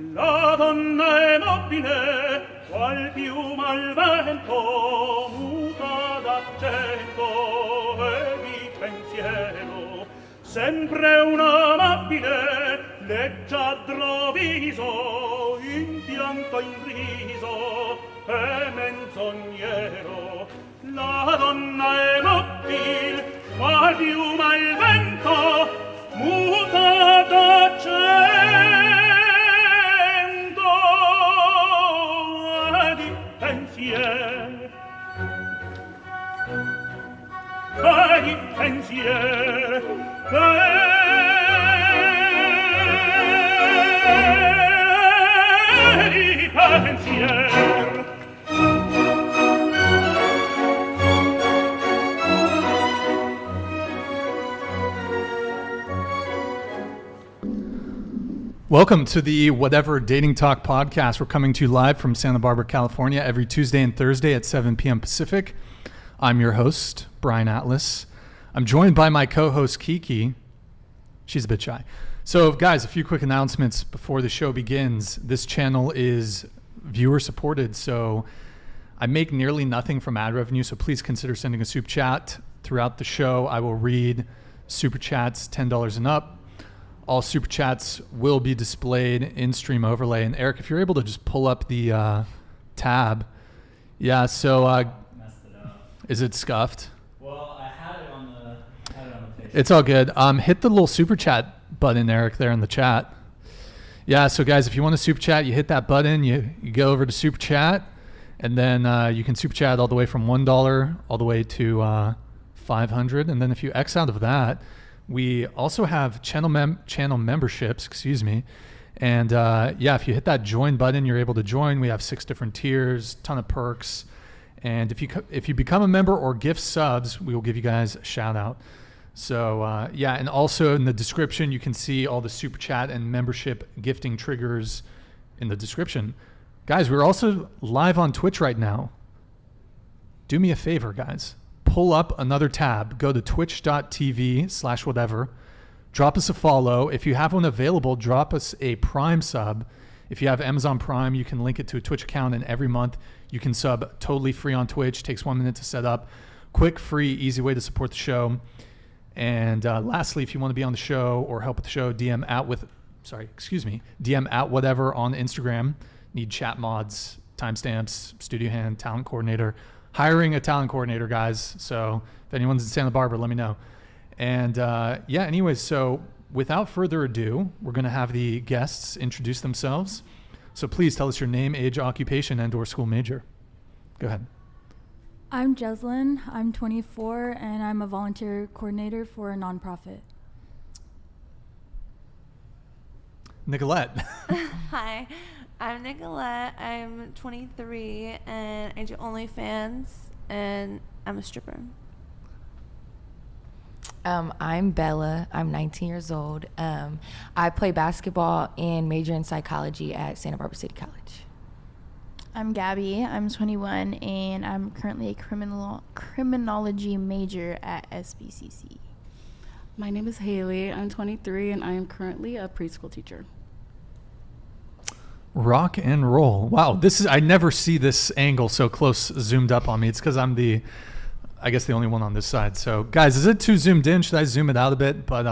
La donna è mobile, qual piuma al vento, muta d'accento e di pensiero. Sempre un amabile, leggiadro viso, in pianto in riso e menzognero. La donna è mobile, qual piuma al vento, muta d'accento di pensier di pensier. Welcome to the Whatever Dating Talk podcast. We're coming to you live from Santa Barbara, California, every Tuesday and Thursday at 7 p.m. Pacific. I'm your host, Brian Atlas. I'm joined by my co-host, Kiki. She's a bit shy. So, guys, a few quick announcements before the show begins. This channel is viewer supported, so I make nearly nothing from ad revenue, so please consider sending a super chat throughout the show. I will read super chats $10 and up. All super chats will be displayed in stream overlay. And Eric, if you're able to just pull up the tab. Yeah, so Messed it up. Is it scuffed? Well, I had it on the page. It's all good. Hit the little super chat button, Eric, there in the chat. Yeah, so guys, if you want to super chat, you hit that button, you go over to super chat, and then you can super chat all the way from $1 all the way to $500. And then if you X out of that, we also have channel memberships, and yeah, if you hit that join button, you're able to join. We have 6 different tiers, ton of perks, and if you become a member or gift subs, we will give you guys a shout out. So yeah, and also in the description, you can see all the super chat and membership gifting triggers in the description. Guys, we're also live on Twitch right now. Do me a favor, guys. Pull up another tab, go to twitch.tv/whatever, drop us a follow. If you have one available, drop us a Prime sub. If you have Amazon Prime, you can link it to a Twitch account, and every month you can sub totally free on Twitch. Takes 1 minute to set up. Quick, free, easy way to support the show. And lastly, if you want to be on the show or help with the show, DM at whatever on Instagram. Need chat mods, timestamps, studio hand, talent coordinator. Hiring a talent coordinator, guys. So if anyone's in Santa Barbara, let me know. And yeah, anyways, so without further ado, we're going to have the guests introduce themselves. So please tell us your name, age, occupation, and/or school major. Go ahead. I'm Jezlynne. I'm 24, and I'm a volunteer coordinator for a nonprofit. Nicolette. Hi, I'm Nicolette. I'm 23, and I do OnlyFans, and I'm a stripper. I'm Bella. I'm 19 years old. I play basketball and major in psychology at Santa Barbara City College. I'm Gabby. I'm 21, and I'm currently a criminology major at SBCC. My name is Haley. I'm 23, and I am currently a preschool teacher. Rock and roll. Wow, I never see this angle so close zoomed up on me. It's because I'm the only one on this side. So guys, is it too zoomed in? Should I zoom it out a bit? But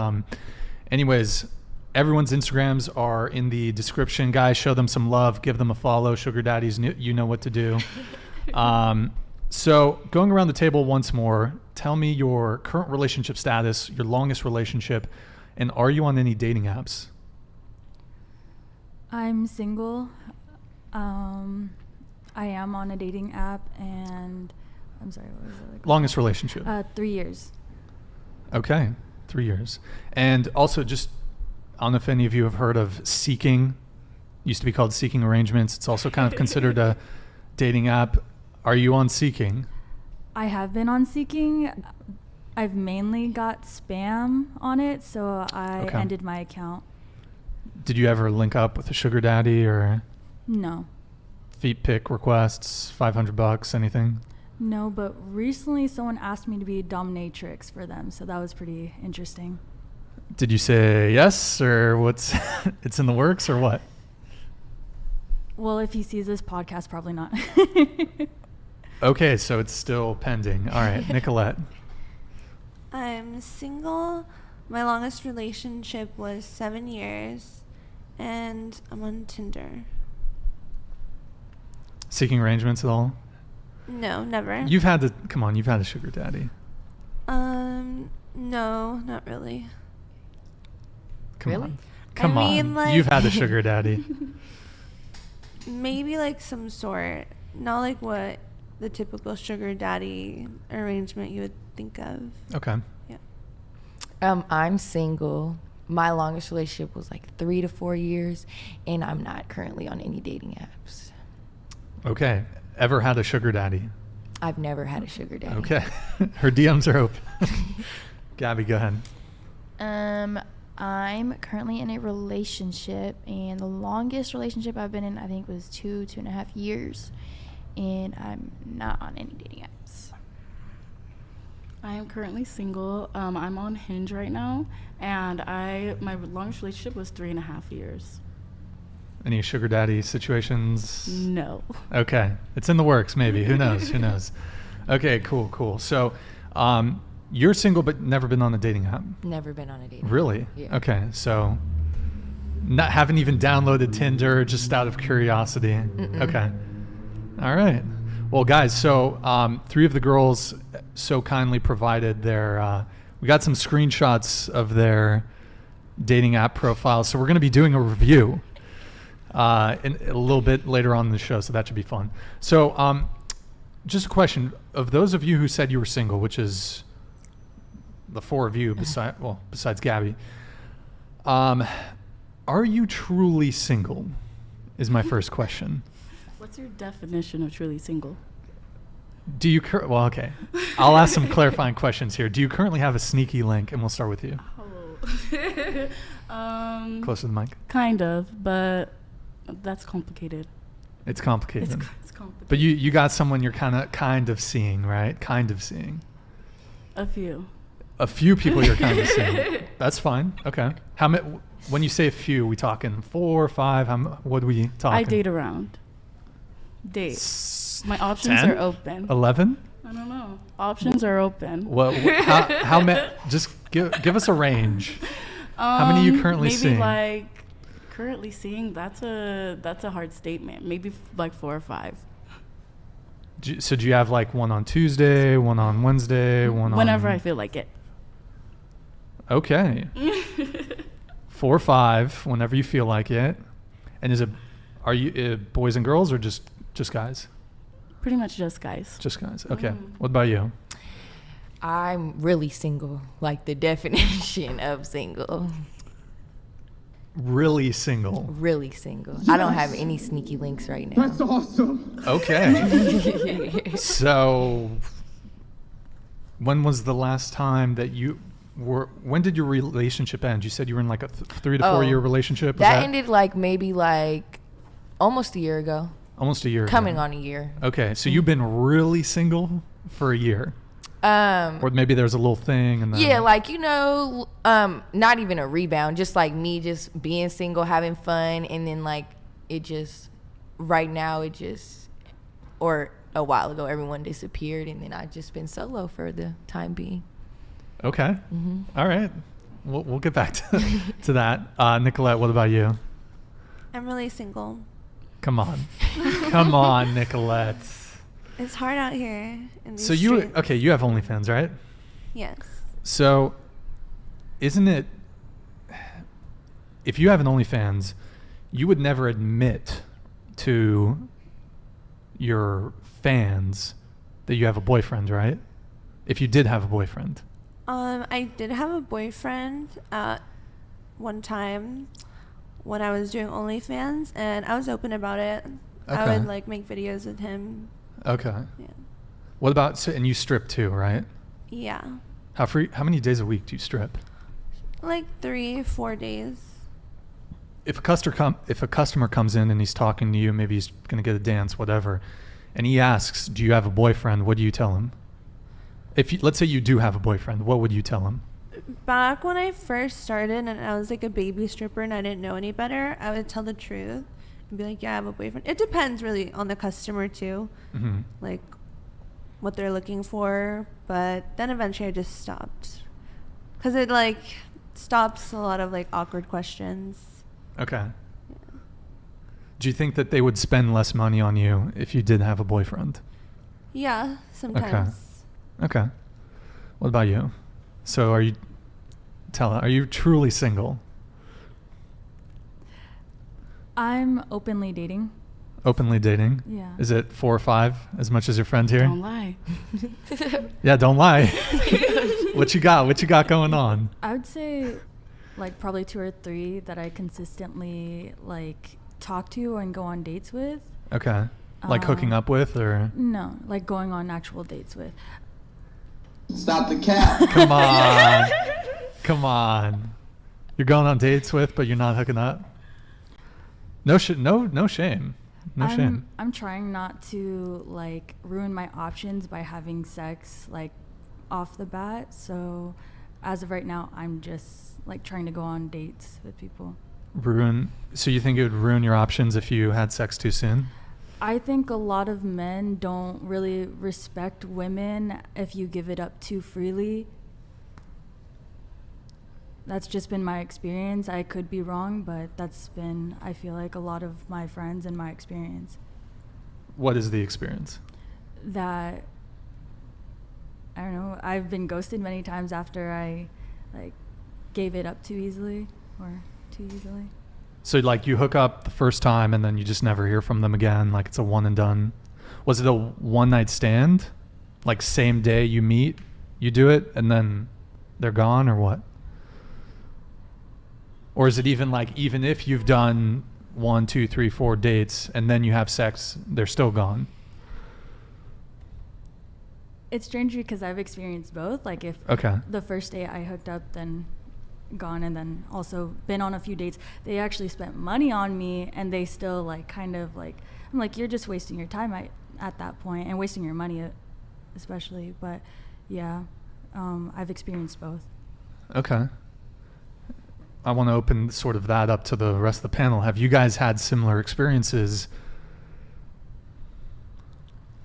anyways, everyone's Instagrams are in the description. Guys, show them some love, give them a follow. Sugar daddies, you know what to do. So going around the table once more, tell me your current relationship status, your longest relationship, and are you on any dating apps? I'm single. I am on a dating app, and I'm sorry, what was it? Longest relationship? 3 years. Okay, 3 years. And also, just, I don't know if any of you have heard of Seeking. Used to be called Seeking Arrangements. It's also kind of considered a dating app. Are you on Seeking? I have been on Seeking. I've mainly got spam on it, so I ended my account. Did you ever link up with a sugar daddy or? No. Feet pic requests, $500, anything? No, but recently someone asked me to be a dominatrix for them, so that was pretty interesting. Did you say yes, or what's it's in the works, or what? Well, if he sees this podcast, probably not. Okay, so it's still pending. All right, Nicolette. I'm single. My longest relationship was 7 years, and I'm on Tinder. Seeking arrangements at all? No, never. You've had a sugar daddy. No, not really. Come Really? on. Come I on. mean, like- You've had a sugar daddy. Maybe like some sort, not like what the typical sugar daddy arrangement you would think of. Okay. Yeah. I'm single. My longest relationship was like 3 to 4 years, and I'm not currently on any dating apps. Okay. Ever had a sugar daddy? I've never had a sugar daddy. Okay. Her DMs are open. Gabby, go ahead. I'm currently in a relationship, and the longest relationship I've been in, I think, was 2.5 years, and I'm not on any dating apps. I am currently single. I'm on Hinge right now, and my longest relationship was 3.5 years. Any sugar daddy situations? No. Okay. It's in the works, maybe. Who knows? Who knows? Okay, cool. So, you're single but never been on a dating app? Never been on a dating app. Really? Yeah. Okay, so haven't even downloaded Tinder, just out of curiosity. Mm-mm. Okay. All right. Well, guys, so 3 of the girls so kindly provided their, we got some screenshots of their dating app profiles. So we're going to be doing a review in a little bit later on in the show, so that should be fun. So just a question, of those of you who said you were single, which is the 4 of you besides Gabby, are you truly single is my first question. What's your definition of truly single? Do you well, okay. I'll ask some clarifying questions here. Do you currently have a sneaky link? And we'll start with you. Oh. Close to the mic. Kind of, but that's complicated. It's complicated. It's complicated. But you got someone you're kind of seeing, right? Kind of seeing. A few. A few people you're kind of seeing. That's fine. Okay. How many? When you say a few, we talking 4 or 5? What are we talking? I date around. My options 10? are open. 11? I don't know. Options are open. Well, how many? Just give us a range. How many are you currently seeing? Maybe like currently seeing. That's a hard statement. Maybe like 4 or 5. So do you have like one on Tuesday, one on Wednesday, one whenever on... I feel like it. Okay. 4 or 5, whenever you feel like it. And are you boys and girls or just guys? Pretty much just guys. Just guys. Okay. What about you? I'm really single, like the definition of single. Really single. Really single. Yes. I don't have any sneaky links right now. That's awesome. Okay. So, when was the last time that when did your relationship end? You said you were in like a 3 to 4 year relationship. That ended maybe almost a year ago. Almost a year ago. Coming on a year. Okay, so you've been really single for a year. Or maybe there's a little thing and then... Yeah, not even a rebound, just like me just being single, having fun, and then right now or a while ago everyone disappeared, and then I've just been solo for the time being. Okay. Mm-hmm. All right. We'll get back to that. Nicolette, what about you? I'm really single. Come on. Come on, Nicolette. It's hard out here in these So you have OnlyFans, right? Yes. So isn't it, if you have an OnlyFans, you would never admit to your fans that you have a boyfriend, right? If you did have a boyfriend. I did have a boyfriend at one time when I was doing OnlyFans, and I was open about it. Okay. I would make videos with him. Okay. Yeah. What about, and you strip too, right? Yeah. How many days a week do you strip? 3-4 days. If a customer comes in and he's talking to you, maybe he's gonna get a dance, whatever, and he asks, "Do you have a boyfriend?" What do you tell him? Let's say you do have a boyfriend, what would you tell him? Back when I first started and I was a baby stripper and I didn't know any better, I would tell the truth. and be like, yeah, I have a boyfriend. It depends really on the customer too, like what they're looking for. But then eventually I just stopped because it like stops a lot of like awkward questions. Okay. Yeah. Do you think that they would spend less money on you if you did have a boyfriend? Yeah, sometimes. Okay. What about you? So are you truly single? I'm openly dating. Openly dating? Yeah. Is it 4 or 5 as much as your friend here? Don't lie. Yeah, don't lie. What you got going on? I would say like probably 2 or 3 that I consistently like talk to and go on dates with. Okay. Like hooking up with, or? No, like going on actual dates with. Stop the cap. Come on. You're going on dates with, but you're not hooking up? No shame. No shame. I'm trying not to like ruin my options by having sex like off the bat. So as of right now, I'm just like trying to go on dates with people. So you think it would ruin your options if you had sex too soon? I think a lot of men don't really respect women if you give it up too freely. That's just been my experience. I could be wrong, but that's been, I feel like, a lot of my friends and my experience. What is the experience? That, I don't know, I've been ghosted many times after I like gave it up too easily or too easily. So like you hook up the first time and then you just never hear from them again, like it's a one and done. Was it a one night stand? Like same day you meet, you do it and then they're gone, or what? Or is it even if you've done 1, 2, 3, 4 dates and then you have sex, they're still gone? It's strange because I've experienced both. Like if the first day I hooked up, then gone, and then also been on a few dates. They actually spent money on me and they still like kind of like, I'm like, you're just wasting your time at that point and wasting your money especially. But yeah, I've experienced both. Okay. I want to open sort of that up to the rest of the panel. Have you guys had similar experiences?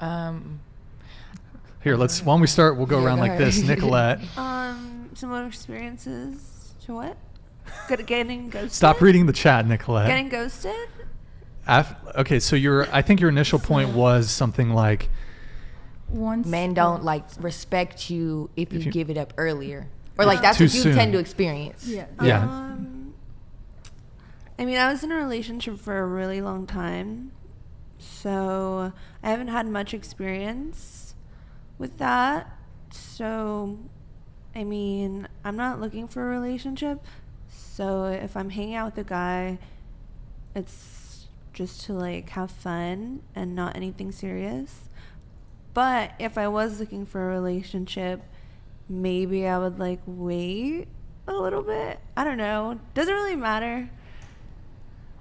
Here, why don't we start, we'll go around like this. Nicolette. Similar experiences to what? Getting ghosted? Stop reading the chat, Nicolette. Getting ghosted? Okay, so I think your initial point was something like men don't like respect you if you give it up earlier. Or like that's what you tend to experience. Yeah. I mean, I was in a relationship for a really long time, so I haven't had much experience with that. So, I mean, I'm not looking for a relationship. So if I'm hanging out with a guy, it's just to like have fun and not anything serious. But if I was looking for a relationship, maybe I would like wait a little bit. I don't know. Doesn't really matter.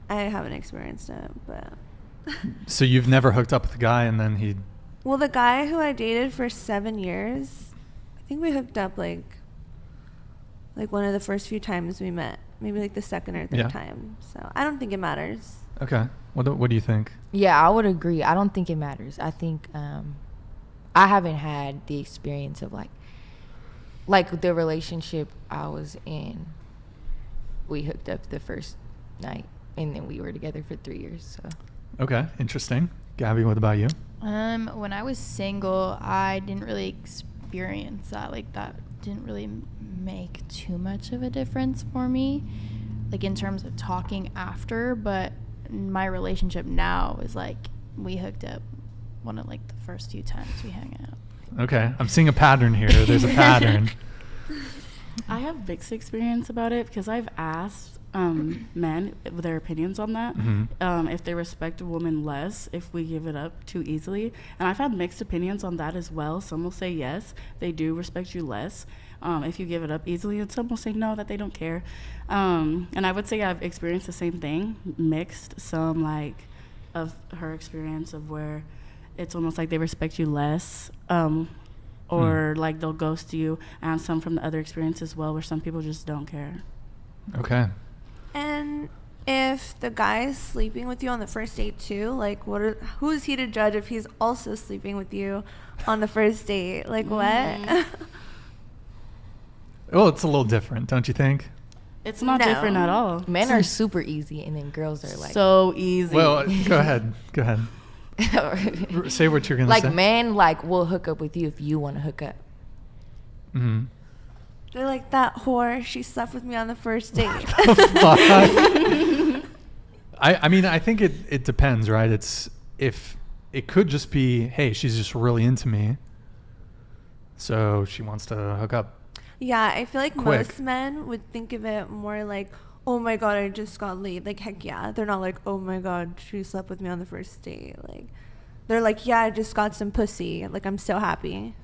I haven't experienced it, but. So you've never hooked up with a guy and then Well, the guy who I dated for 7 years, I think we hooked up like one of the first few times we met. Maybe like the second or third time. So I don't think it matters. Okay. What do you think? Yeah, I would agree. I don't think it matters. I think I haven't had the experience of like the relationship I was in. We hooked up the first night and then we were together for 3 years. So. Okay, interesting. Gabby, what about you? When I was single, I didn't really experience that. Like that didn't really make too much of a difference for me, like in terms of talking after. But my relationship now is like we hooked up one of like the first few times we hung out. Okay, I'm seeing a pattern here. There's a pattern. I have mixed experience about it because I've asked men their opinions on that. Mm-hmm. If they respect a woman less if we give it up too easily. And I've had mixed opinions on that as well. Some will say yes, they do respect you less if you give it up easily, and some will say no, that they don't care. And I would say I've experienced the same thing, mixed. Some like of her experience of where it's almost like they respect you less, or like they'll ghost you, and some from the other experience as well where some people just don't care. Okay. And if the guy is sleeping with you on the first date too, like who is he to judge if he's also sleeping with you on the first date? Like what? Well, it's a little different, don't you think? It's not different at all. Men are super easy, and then girls are like so easy. Well, go ahead. Say what you're gonna say. Like men, like will hook up with you if you want to hook up. Mm-hmm. They're like, that whore, she slept with me on the first date. I mean, I think it depends, right? If it could just be, hey, she's just really into me, so she wants to hook up. Yeah, I feel like quick. Most men would think of it more like, oh my god, I just got laid. Like, heck yeah. They're not like, oh my god, she slept with me on the first date. Like, they're like, yeah, I just got some pussy. Like, I'm so happy.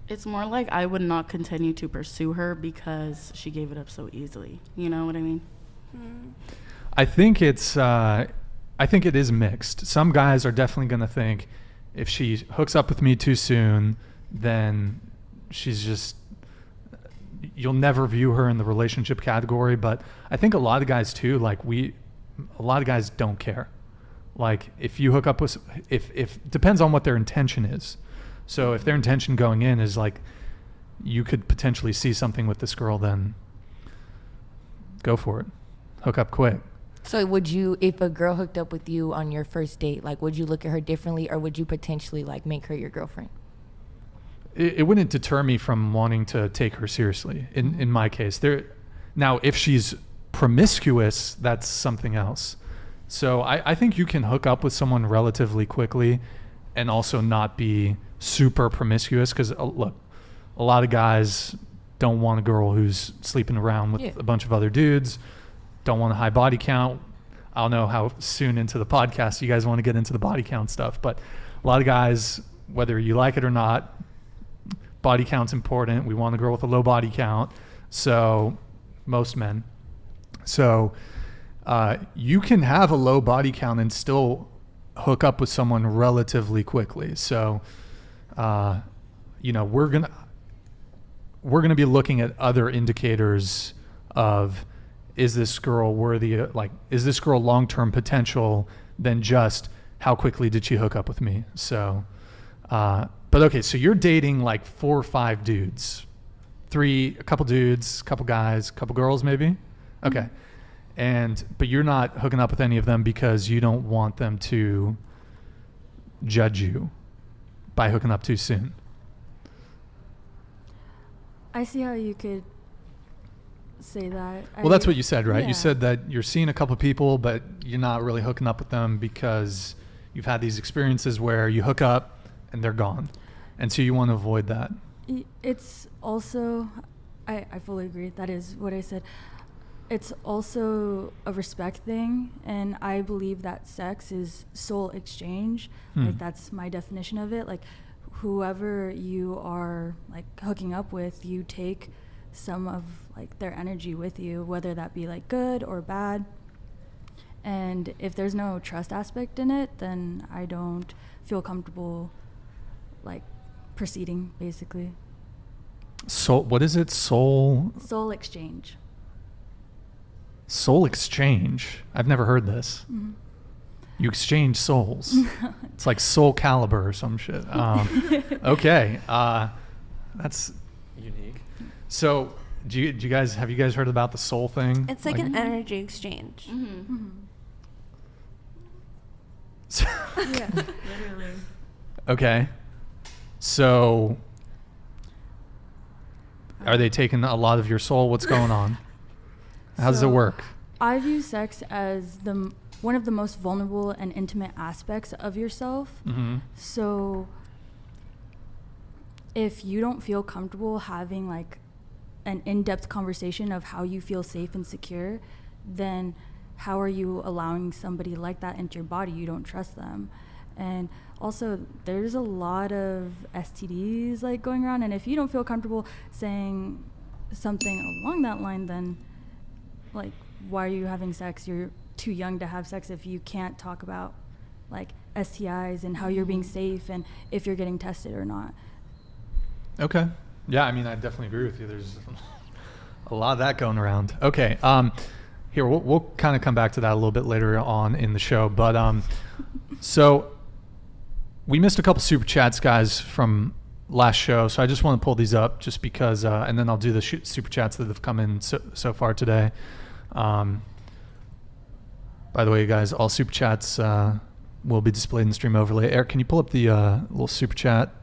It's more like I would not continue to pursue her because she gave it up so easily. You know what I mean? I think it is mixed. Some guys are definitely going to think if she hooks up with me too soon, then she's just, you'll never view her in the relationship category. But I think a lot of guys too, like a lot of guys don't care. Like if you hook up with, if depends on what their intention is. So if their intention going in is like, you could potentially see something with this girl, then go for it. Hook up quick. So would you, if a girl hooked up with you on your first date, like would you look at her differently, or would you potentially like make her your girlfriend? It wouldn't deter me from wanting to take her seriously. In my case, now if she's promiscuous, that's something else. So I think you can hook up with someone relatively quickly and also not be super promiscuous, because look, a lot of guys don't want a girl who's sleeping around with a bunch of other dudes, don't want a high body count. I don't know how soon into the podcast you guys want to get into the body count stuff, but a lot of guys, whether you like it or not, body count's important. We want a girl with a low body count. So most men. So you can have a low body count and still hook up with someone relatively quickly. So we're gonna be looking at other indicators of, is this girl worthy, is this girl long-term potential, than just how quickly did she hook up with me. So but okay, so you're dating like 4 or 5 dudes, a couple dudes, a couple guys, a couple girls maybe. Okay. But you're not hooking up with any of them because you don't want them to judge you by hooking up too soon. I see how you could say that. Well, that's what you said, right? Yeah. You said that you're seeing a couple of people, but you're not really hooking up with them because you've had these experiences where you hook up and they're gone. And so you want to avoid that. It's also, I fully agree. That is what I said. It's also a respect thing, and I believe that sex is soul exchange. Like, that's my definition of it. Like, whoever you are like hooking up with, you take some of like their energy with you, whether that be like good or bad. And if there's no trust aspect in it, then I don't feel comfortable like proceeding, basically. So what is it? Soul exchange. Soul exchange. I've never heard this. Mm-hmm. You exchange souls. It's like Soul Calibur or some shit. Okay, that's unique. So, have you guys heard about the soul thing? It's like an energy exchange. Mm-hmm. Mm-hmm. So yeah, literally. Okay, so are they taking a lot of your soul? What's going on? How does it work? I view sex as one of the most vulnerable and intimate aspects of yourself. Mm-hmm. So if you don't feel comfortable having like an in-depth conversation of how you feel safe and secure, then how are you allowing somebody like that into your body? You don't trust them. And also, there's a lot of STDs like going around, and if you don't feel comfortable saying something along that line, then like, why are you having sex? You're too young to have sex if you can't talk about like STIs and how you're being safe and if you're getting tested or not. Okay. Yeah, I mean, I definitely agree with you. There's a lot of that going around. Okay. here, we'll kind of come back to that a little bit later on in the show. But so we missed a couple super chats, guys, from last show. So I just want to pull these up just because, and then I'll do the super chats that have come in so far today. By the way, guys, all super chats will be displayed in the stream overlay. Eric, can you pull up the little super chat?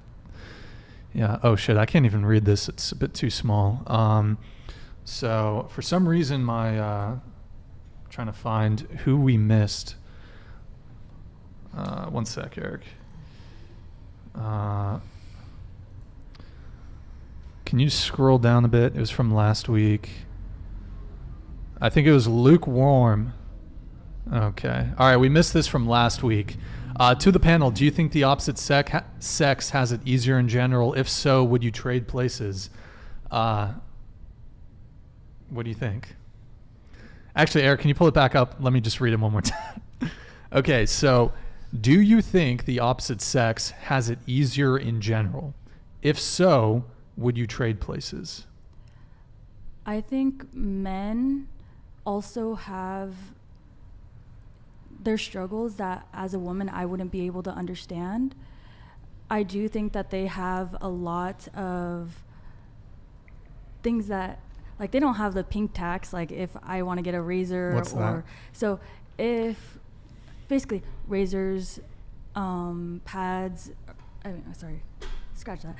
Yeah. Oh shit, I can't even read this. It's a bit too small. So for some reason, trying to find who we missed. One sec, Eric. Can you scroll down a bit? It was from last week. I think it was lukewarm. Okay. All right, we missed this from last week. To the panel, do you think the opposite sex has it easier in general? If so, would you trade places? What do you think? Actually, Eric, can you pull it back up? Let me just read it one more time. Okay, so do you think the opposite sex has it easier in general? If so, would you trade places? I think men also have their struggles that as a woman I wouldn't be able to understand. I do think that they have a lot of things that, like, they don't have the pink tax, like if I want to get a razor. What's that? So if basically razors, pads, scratch that.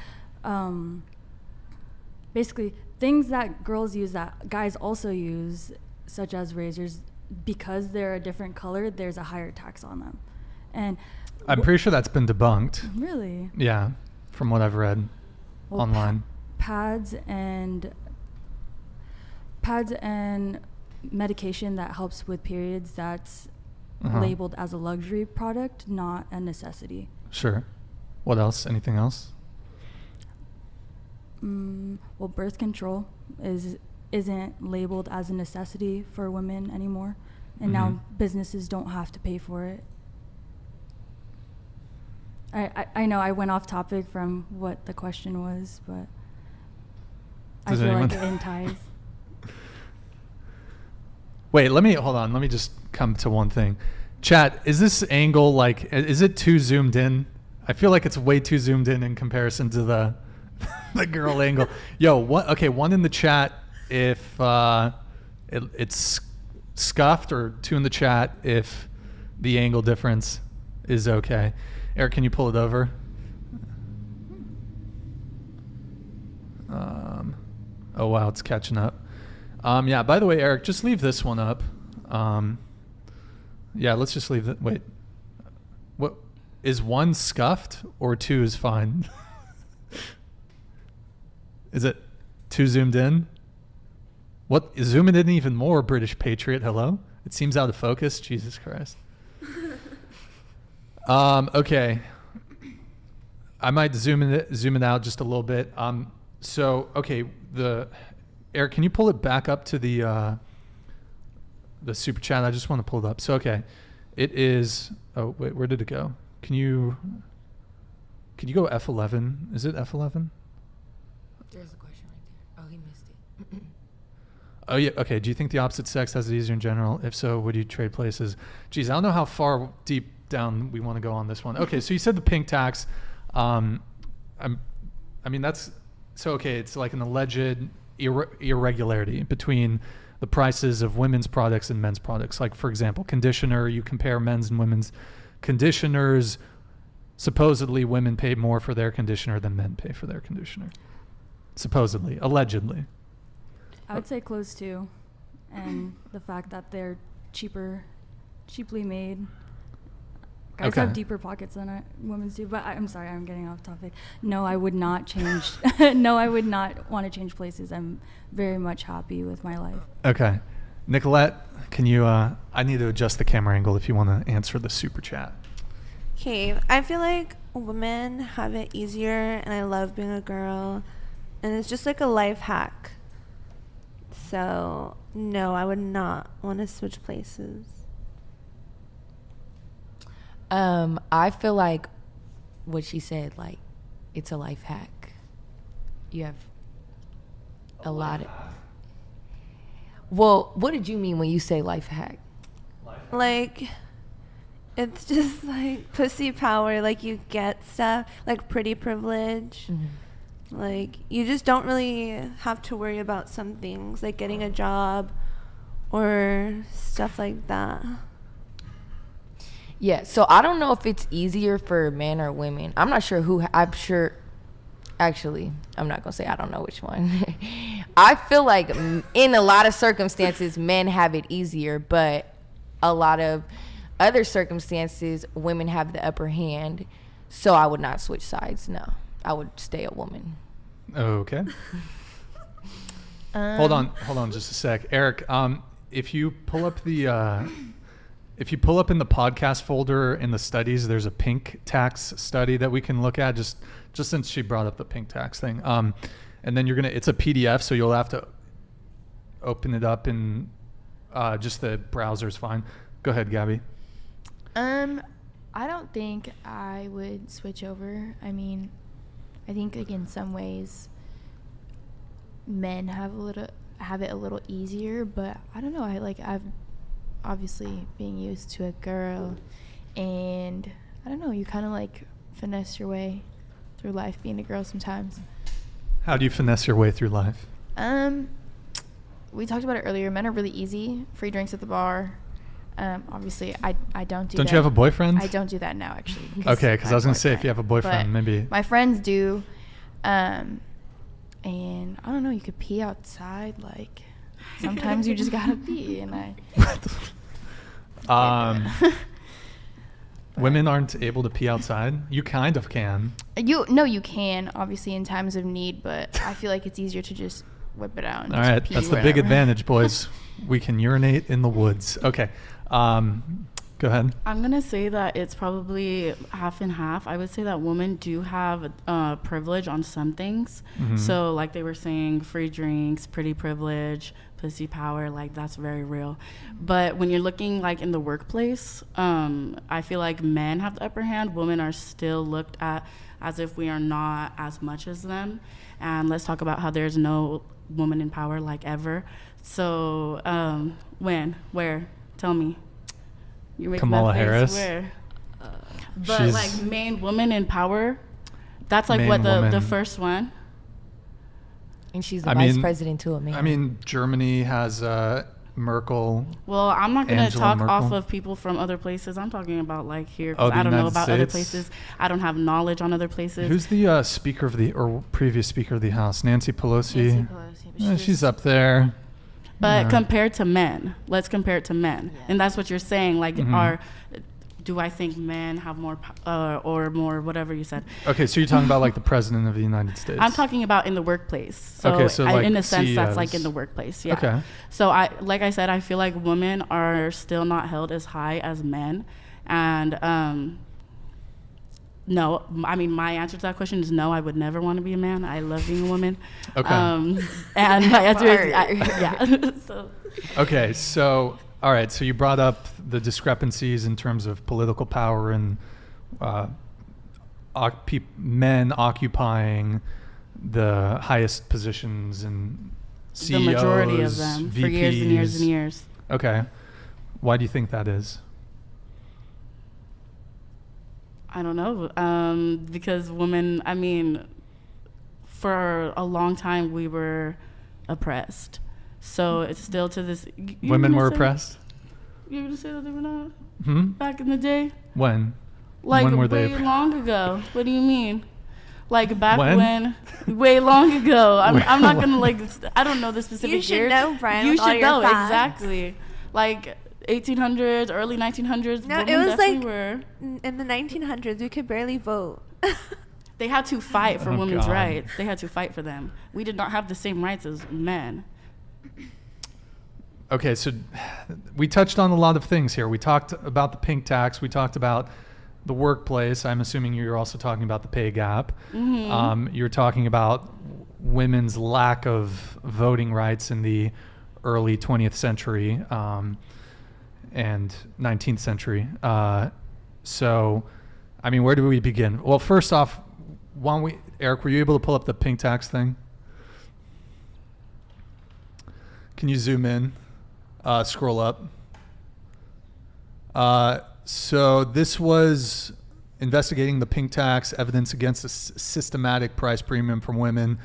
Basically things that girls use that guys also use, such as razors, because they're a different color, there's a higher tax on them. And I'm pretty sure that's been debunked. Really? Yeah, from what I've read online. Pads and medication that helps with periods, that's labeled as a luxury product, not a necessity. Sure. What else? Anything else? Well, birth control isn't labeled as a necessity for women anymore, and now businesses don't have to pay for it. I know I went off topic from what the question was, but I feel like it ties. Wait, hold on. Let me just come to one thing. Chat, is this angle, like, is it too zoomed in? I feel like it's way too zoomed in comparison to the girl angle. Yo, one in the chat if it's scuffed, or two in the chat if the angle difference is okay. Eric, can you pull it over? Oh wow, it's catching up. Yeah, by the way, Eric, just leave this one up. Yeah, let's just leave that. Wait, what is one scuffed or two is fine? Is it too zoomed in? What, zoom it in even more, British Patriot? Hello? It seems out of focus. Jesus Christ. Okay. I might zoom it out just a little bit. So okay, Eric, can you pull it back up to the super chat? I just want to pull it up. So okay, it is. Oh wait, where did it go? Can you go F11? Is it F11? There's a question right there. Oh, he missed it. Oh yeah. Okay. Do you think the opposite sex has it easier in general? If so, would you trade places? Geez, I don't know how far deep down we want to go on this one. Okay. So you said the pink tax. I mean that's so okay. It's like an alleged irregularity between the prices of women's products and men's products. Like for example, conditioner. You compare men's and women's conditioners. Supposedly, women pay more for their conditioner than men pay for their conditioner. Supposedly, allegedly. I would say clothes too, and the fact that they're cheaply made. Guys have deeper pockets than women's do, but I'm sorry, I'm getting off topic. No, I would not change. No, I would not want to change places. I'm very much happy with my life. Okay. Nicolette, can you, I need to adjust the camera angle if you want to answer the super chat. Okay, I feel like women have it easier, and I love being a girl, and it's just like a life hack. So, no, I would not want to switch places. I feel like what she said, like, it's a life hack. You have a lot of... Well, what did you mean when you say life hack? Like, it's just like pussy power. Like, you get stuff like pretty privilege. Mm-hmm. Like, you just don't really have to worry about some things like getting a job or stuff like that. Yeah, so I don't know if it's easier for men or women. I'm not sure who. Actually, I'm not going to say I don't know which one. I feel like in a lot of circumstances, men have it easier, but a lot of other circumstances, women have the upper hand. So I would not switch sides, no. I would stay a woman. Okay. Hold on just a sec. Eric, if you pull up the... If you pull up in the podcast folder in the studies, there's a pink tax study that we can look at, just since she brought up the pink tax thing. And then it's a PDF, so you'll have to open it up in just the browser's fine. Go ahead, Gabby. I don't think I would switch over. I mean, I think like in some ways men have it a little easier, but I don't know. I've obviously being used to a girl, and I don't know, you kind of like finesse your way through life being a girl sometimes. How do you finesse your way through life? We talked about it earlier. Men are really easy. Free drinks at the bar. Obviously I don't do that. Don't you have a boyfriend? I don't do that now, actually. Okay, because I was going to say, if you have a boyfriend, maybe. My friends do. And I don't know, you could pee outside. Like, sometimes you just got to pee. And women aren't able to pee outside. You kind of can. You can, obviously, in times of need, but I feel like it's easier to just whip it out. And all right, that's the big advantage, boys. We can urinate in the woods. Okay. Go ahead. I'm going to say that it's probably half and half. I would say that women do have privilege on some things. Mm-hmm. So like they were saying, free drinks, pretty privilege, pussy power, like that's very real. But when you're looking like in the workplace, I feel like men have the upper hand. Women are still looked at as if we are not as much as them. And let's talk about how there's no woman in power like ever. So where? Tell me. You're making Kamala that face. Harris. Where? But like main woman in power, that's like what the first one. And she's the vice president too, man. I mean, Germany has Merkel. Well, I'm not going to talk Merkel. off of people from other places. I'm talking about like here. Cause I don't know about other places. I don't have knowledge on other places. Who's the speaker of the, or previous speaker of the House? Nancy Pelosi. She's up there. But compared to men, let's compare it to men. Yeah. And that's what you're saying. Like, do I think men have more or more, whatever you said? Okay, so you're talking about like the president of the United States. I'm talking about in the workplace. So, okay, so like in a sense, CEOs. that's like in the workplace. Yeah. Okay. So like I said, I feel like women are still not held as high as men. And no, I mean, my answer to that question is no, I would never want to be a man. I love being a woman. Okay. And my answer is, yeah. So. Okay, so, all right, so you brought up the discrepancies in terms of political power and men occupying the highest positions and CEOs, the majority of them, VPs. For years and years and years. Okay. Why do you think that is? I don't know, because women, I mean, for a long time we were oppressed. So it's still to this... Women were oppressed? You were going to say that they were not? Back in the day? When? Like when were way they long ago. What do you mean? Like back when? Way long ago. I'm not going to like... I don't know the specific year. You should know, Brian. You should know, facts. Exactly. Like... 1800s, early 1900s. No, it was like in the 1900s, we could barely vote. They had to fight for women's rights. They had to fight for them. We did not have the same rights as men. Okay, so we touched on a lot of things here. We talked about the pink tax. We talked about the workplace. I'm assuming you're also talking about the pay gap. Mm-hmm. You're talking about women's lack of voting rights in the early 20th century. And 19th century. So, I mean, where do we begin? Well, first off, Eric, were you able to pull up the pink tax thing? Can you zoom in? Scroll up. So this was investigating the pink tax, evidence against a systematic price premium from women,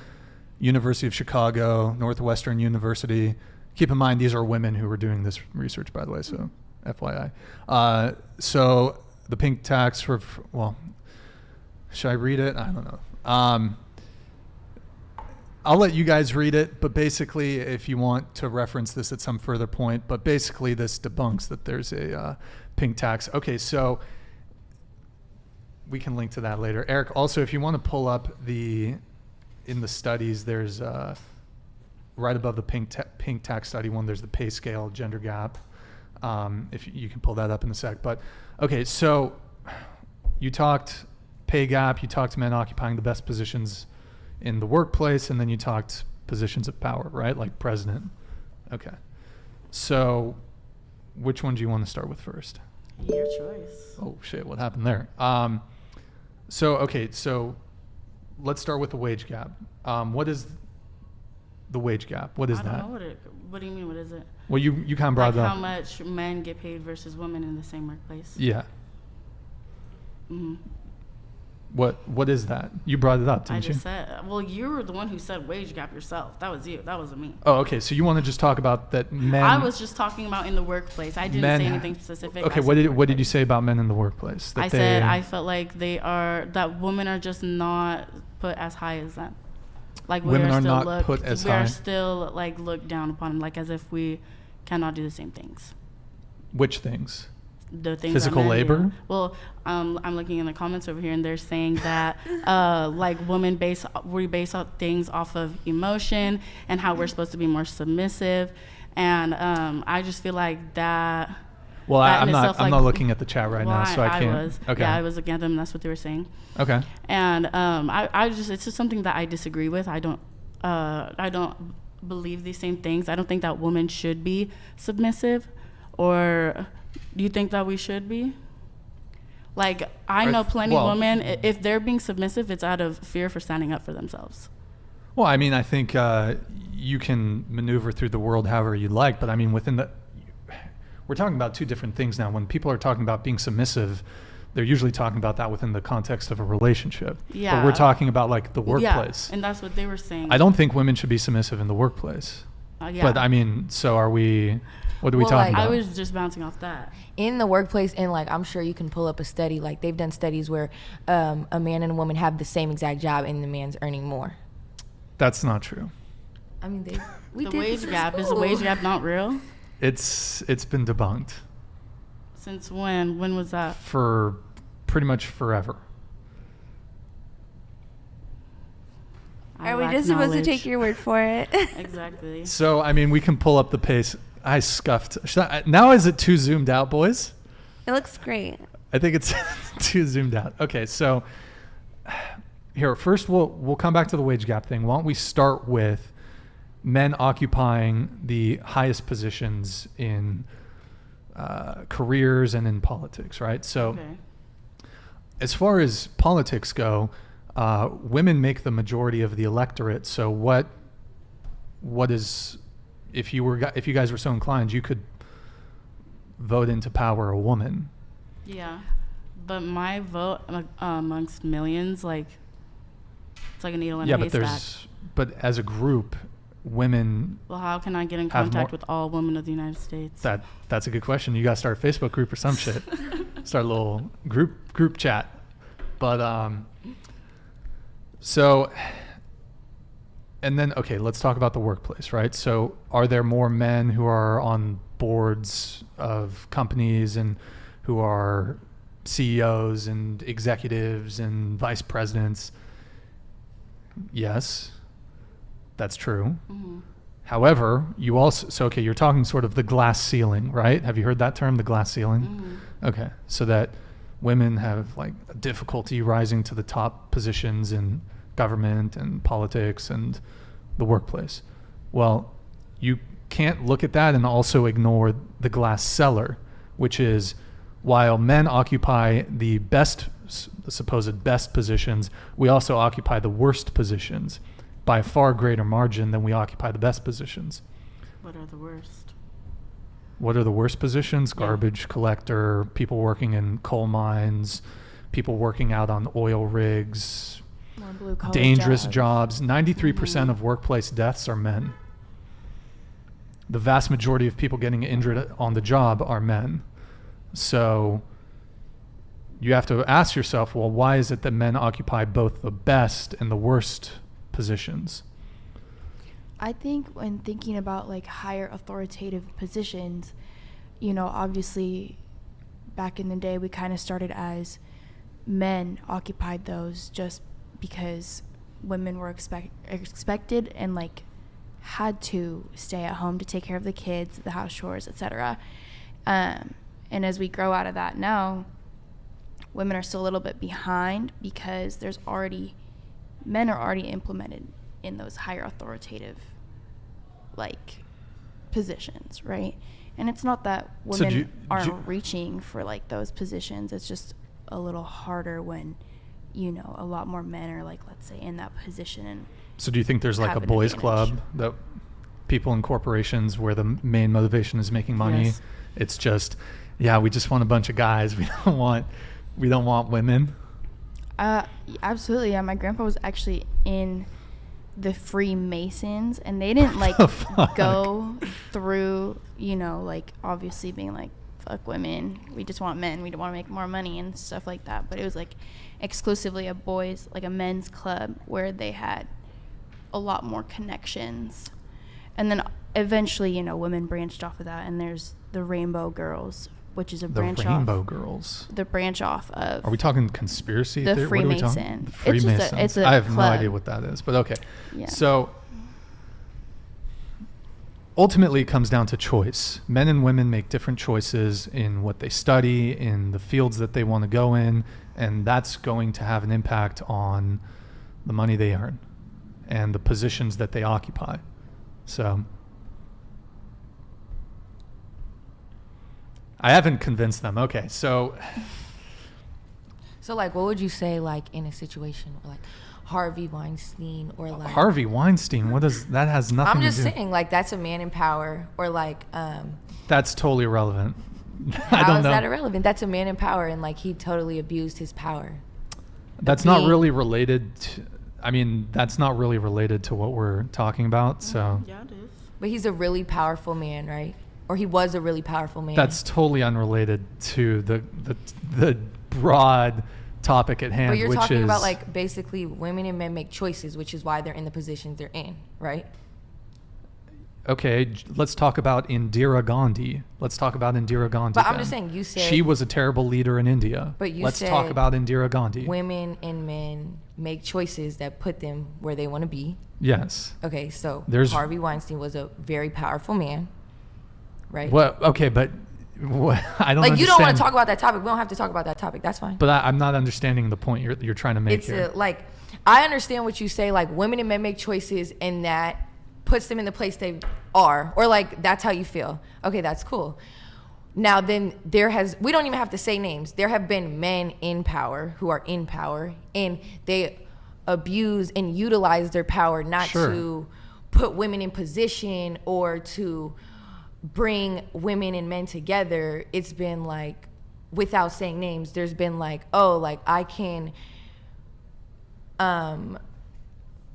University of Chicago, Northwestern University. Keep in mind, these are women who were doing this research, by the way, so FYI. So the pink tax, well, should I read it? I don't know. I'll let you guys read it, but basically, if you want to reference this at some further point, but basically this debunks that there's a pink tax. Okay, so we can link to that later. Eric, also, if you want to pull up in the studies, there's right above the pink tax study one, there's the pay scale, gender gap. If you can pull that up in a sec. But okay, so you talked pay gap, you talked men occupying the best positions in the workplace, and then you talked positions of power, right? Like president. Okay. So which one do you want to start with first? Your choice. Oh shit, what happened there? So let's start with the wage gap. What is the wage gap? What is that? I don't know what do you mean, what is it? Well, you kind of brought it up. How much men get paid versus women in the same workplace. Yeah. Mm-hmm. What is that? You brought it up, didn't you? I just said, well, you were the one who said wage gap yourself. That was you. That wasn't me. Oh, okay. So you want to just talk about that men... I was just talking about in the workplace. I didn't say anything specific. Okay, what did you say about men in the workplace? I said I felt like that women are just not put as high as them. Like women are not put as high? We are still like looked down upon, like as if we cannot do the same things. Which things? The things physical labor? Do. Well, I'm looking in the comments over here, and they're saying that like women we base things off of emotion and how we're supposed to be more submissive, and I just feel like that. Well, I'm not looking at the chat right now, so I can't. I was. Okay. Yeah, I was looking at them. And that's what they were saying. Okay. And it's just something that I disagree with. I don't believe these same things. I don't think that women should be submissive, or do you think that we should be? Like, I know plenty of women, if they're being submissive, it's out of fear for standing up for themselves. Well, I mean, I think you can maneuver through the world however you like, but I mean, we're talking about two different things now. When people are talking about being submissive, they're usually talking about that within the context of a relationship. Yeah. But we're talking about like the workplace. Yeah, and that's what they were saying. I don't think women should be submissive in the workplace. Yeah. But I mean, so are we... What are we talking about? I was just bouncing off that. In the workplace, and like I'm sure you can pull up a study, like they've done studies where a man and a woman have the same exact job and the man's earning more. That's not true. I mean, the wage gap, is the wage gap not real? It's been debunked. Since when? When was that? For pretty much forever. Are we just supposed to take your word for it? Exactly. So, I mean, we can pull up the pace. I scuffed. Now is it too zoomed out, boys? It looks great. I think it's too zoomed out. Okay, so here, first we'll come back to the wage gap thing. Why don't we start with men occupying the highest positions in careers and in politics, right? So as far as politics go, women make the majority of the electorate. So what is... If you guys were so inclined, you could vote into power a woman. Yeah, but my vote amongst millions, like it's like a needle in a haystack. But as a group, women. Well, how can I get in contact with all women of the United States? That's a good question. You got to start a Facebook group or some shit. Start a little group chat. But so. And then, okay, let's talk about the workplace, right? So are there more men who are on boards of companies and who are CEOs and executives and vice presidents? Yes, that's true. Mm-hmm. However, you're talking sort of the glass ceiling, right? Have you heard that term, the glass ceiling? Mm-hmm. Okay, so that women have like difficulty rising to the top positions in government and politics and the workplace. Well, you can't look at that and also ignore the glass cellar, which is while men occupy the supposed best positions, we also occupy the worst positions by a far greater margin than we occupy the best positions. What are the worst? What are the worst positions? Garbage collector, people working in coal mines, people working out on oil rigs, More blue-collar dangerous jobs. 93% of workplace deaths are men. The vast majority of people getting injured on the job are men. So you have to ask yourself, well, why is it that men occupy both the best and the worst positions? I think when thinking about like higher authoritative positions, you know, obviously back in the day we kind of started as men occupied those just because women were expected and like had to stay at home to take care of the kids, the house chores, etc. And as we grow out of that now, women are still a little bit behind because men are already implemented in those higher authoritative like positions, right? And it's not that women aren't reaching for like those positions. It's just a little harder when, you know, a lot more men are like, let's say, in that position. And so do you think there's like a boys club that people in corporations where the main motivation is making money? Yes. It's just, yeah, we just want a bunch of guys. We don't want women. Absolutely. Yeah, my grandpa was actually in the Freemasons, and they didn't like go through, you know, like obviously being like, fuck women, we just want men, we don't want to make more money and stuff like that. But it was like exclusively a men's club where they had a lot more connections. And then eventually, you know, women branched off of that, and there's the Rainbow Girls, which is a branch off. The Rainbow Girls. The branch off of. Are we talking conspiracy theory? Freemason. The Freemasons. It's a I have club. no idea what that is, but okay. Yeah. So ultimately it comes down to choice. Men and women make different choices in what they study, in the fields that they want to go in, and that's going to have an impact on the money they earn and the positions that they occupy. So I haven't convinced them. Okay, so like, what would you say, like, in a situation like Harvey Weinstein or like Harvey Weinstein? What does that has nothing? I'm just to do. saying, like, that's a man in power, or like That's totally irrelevant. I how don't is know. that irrelevant? That's a man in power, and like he totally abused his power. That's not really related to. I mean, that's not really related to what we're talking about. So Yeah, it is. But he's a really powerful man, right? Or he was a really powerful man. that's totally unrelated to the broad topic at hand, But you're which talking is about, like, basically women and men make choices, which is why they're in the positions they're in, right? okay. Let's talk about Indira Gandhi. Let's talk about Indira Gandhi. But I'm then. just saying, you said she was a terrible leader in India. But you let's said talk about Indira Gandhi. women and men make choices that put them where they want to be. Yes. Okay, so There's- Harvey Weinstein was a very powerful man, right? Well, okay, but I don't like, you don't want understand- to talk about that topic. We don't have to talk about that topic. That's fine. But I'm not understanding the point you're trying to make It's here. like, I understand what you say, like, women and men make choices and that puts them in the place they are, or like that's how you feel. Okay, that's cool. Now then, we don't even have to say names. There have been men in power who are in power, and they abuse and utilize their power not to put women in position or to bring women and men together. It's been like, without saying names, there's been like, oh, like, I can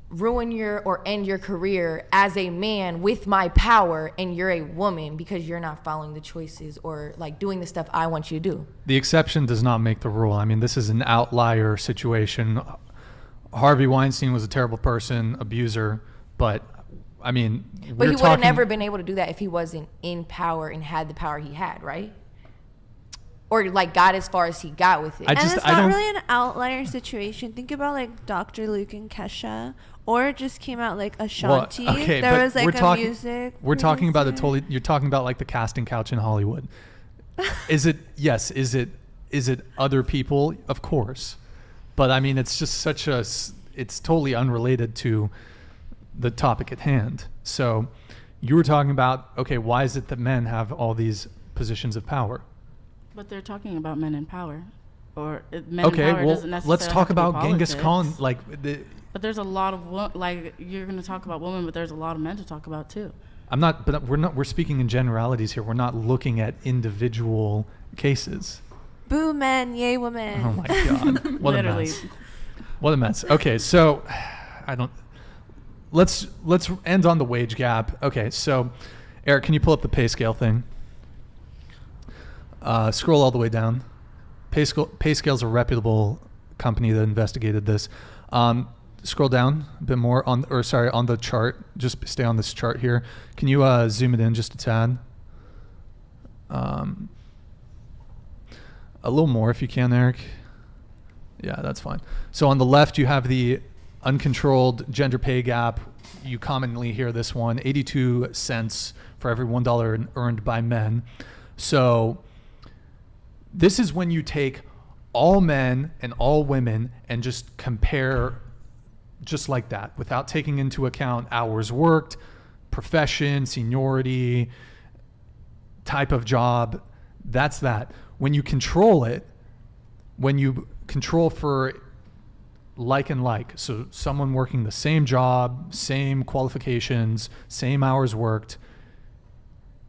ruin your or end your career as a man with my power, and you're a woman because you're not following the choices or like doing the stuff I want you to do. The exception does not make the rule. I mean, this is an outlier situation. Harvey Weinstein was a terrible person, abuser, but I mean, But he would have never been able to do that if he wasn't in power and had the power he had, right? Or like got as far as he got with it. And it's not really an outlier situation. Think about like Dr. Luke and Kesha, or it just came out like Ashanti. Well, okay, there but was like a music. We're talking about you're talking about like the casting couch in Hollywood. Is it? Yes. Is it other people? Of course. But I mean, it's just it's totally unrelated to the topic at hand. So you were talking about, okay, why is it that men have all these positions of power? But they're talking about men in power, or men in power doesn't necessarily let's talk have to be about Genghis politics. Khan. But there's a lot of like, you're going to talk about women, but there's a lot of men to talk about too. We're speaking in generalities here. We're not looking at individual cases. Boo men, yay women. Oh my God. What Literally. a mess. What a mess. Okay, so let's end on the wage gap. Okay, so Eric, can you pull up the pay scale thing? Scroll all the way down. Pay Scale is a reputable company that investigated this. Scroll down a bit more on the chart. Just stay on this chart here. Can you zoom it in just a tad? A little more if you can, Eric. Yeah, that's fine. So on the left, you have the uncontrolled gender pay gap. You commonly hear this one, 82 cents for every $1 earned by men. So this is when you take all men and all women and just compare just like that without taking into account hours worked, profession, seniority, type of job. That's that. When you control it, when you control for like and like, so someone working the same job, same qualifications, same hours worked,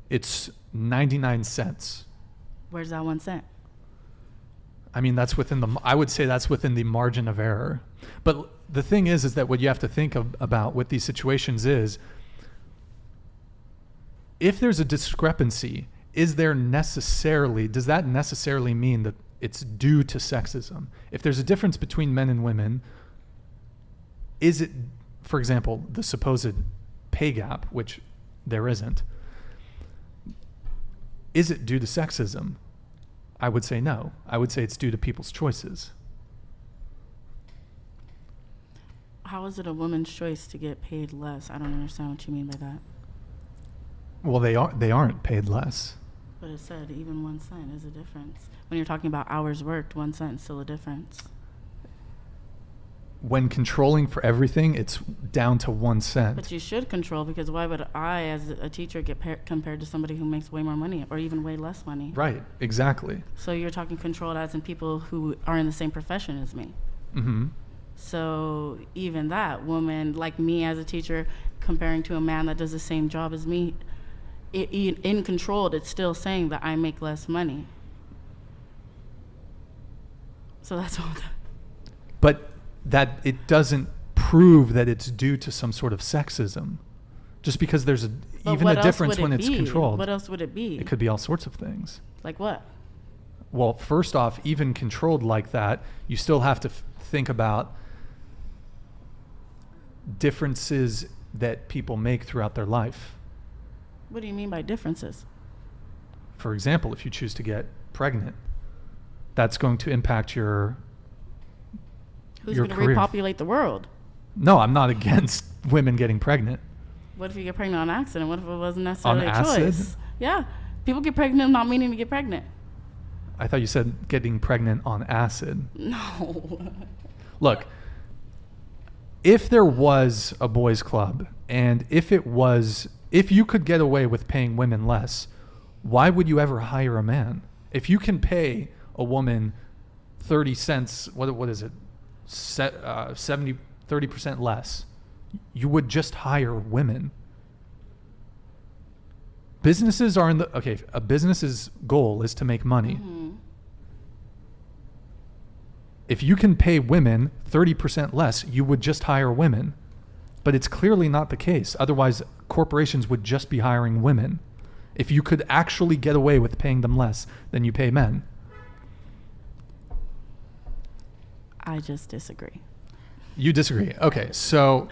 it's 99 cents. Where's that 1 cent? I mean, I would say that's within the margin of error. But the thing is that what you have to think about with these situations is, if there's a discrepancy, does that necessarily mean that it's due to sexism? If there's a difference between men and women, is it, for example, the supposed pay gap, which there isn't, is it due to sexism? I would say no. I would say it's due to people's choices. How is it a woman's choice to get paid less? I don't understand what you mean by that. Well, they aren't paid less. But it said even 1 cent is a difference. When you're talking about hours worked, 1 cent is still a difference. When controlling for everything, it's down to 1 cent. But you should control, because why would I, as a teacher, get compared to somebody who makes way more money or even way less money? Right, exactly. So you're talking controlled as in people who are in the same profession as me. Mm-hmm. So even that woman, like me as a teacher, comparing to a man that does the same job as me, in controlled, it's still saying that I make less money. So that's what. But that it doesn't prove that it's due to some sort of sexism. Just because there's even a difference when it's controlled. What else would it be? It could be all sorts of things. Like what? Well, first off, even controlled like that, you still have to think about differences that people make throughout their life. What do you mean by differences? For example, if you choose to get pregnant, that's going to impact your Who's going to repopulate the world? No, I'm not against women getting pregnant. What if you get pregnant on accident? What if it wasn't necessarily on a acid? choice? Yeah. People get pregnant not meaning to get pregnant. I thought you said getting pregnant on acid. No. Look, if there was a boys' club, and if you could get away with paying women less, why would you ever hire a man? If you can pay a woman 30 cents, what is it? 30% less, you would just hire women. Businesses are a business's goal is to make money. Mm-hmm. If you can pay women 30% less, you would just hire women. But it's clearly not the case. Otherwise, corporations would just be hiring women. If you could actually get away with paying them less than you pay men. I just disagree. You disagree. Okay, so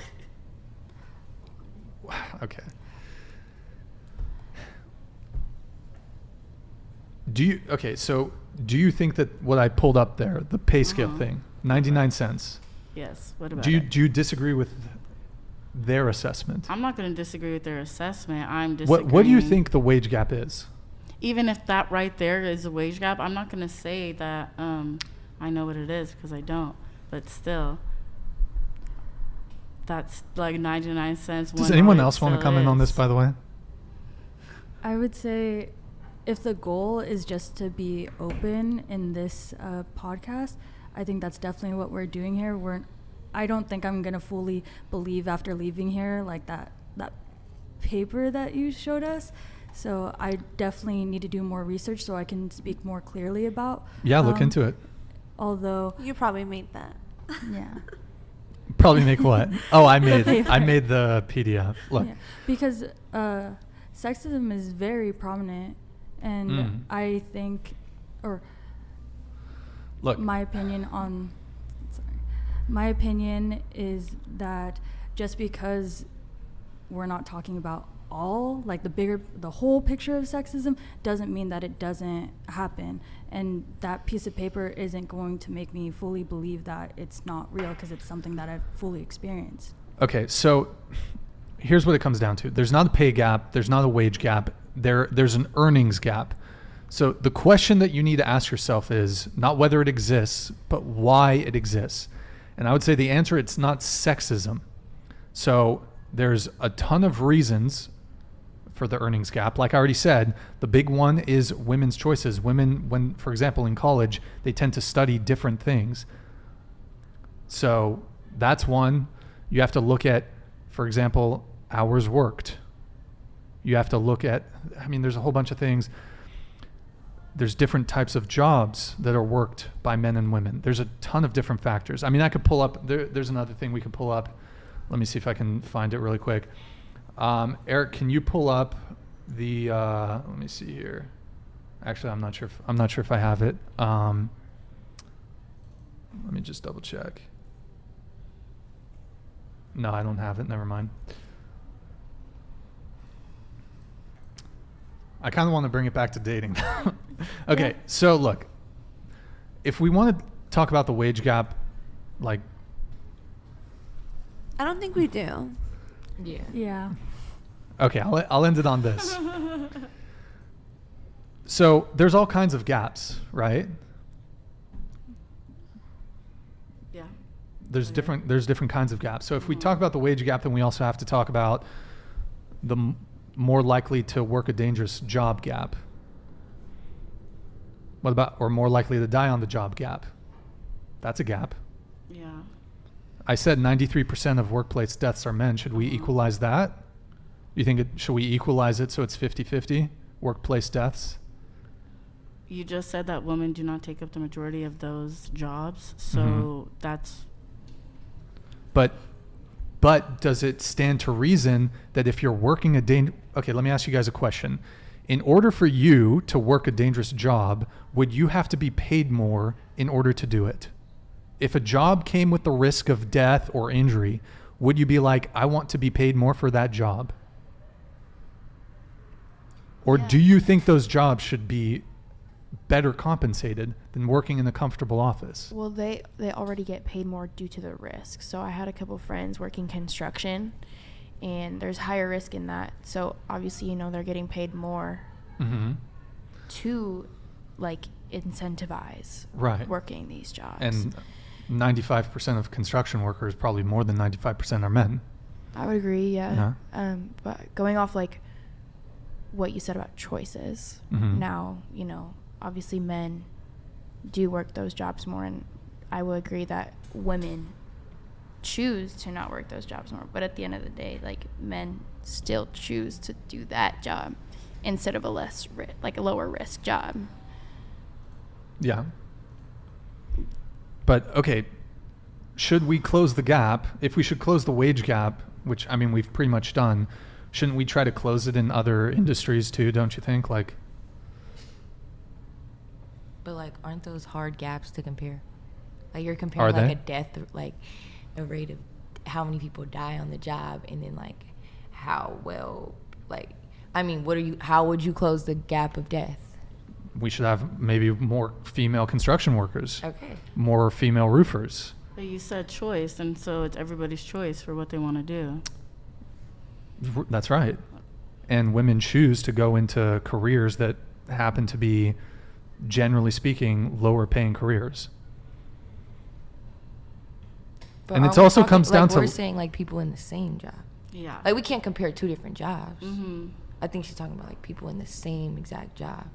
Do you think that what I pulled up there, the pay scale thing, 99 cents? Yes. What about it? Do you disagree with their assessment? I'm not going to disagree with their assessment. I'm disagreeing. What do you think the wage gap is? Even if that right there is a wage gap, I'm not going to say that I know what it is, because I don't. But still, that's like 99 cents. Does anyone else want to come in on this, by the way? I would say if the goal is just to be open in this podcast, I think that's definitely what we're doing here. I don't think I'm going to fully believe after leaving here like that paper that you showed us. So I definitely need to do more research so I can speak more clearly about. Yeah, look into it. Although You probably made that. yeah. Probably make what? Oh, I made the PDF. Look. Yeah. Because sexism is very prominent, and I think, or look, my opinion is that just because we're not talking about all, like the whole picture of sexism, doesn't mean that it doesn't happen. And that piece of paper isn't going to make me fully believe that it's not real, because it's something that I've fully experienced. Okay, so here's what it comes down to. There's not a pay gap. There's not a wage gap. There's an earnings gap. So the question that you need to ask yourself is not whether it exists, but why it exists. And I would say the answer, it's not sexism. So there's a ton of reasons for the earnings gap. Like I already said, the big one is women's choices. Women, when, for example, in college, they tend to study different things. So that's one. You have to look at, for example, hours worked. You have to look at, there's a whole bunch of things. There's different types of jobs that are worked by men and women. There's a ton of different factors. I could pull up, there's another thing we could pull up. Let me see if I can find it really quick. Eric, can you pull up the, let me see here. Actually, I'm not sure if I have it. Let me just double check. No, I don't have it. Never mind. I kind of want to bring it back to dating. Okay, yeah. So look, if we want to talk about the wage gap, like, I don't think we do. Yeah. Yeah. Okay, I'll end it on this. So there's all kinds of gaps, right? Yeah. There's different kinds of gaps. So if we talk about the wage gap, then we also have to talk about the more likely to work a dangerous job gap. What about, or more likely to die on the job gap? That's a gap. Yeah. I said 93% of workplace deaths are men. Should we equalize that? Do you think should we equalize it so it's 50-50 workplace deaths? You just said that women do not take up the majority of those jobs, so that's. But does it stand to reason that if you're working okay, let me ask you guys a question. In order for you to work a dangerous job, would you have to be paid more in order to do it? If a job came with the risk of death or injury, would you be like, I want to be paid more for that job? Or do you think those jobs should be better compensated than working in a comfortable office? Well, they already get paid more due to the risk. So I had a couple friends working construction, and there's higher risk in that. So obviously, they're getting paid more to like incentivize working these jobs. And 95% of construction workers, probably more than 95% are men. I would agree, yeah. But going off like what you said about choices, now, obviously men do work those jobs more, and I will agree that women choose to not work those jobs more. But at the end of the day, like, men still choose to do that job instead of a lower risk job. Yeah. But okay, should we close the gap? If we should close the wage gap, which we've pretty much done, shouldn't we try to close it in other industries too, don't you think? Like, but like, aren't those hard gaps to compare? Like, you're comparing like a death, like a rate of how many people die on the job, and then like how well, like, how would you close the gap of death? We should have maybe more female construction workers. Okay. More female roofers. But you said choice, and so it's everybody's choice for what they want to do. That's right. And women choose to go into careers that happen to be, generally speaking, lower paying careers. But and it also comes down to... We're saying like people in the same job. Yeah. Like, we can't compare two different jobs. Mm-hmm. I think she's talking about like people in the same exact job.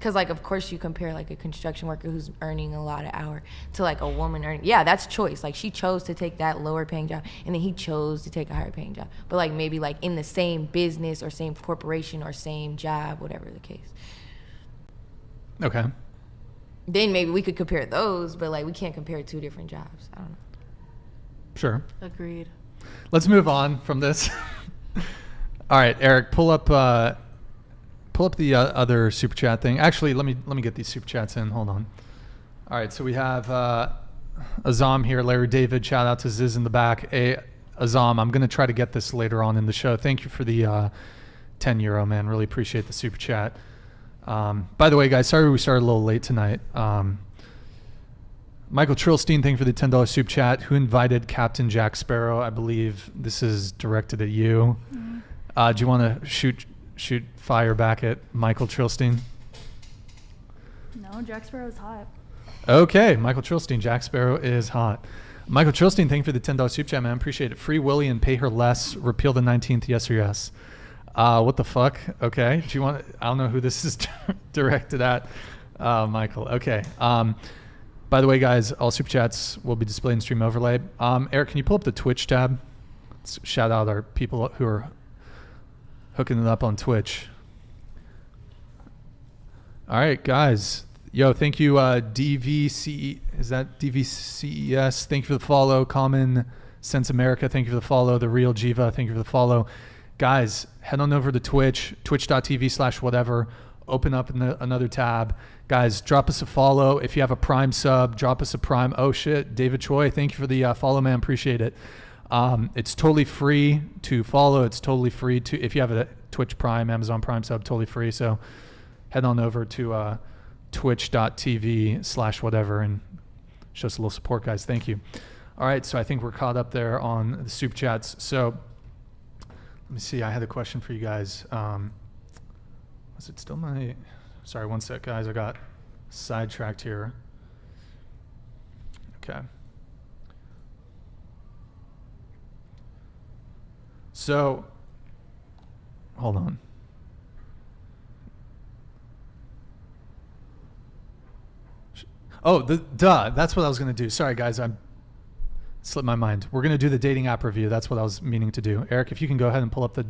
Because, like, of course you compare, like, a construction worker who's earning a lot an hour to, like, a woman earning. Yeah, that's choice. Like, she chose to take that lower paying job, and then he chose to take a higher paying job. But, like, maybe, like, in the same business or same corporation or same job, whatever the case. Okay. Then maybe we could compare those, but, like, we can't compare two different jobs. I don't know. Sure. Agreed. Let's move on from this. All right, Eric, pull up the other super chat thing. Actually, let me get these super chats in. Hold on. All right, so we have Azam here, Larry David. Shout out to Ziz in the back. Hey, Azam, I'm gonna try to get this later on in the show. Thank you for the €10, man. Really appreciate the super chat. By the way, guys, sorry we started a little late tonight. Michael Trillstein, thank you for the $10 super chat. Who invited Captain Jack Sparrow? I believe this is directed at you. Do you want to shoot fire back at Michael Trillstein? No, Jack Sparrow's hot. Okay, Michael Trillstein, Jack Sparrow is hot. Michael Trillstein, thank you for the $10 super chat, man. Appreciate it. Free Willy and pay her less. Repeal the 19th, yes or yes. What the fuck? Okay. Do you want? I don't know who this is directed at. Michael. Okay. By the way, guys, all super chats will be displayed in stream overlay. Eric, can you pull up the Twitch tab? Let's shout out our people who are hooking it up on Twitch. All right, guys. Yo, thank you, DVC. Is that DVCES? Thank you for the follow. Common Sense America. Thank you for the follow. The Real Jiva. Thank you for the follow. Guys, head on over to Twitch, twitch.tv/whatever. Open up another tab. Guys, drop us a follow. If you have a Prime sub, drop us a Prime. Oh, shit. David Choi, thank you for the follow, man. Appreciate it. It's totally free to follow. It's totally free to, if you have a Twitch Prime, Amazon Prime sub, totally free. So head on over to twitch.tv/whatever and show us a little support, guys. Thank you. All right, so I think we're caught up there on the super chats. So let me see. I had a question for you guys. Was it still my... Sorry, one sec, guys. I got sidetracked here. Okay. So, hold on. Oh, duh. That's what I was going to do. Sorry, guys. I slipped my mind. We're going to do the dating app review. That's what I was meaning to do. Eric, if you can go ahead and pull up the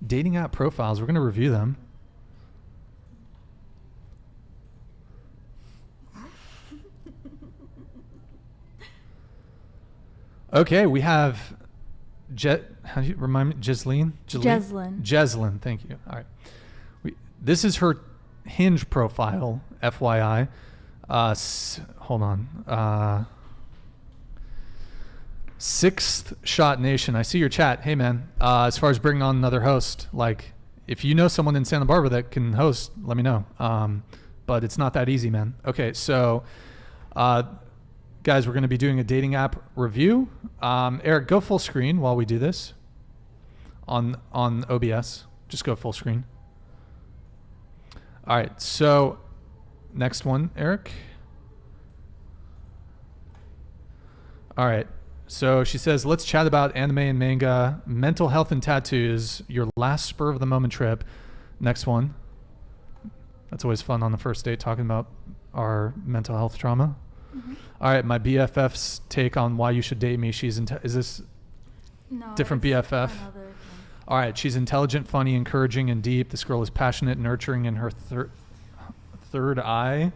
dating app profiles, we're going to review them. Okay, we have how do you remind me? Jezlynne? Jezlynne, thank you. All right. This is her Hinge profile, FYI. Hold on. Sixth Shot Nation. I see your chat. Hey, man. As far as bringing on another host, like, if you know someone in Santa Barbara that can host, let me know. But it's not that easy, man. Okay, so... guys, we're going to be doing a dating app review. Eric, go full screen while we do this on OBS. Just go full screen. All right, so next one, Eric. All right, so she says, let's chat about anime and manga, mental health and tattoos, your last spur of the moment trip. Next one. That's always fun on the first date, talking about our mental health trauma. Mm-hmm. All right, my BFF's take on why you should date me. She's is this different BFF? All right, she's intelligent, funny, encouraging, and deep. This girl is passionate, nurturing, and her third eye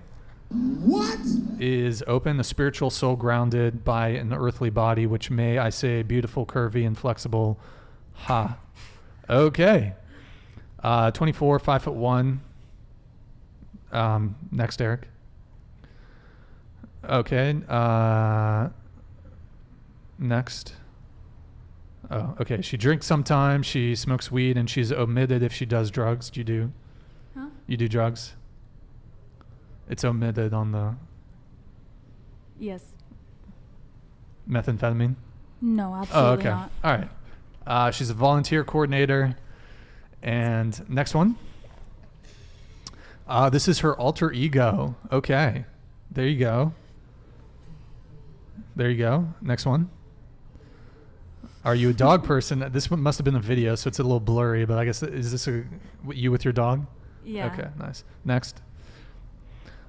is open. A spiritual soul grounded by an earthly body, which may I say beautiful, curvy, and flexible. Ha. Okay. 24, 5'1". Next, Eric. Okay. Next. Oh, okay. She drinks sometimes. She smokes weed, and she's omitted if she does drugs. Do you do? Huh? You do drugs? It's omitted on the... Yes. Methamphetamine? No, absolutely not. All right. She's a volunteer coordinator. And next one. This is her alter ego. Okay. There you go. There you go. Next one. Are you a dog person? This one must have been a video, so it's a little blurry, but I guess, is this you with your dog? Yeah. Okay, nice. Next.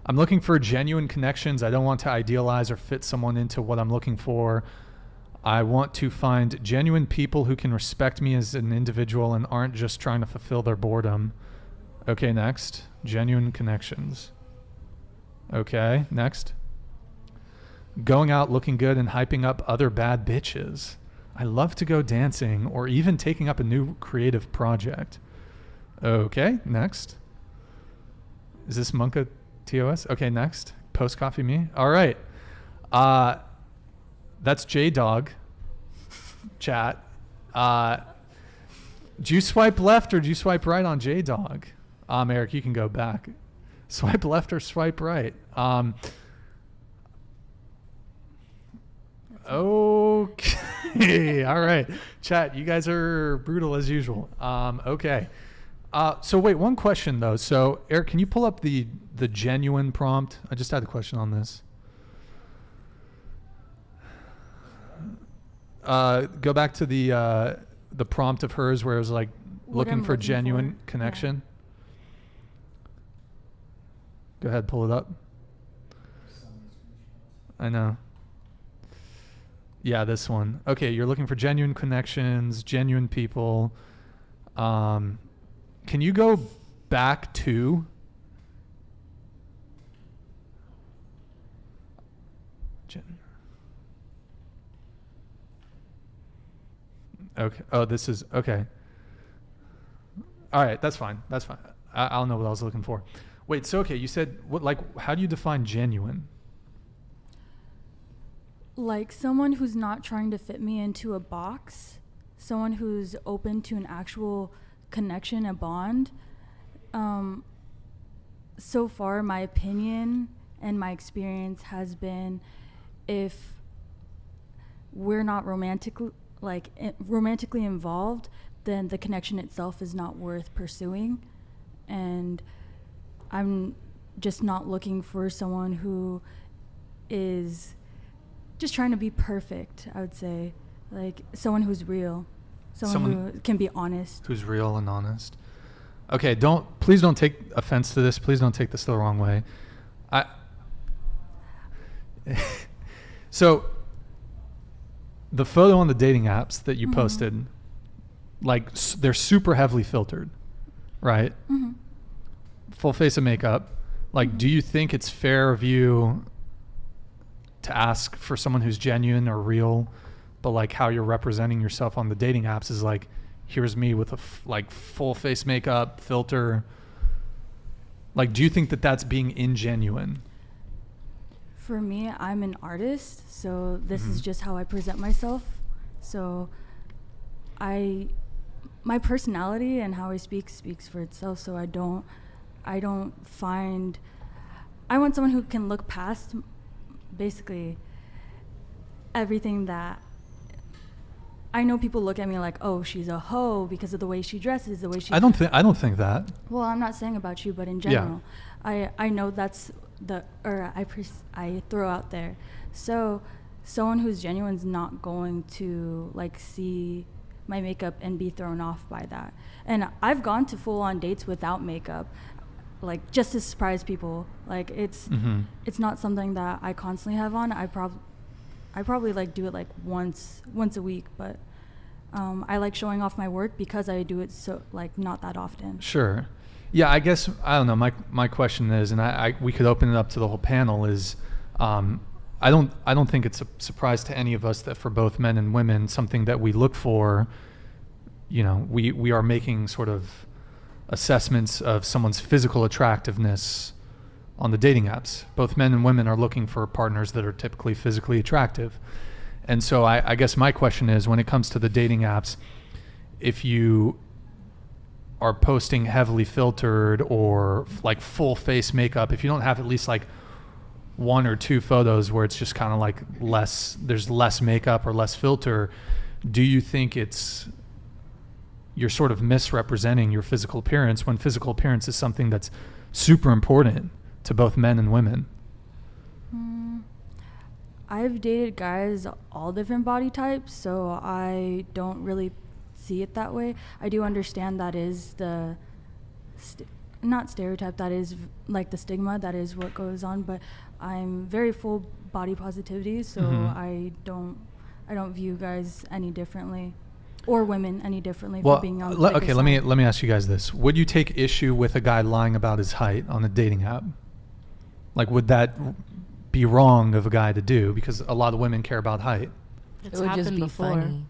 I'm looking for genuine connections. I don't want to idealize or fit someone into what I'm looking for. I want to find genuine people who can respect me as an individual and aren't just trying to fulfill their boredom. Okay, next. Genuine connections. Okay, next. Going out looking good and hyping up other bad bitches. I love to go dancing or even taking up a new creative project. Okay, next. Is this Monka TOS? Okay, next. Post coffee me. All right. That's J-Dog chat. Do you swipe left or do you swipe right on J-Dog? Eric, you can go back. Swipe left or swipe right? Okay. All right. Chat, you guys are brutal as usual. Okay. So wait, one question though. So Eric, can you pull up the genuine prompt? I just had a question on this. Go back to the prompt of hers where it was like looking for genuine connection. Yeah. Go ahead, pull it up. I know. Yeah, this one. Okay, you're looking for genuine connections, genuine people. Can you go back to okay. Oh, this is okay. All right, that's fine. That's fine. I don't know what I was looking for. Wait, so okay, you said what? Like, how do you define genuine? Like someone who's not trying to fit me into a box, someone who's open to an actual connection, a bond. So far, my opinion and my experience has been, if we're not romantically involved, then the connection itself is not worth pursuing. And I'm just not looking for someone who is just trying to be perfect, I would say. Like someone who's real, someone who can be honest. Who's real and honest. Okay, please don't take offense to this. Please don't take this the wrong way. So the photo on the dating apps that you posted, like they're super heavily filtered, right? Mm-hmm. Full face of makeup. Like, do you think it's fair of you to ask for someone who's genuine or real, but like how you're representing yourself on the dating apps is like, here's me with a full face makeup filter. Like, do you think that that's being ingenuine? For me, I'm an artist, so this is just how I present myself. So my personality and how I speaks for itself. So I want someone who can look past basically everything that I know. People look at me like, oh, she's a hoe because of the way she dresses, the way she. I don't think that. Well, I'm not saying about you, but in general, yeah. I know that's I throw out there. So someone who's genuine is not going to like see my makeup and be thrown off by that. And I've gone to full on dates without makeup, like just to surprise people. Like it's not something that I constantly have on. I probably like do it like once a week, but I like showing off my work because I do it so like not that often. Sure. Yeah, I guess I don't know. My question is, and we could open it up to the whole panel, is I don't think it's a surprise to any of us that for both men and women, something that we look for, you know, we are making sort of assessments of someone's physical attractiveness on the dating apps. Both men and women are looking for partners that are typically physically attractive. And so I guess my question is, when it comes to the dating apps, if you are posting heavily filtered or like full face makeup, if you don't have at least like one or two photos where it's just kind of like there's less makeup or less filter, do you think you're sort of misrepresenting your physical appearance when physical appearance is something that's super important to both men and women? I've dated guys all different body types, so I don't really see it that way. I do understand that is not stereotype, that is like the stigma, that is what goes on, but I'm very full body positivity, so I don't view guys any differently, or women any differently for being on the okay, let me ask you guys this. Would you take issue with a guy lying about his height on a dating app? Like, would that be wrong of a guy to do? Because a lot of women care about height. It's It would just happened be before. funny.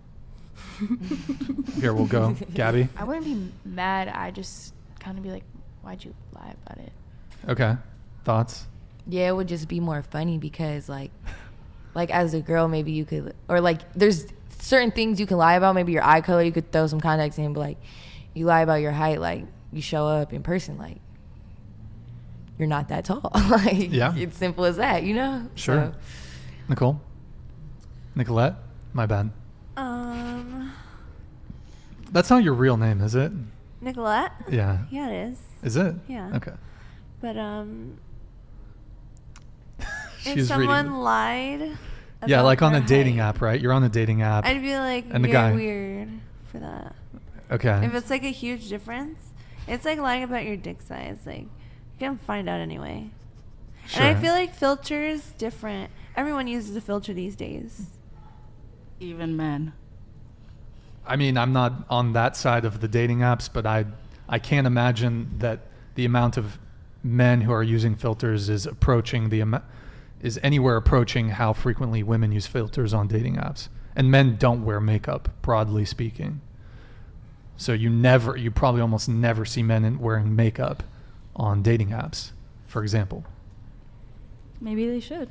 Here, we'll go. Gabby? I wouldn't be mad. I just kind of be like, why'd you lie about it? Okay. Thoughts? Yeah, it would just be more funny because like as a girl, maybe you could, or like there's certain things you can lie about. Maybe your eye color, you could throw some contacts in, but like you lie about your height, like you show up in person, like you're not that tall. Like, yeah, it's simple as that, you know? Sure. So. Nicole? Nicolette? My bad. That's not your real name, is it? Nicolette? Yeah. Yeah, it is. Is it? Yeah. Okay. But She's if someone lied. Yeah, like on a their dating height, app, right? You're on a dating app. I'd be like, and the you're guy. weird for that. Okay. If it's like a huge difference, it's like lying about your dick size. Like, you can find out anyway. Sure. And I feel like filters different. Everyone uses a filter these days. Even men. I mean, I'm not on that side of the dating apps, but I can't imagine that the amount of men who are using filters is anywhere approaching how frequently women use filters on dating apps. And men don't wear makeup, broadly speaking. So you probably almost never see men wearing makeup on dating apps, for example. Maybe they should.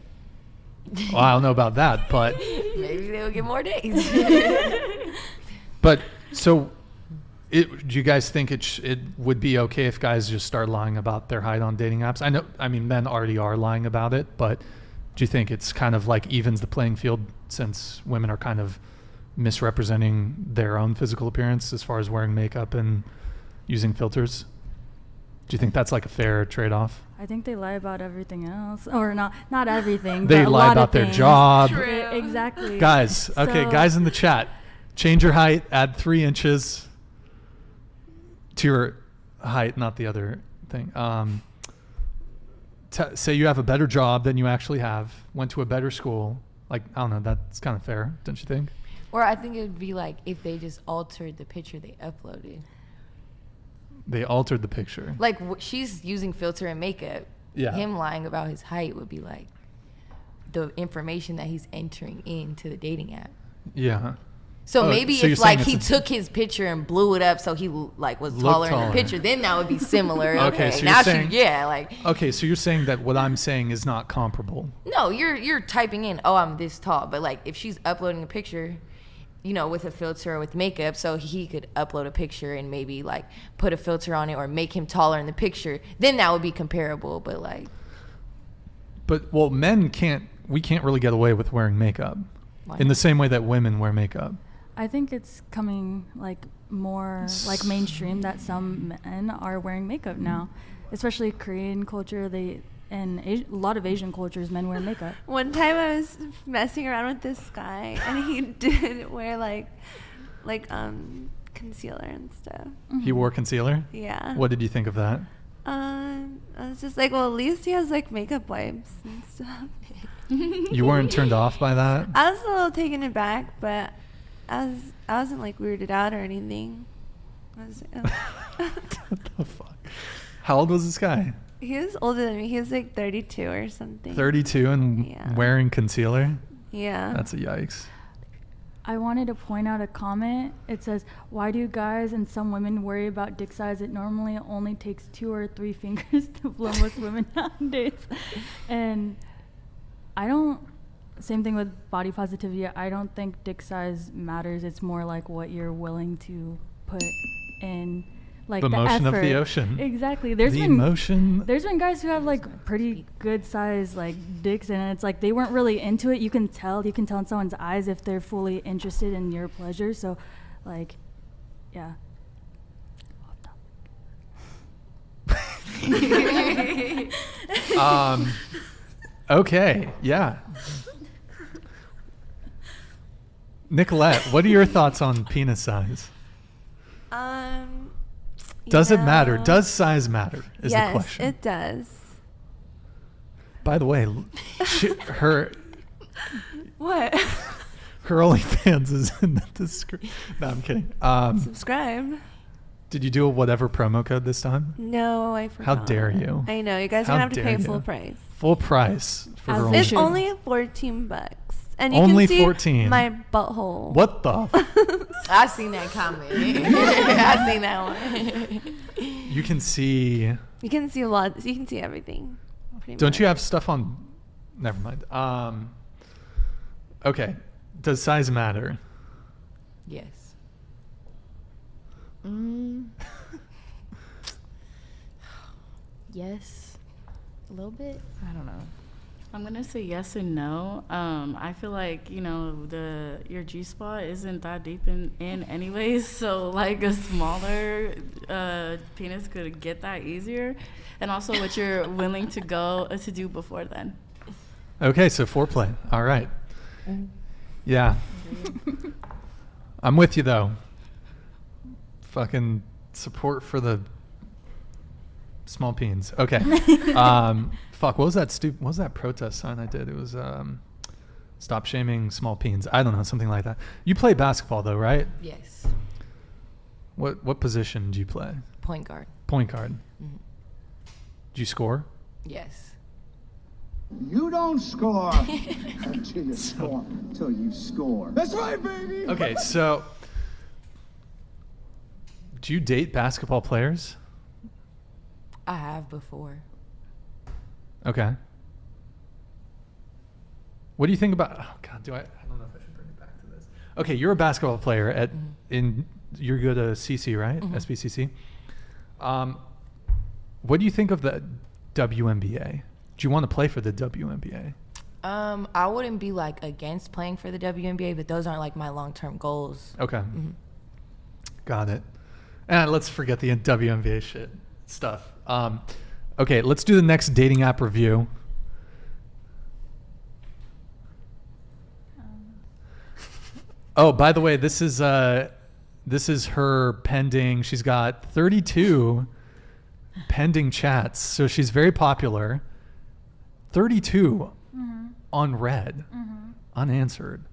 Well, I don't know about that, but maybe they'll get more days. But so, do you guys think it would be okay if guys just start lying about their height on dating apps? I mean, men already are lying about it, but do you think it's kind of like evens the playing field since women are kind of misrepresenting their own physical appearance as far as wearing makeup and using filters? Do you think that's like a fair trade-off? I think they lie about everything else, or not everything. They but lie about their job. True. Exactly. Guys, okay, guys in the chat, change your height, add 3 inches to your height, not the other thing. Say you have a better job than you actually have, went to a better school. Like, I don't know, that's kind of fair, don't you think? Or I think it would be like if they just altered the picture they uploaded. They altered the picture. Like she's using filter and makeup. Yeah. Him lying about his height would be like the information that he's entering into the dating app. Yeah. So maybe if like he took his picture and blew it up so he like was taller in the picture, then that would be similar. Okay, so now you're saying, like. Okay, so you're saying that what I'm saying is not comparable. No, you're typing in, oh, I'm this tall, but like if she's uploading a picture, you know, with a filter or with makeup, so he could upload a picture and maybe like put a filter on it or make him taller in the picture, then that would be comparable. But like, well, we can't really get away with wearing makeup in the same way that women wear makeup. I think it's coming like more like mainstream that some men are wearing makeup now, especially Korean culture. And a lot of Asian cultures, men wear makeup. One time I was messing around with this guy, and he did wear like concealer and stuff. He wore concealer? Yeah. What did you think of that? I was just like, well, at least he has like makeup wipes and stuff. You weren't turned off by that? I was a little taken aback, but I wasn't like weirded out or anything. I was, What the fuck? How old was this guy? He was older than me. He was like 32 or something. 32 and wearing concealer? Yeah. That's a yikes. I wanted to point out a comment. It says, why do guys and some women worry about dick size? It normally only takes 2 or 3 fingers to blow most women nowadays. And same thing with body positivity. I don't think dick size matters. It's more like what you're willing to put in, like the motion effort. Of the ocean. Exactly. There's been guys who have like pretty good size like dicks, and it's like they weren't really into it. You can tell in someone's eyes if they're fully interested in your pleasure. So, like, yeah. Okay. Yeah. Nicolette, what are your thoughts on penis size? Does it matter? Does size matter? Is the question. Yes, it does. By the way, her What? her OnlyFans is in the description. No, I'm kidding. Subscribe. Did you do a whatever promo code this time? No, I forgot. How dare you? I know. You guys are going to have to pay full price. Full price for her It's OnlyFans. only $14. And you Only can see 14. my butthole. What the? I seen that comment. I seen that one. You can see. You can see a lot. You can see everything. Don't you have stuff on? Never mind. Okay. Does size matter? Yes. Yes. A little bit. I don't know. I'm gonna say yes and no. I feel like your G spot isn't that deep in anyways, so like a smaller penis could get that easier, and also what you're willing to go to do before then. Okay, so foreplay. All right. Yeah. I'm with you though. Fucking support for the small peens. Okay. Fuck, what was that protest sign I did? It was stop shaming small peens. I don't know, something like that. You play basketball though, right? Yes. What position do you play? Point guard. Point guard. Mm-hmm. Do you score? Yes. You don't score until you score. Until you score. That's right, baby. Okay, so do you date basketball players? I have before. Okay. What do you think about? Oh God, I don't know if I should bring it back to this. Okay, you're a basketball player at you're good at CC, right? Mm-hmm. SBCC. What do you think of the WNBA? Do you want to play for the WNBA? I wouldn't be like against playing for the WNBA, but those aren't like my long-term goals. Okay. Mm-hmm. Got it. And let's forget the WNBA shit stuff. Okay, let's do the next dating app review. Oh, by the way, this is her pending. She's got 32 pending chats, so she's very popular. 32 unread, unanswered.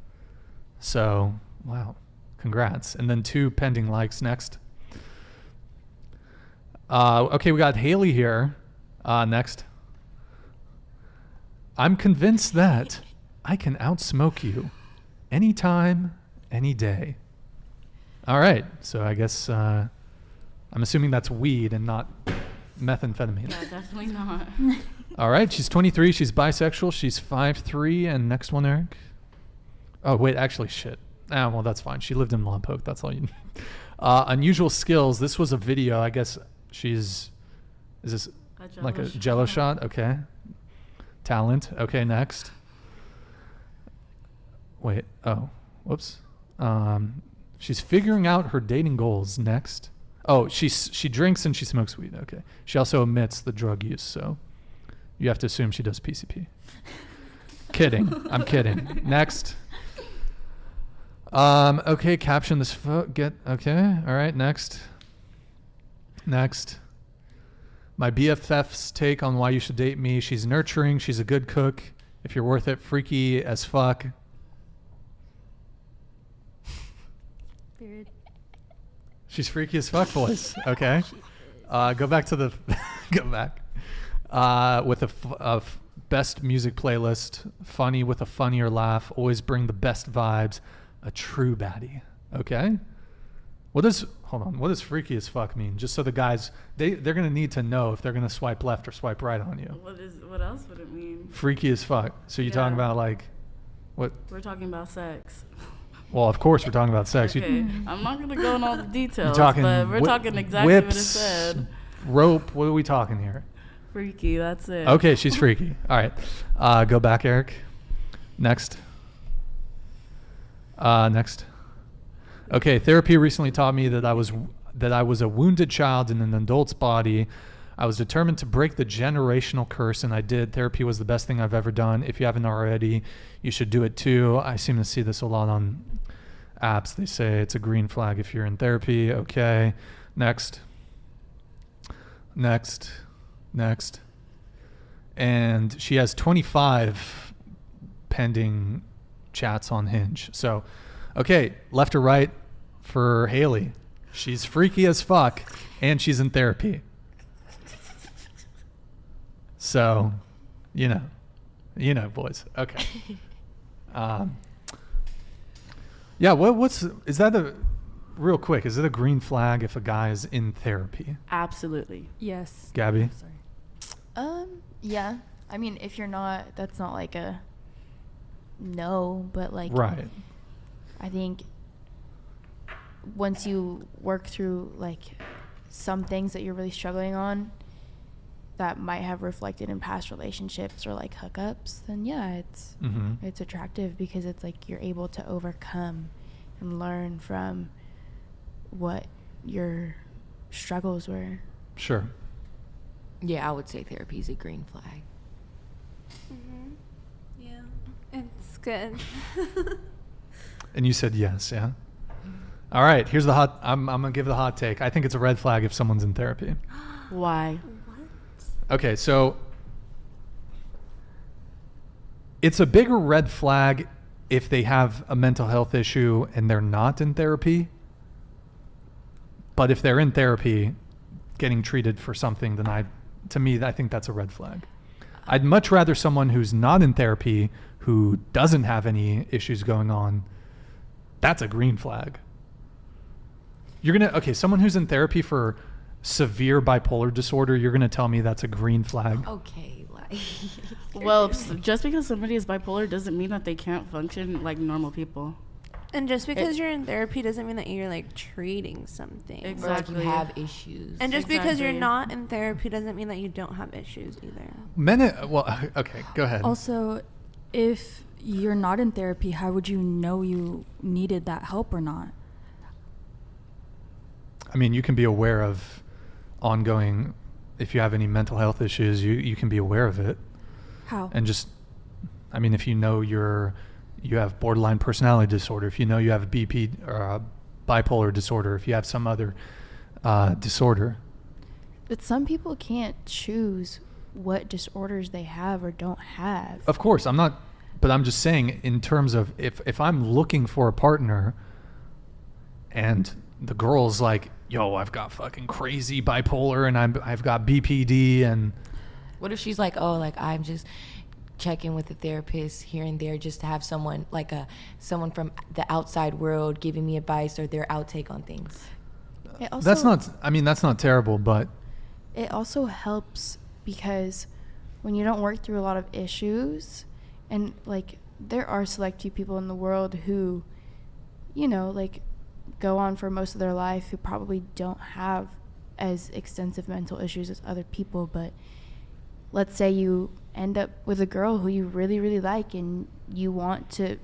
So, wow, congrats. And then 2 pending likes next. Okay, we got Haley here. Next. I'm convinced that I can outsmoke you anytime, any day. All right, so I guess I'm assuming that's weed and not methamphetamine. Yeah, definitely not. All right, she's 23, she's bisexual, she's 5'3", and next one, Eric. Oh, wait, actually, shit. Well, that's fine. She lived in Lompoc, that's all you need. Unusual skills. This was a video, I guess is this like a jello shot? Okay. Talent. Okay, next. Wait, oh, whoops. She's figuring out her dating goals. Next. Oh, she drinks and she smokes weed. Okay. She also omits the drug use, so you have to assume she does PCP. Kidding. I'm kidding. Next. Okay, caption this okay. All right, next. My BFF's take on why you should date me. She's nurturing. She's a good cook. If you're worth it, freaky as fuck. Period. She's freaky as fuck, boys. Okay. Go back to the... go back. With a best music playlist. Funny with a funnier laugh. Always bring the best vibes. A true baddie. Okay. What does freaky as fuck mean? Just so the guys, they're going to need to know if they're going to swipe left or swipe right on you. What else would it mean? Freaky as fuck. So you're talking about like, what? We're talking about sex. Well, of course we're talking about sex. Okay. I'm not going to go in all the details, but we're talking exactly whips, what it said. Rope, what are we talking here? Freaky, that's it. Okay, she's freaky. All right. Go back, Eric. Next. Next. Okay, therapy recently taught me that I was a wounded child in an adult's body. I was determined to break the generational curse, and I did. Therapy was the best thing I've ever done. If you haven't already, you should do it too. I seem to see this a lot on apps. They say it's a green flag if you're in therapy. Okay, next. Next. And she has 25 pending chats on Hinge. So, okay, left or right for Haley. She's freaky as fuck, and she's in therapy. So, you know, boys. Okay. Yeah. Is that real quick? Is it a green flag if a guy is in therapy? Absolutely. Yes. Gabby? Sorry. Yeah. I mean, if you're not, that's not like a no, but like, right. I think once you work through like some things that you're really struggling on that might have reflected in past relationships or like hookups, then yeah, it's attractive because it's like you're able to overcome and learn from what your struggles were. Sure. Yeah, I would say therapy is a green flag. Yeah, it's good. And you said yes, yeah? All right, here's the hot... I'm going to give the hot take. I think it's a red flag if someone's in therapy. Why? Okay, so it's a bigger red flag if they have a mental health issue and they're not in therapy. But if they're in therapy, getting treated for something, then I think that's a red flag. I'd much rather someone who's not in therapy, who doesn't have any issues going on. That's a green flag. Someone who's in therapy for severe bipolar disorder, you're going to tell me that's a green flag? Okay, like... Well, just because somebody is bipolar doesn't mean that they can't function like normal people. And just because you're in therapy doesn't mean that you're like treating something. Exactly. Or like you have issues. And just because you're not in therapy doesn't mean that you don't have issues either. Okay, go ahead. Also, if you're not in therapy, how would you know you needed that help or not? I mean, you can be aware of ongoing, if you have any mental health issues, you can be aware of it. How? And just, I mean, if you know you have borderline personality disorder, if you know you have BP or bipolar disorder, if you have some other disorder. But some people can't choose what disorders they have or don't have. Of course, but I'm just saying in terms of if I'm looking for a partner and the girl's like, yo, I've got fucking crazy bipolar and I've got BPD and... What if she's like, oh, like I'm just checking with a therapist here and there just to have someone like someone from the outside world giving me advice or their outtake on things? That's not terrible, but... It also helps because when you don't work through a lot of issues, and like there are select few people in the world who, like go on for most of their life who probably don't have as extensive mental issues as other people, but let's say you end up with a girl who you really, really like and you want to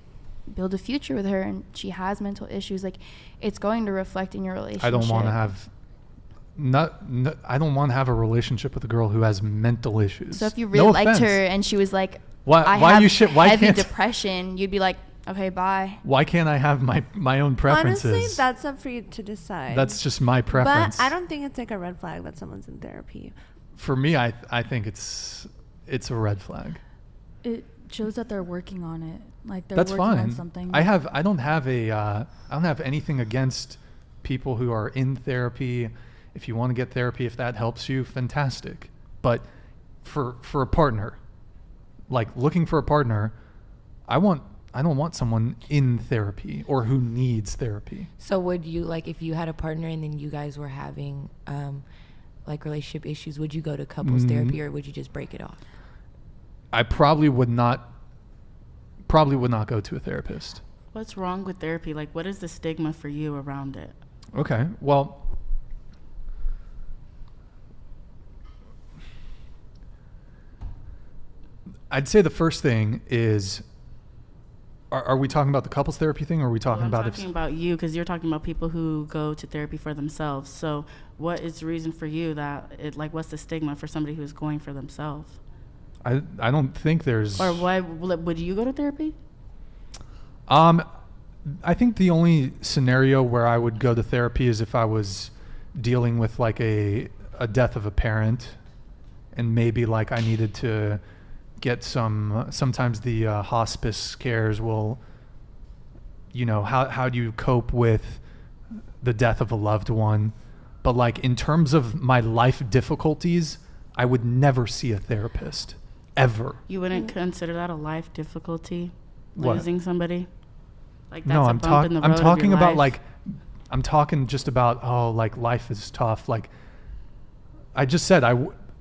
build a future with her and she has mental issues, like it's going to reflect in your relationship. I don't want to have a relationship with a girl who has mental issues. So if you really liked her and she was like, I have heavy depression, you'd be like, okay, bye. Why can't I have my own preferences? Honestly, that's up for you to decide. That's just my preference. But I don't think it's like a red flag that someone's in therapy. For me, I think it's a red flag. It shows that they're working on it. Like they're That's working fine. on something. I don't have anything against people who are in therapy. If you want to get therapy, if that helps you, fantastic. But for a partner, like looking for a partner, I don't want someone in therapy or who needs therapy. So would you, like, if you had a partner and then you guys were having like relationship issues, would you go to couples therapy or would you just break it off? I probably would not go to a therapist. What's wrong with therapy? Like, what is the stigma for you around it? Okay, well, I'd say the first thing is, are we talking about the couples therapy thing, or are we talking about... I'm talking about you, because you're talking about people who go to therapy for themselves. So what is the reason for you that, what's the stigma for somebody who's going for themselves? I don't think there's... Or why would you go to therapy? I think the only scenario where I would go to therapy is if I was dealing with like a a death of a parent, and maybe like I needed to get sometimes the hospice cares will, you know, how do you cope with the death of a loved one? But like in terms of my life difficulties, I would never see a therapist, ever. You wouldn't consider that a life difficulty, What? losing somebody? Like that's No, a I'm bump in the road I'm of talking your about life? like, I'm talking just about, oh, like life is tough. Like I just said,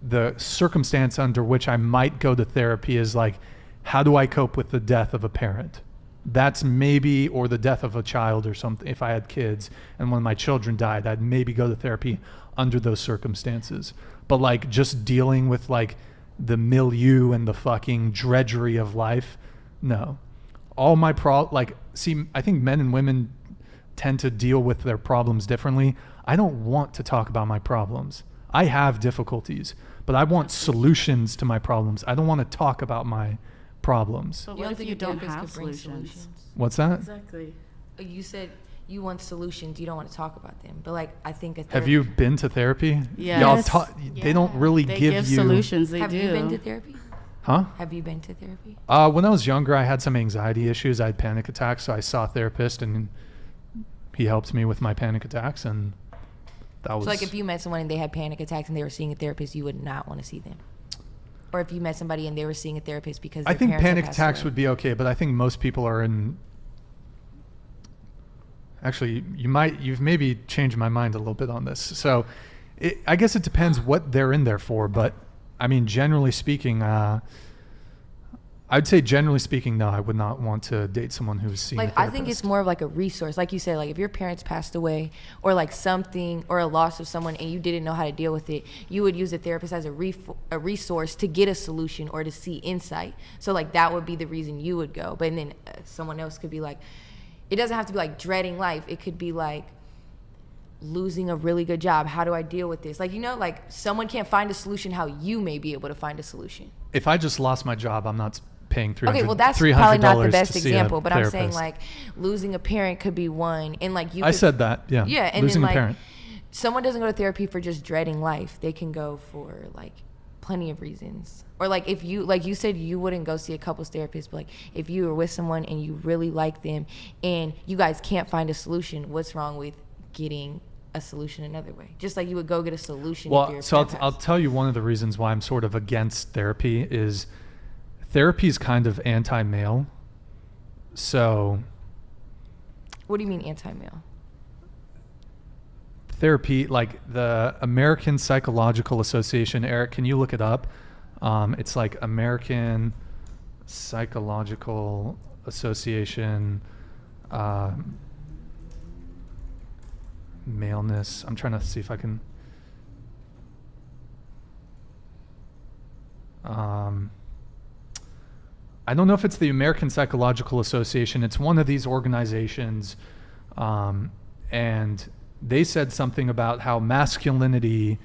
the circumstance under which I might go to therapy is like, how do I cope with the death of a parent? That's maybe, or the death of a child or something. If I had kids and one of my children died, I'd maybe go to therapy under those circumstances. But like just dealing with like the milieu and the fucking drudgery of life, no. All my I think men and women tend to deal with their problems differently. I don't want to talk about my problems. I have difficulties, but I want solutions to my problems. I don't want to talk about my problems. But You what don't if think you a don't therapist have could bring solutions? What's that? Exactly. You said you want solutions. You don't want to talk about them. But like, I think a therapist. Have you been to therapy? Yes. They don't really They give give you solutions. They Have do. you been to therapy? Huh? Have you been to therapy? When I was younger, I had some anxiety issues. I had panic attacks, so I saw a therapist, and he helped me with my panic attacks, and that was. So like, if you met someone and they had panic attacks and they were seeing a therapist, you would not want to see them. Or if you met somebody and they were seeing a therapist because I their think parents had panic passed attacks away. would be okay, but I think most people are in. Actually, you've maybe changed my mind a little bit on this. So, I guess it depends what they're in there for, but I mean, generally speaking, I'd say generally speaking, no, I would not want to date someone who's seen a Like, I think therapist. it's more of like a resource. Like you said, like if your parents passed away or like something or a loss of someone and you didn't know how to deal with it, you would use a therapist as a resource to get a solution or to see insight. So like that would be the reason you would go. But then someone else could be like, it doesn't have to be like dreading life. It could be like losing a really good job. How do I deal with this? Like, you know, like someone can't find a solution how you may be able to find a solution. If I just lost my job, I'm not paying $300. Okay, well that's probably not the best to see a example, but I'm saying therapist. like losing a parent could be one, and like you. I said that, yeah. Yeah, and losing then a like parent. someone doesn't go to therapy for just dreading life. They can go for like plenty of reasons. Or like if you, like you said, you wouldn't go see a couples therapist, but like if you were with someone and you really like them and you guys can't find a solution, what's wrong with getting a solution another way? Just like you would go get a solution. Well, so I'll tell you one of the reasons why I'm sort of against therapy is therapy is kind of anti-male. So. What do you mean anti-male? Therapy, like the American Psychological Association. Eric, can you look it up? It's like American Psychological Association. Maleness. I'm trying to see if I can. I don't know if it's the American Psychological Association. It's one of these organizations, and they said something about how masculinity.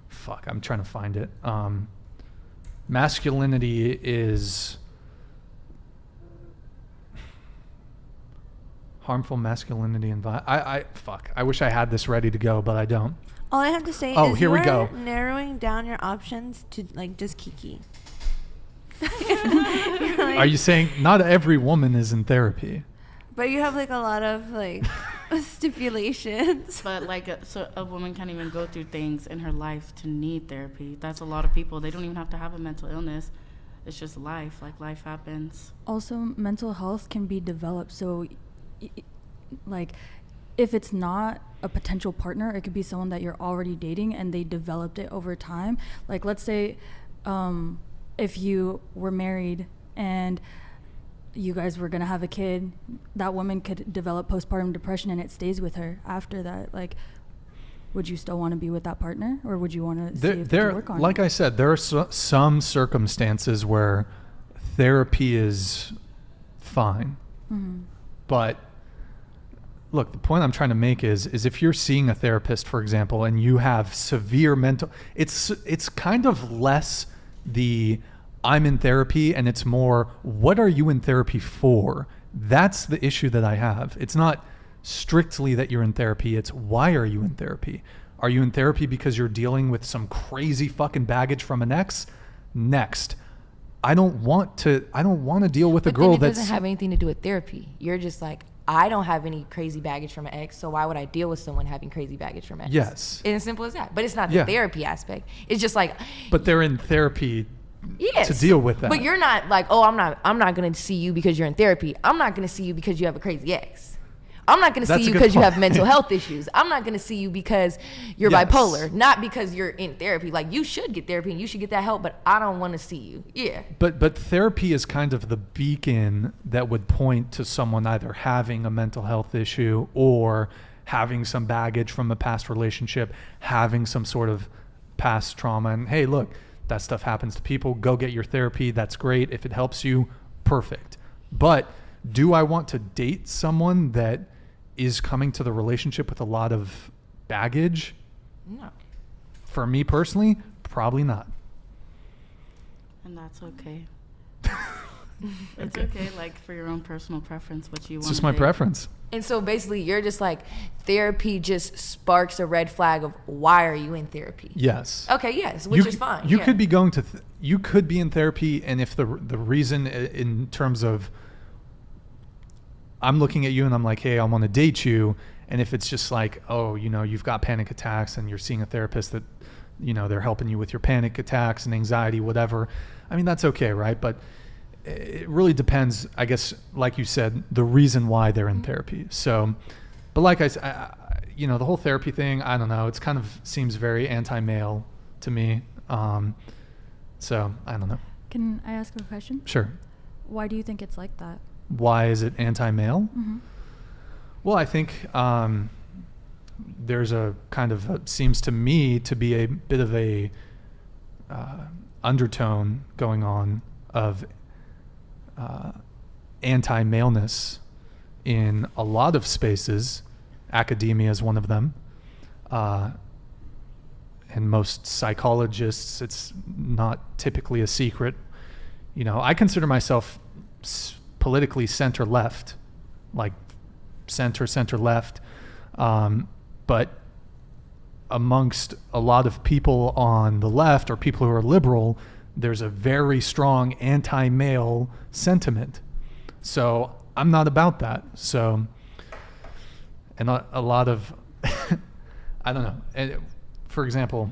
Fuck, I'm trying to find it. Masculinity is harmful masculinity and fuck. I wish I had this ready to go, but I don't. All I have to say Oh, is here we you're go. narrowing down your options to like just Kiki. Are you saying not every woman is in therapy? But you have like a lot of like stipulations. But like a woman can't even go through things in her life to need therapy. That's a lot of people. They don't even have to have a mental illness. It's just life. Like life happens. Also, mental health can be developed. So, like, if it's not a potential partner, it could be someone that you're already dating and they developed it over time. Like, let's say if you were married and you guys were going to have a kid, that woman could develop postpartum depression and it stays with her after that. Like, would you still want to be with that partner, or would you want to see if you could work on like it? I said, there are some circumstances where therapy is fine. Mm-hmm. But look, the point I'm trying to make is if you're seeing a therapist, for example, and you have severe mental, it's kind of less the I'm in therapy, and it's more, what are you in therapy for? That's the issue that I have. It's not strictly that you're in therapy. It's why are you in therapy? Are you in therapy because you're dealing with some crazy fucking baggage from an ex? Next. I don't want to deal with a girl that doesn't have anything to do with therapy. You're just like, I don't have any crazy baggage from an ex, so why would I deal with someone having crazy baggage from an ex? Yes. It's as simple as that. But it's not the therapy aspect. It's just like, but they're in therapy yes, to deal with that. But you're not like, oh, I'm not going to see you because you're in therapy. I'm not going to see you because you have a crazy ex. I'm not going to see you because you have mental health issues. I'm not going to see you because you're bipolar, not because you're in therapy. Like, you should get therapy and you should get that help, but I don't want to see you. Yeah. But therapy is kind of the beacon that would point to someone either having a mental health issue or having some baggage from a past relationship, having some sort of past trauma. And hey, look, that stuff happens to people. Go get your therapy. That's great. If it helps you, perfect. But do I want to date someone that is coming to the relationship with a lot of baggage? No. For me personally, probably not. And that's okay. It's okay, like, for your own personal preference, what you want. It's just my preference. And so basically you're just like, therapy just sparks a red flag of why are you in therapy? Yes. Okay, yes, which is fine. You could be going to, you could be in therapy, and if the reason in terms of, I'm looking at you and I'm like, hey, I want to date you. And if it's just like, oh, you've got panic attacks and you're seeing a therapist that, they're helping you with your panic attacks and anxiety, whatever. I mean, that's okay, right? But it really depends, I guess, like you said, the reason why they're in therapy. So, but like I said, the whole therapy thing, I don't know. It's kind of seems very anti-male to me. So I don't know. Can I ask a question? Sure. Why do you think it's like that? Why is it anti-male? Mm-hmm. Well, I think there's a kind of seems to me to be a bit of a undertone going on of anti-maleness in a lot of spaces. Academia is one of them. And most psychologists, it's not typically a secret. I consider myself politically center-left, like center-left. But amongst a lot of people on the left or people who are liberal, there's a very strong anti-male sentiment. So I'm not about that. So, and a lot of, I don't know. And for example,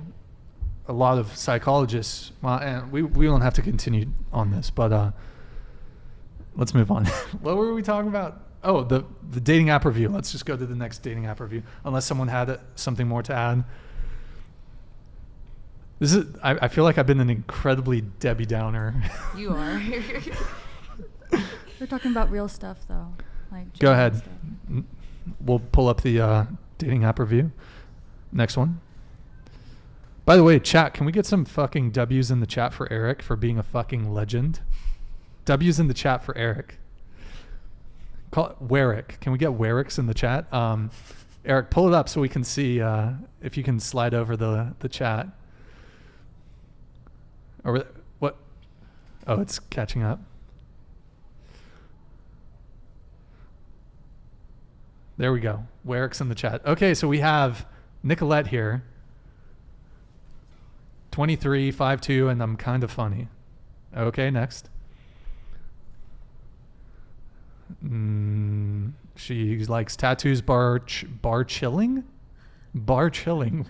a lot of psychologists, well, and we don't have to continue on this, but let's move on. What were we talking about? Oh, the dating app review. Let's just go to the next dating app review, unless someone had something more to add. I feel like I've been an incredibly Debbie Downer. You are. We're talking about real stuff, though. Like, go ahead. We'll pull up the dating app review. Next one. By the way, chat, can we get some fucking W's in the chat for Eric for being a fucking legend? W's in the chat for Eric. Call it Warwick. Can we get Warwicks in the chat? Eric, pull it up so we can see if you can slide over the chat. Or what? Oh, it's catching up. There we go. Warwick's in the chat. Okay, so we have Nicolette here. 23, 5'2", and I'm kind of funny. Okay, next. She likes tattoos, bar chilling? Bar chilling.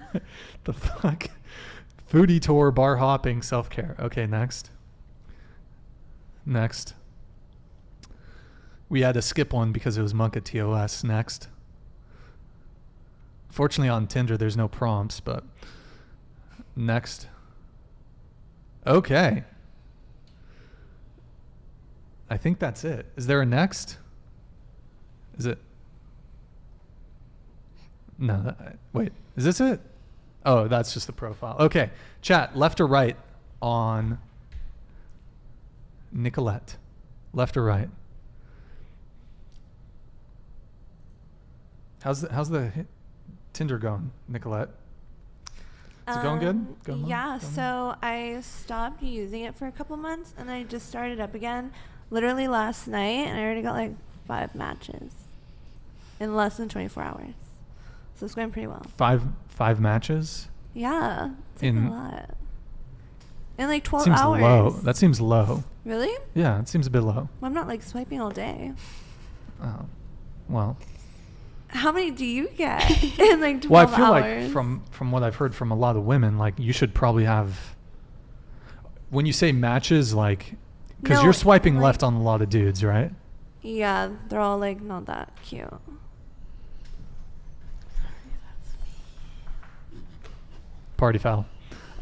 The fuck? Foodie tour, bar hopping, self-care. Okay, next. Next. We had to skip one because it was Monk at TOS. Next. Fortunately on Tinder there's no prompts, but next. Okay. I think that's it. Is there a next? Is it? No. Wait. Is this it? Oh, that's just the profile. Okay. Chat, left or right on Nicolette? Left or right? How's the Tinder going, Nicolette? Is it going good? Yeah, so I stopped using it for a couple months and I just started up again literally last night, and I already got like 5 matches in less than 24 hours. So it's going pretty well. Five matches? Yeah. It's like a lot. In like 12 seems hours. Low. That seems low. Really? Yeah, it seems a bit low. Well, I'm not like swiping all day. Oh, well. How many do you get in like 12 hours? Well, I feel like from what I've heard from a lot of women, like you should probably have, when you say matches, like, because you're swiping left on a lot of dudes, right? Yeah, they're all like not that cute. Party foul.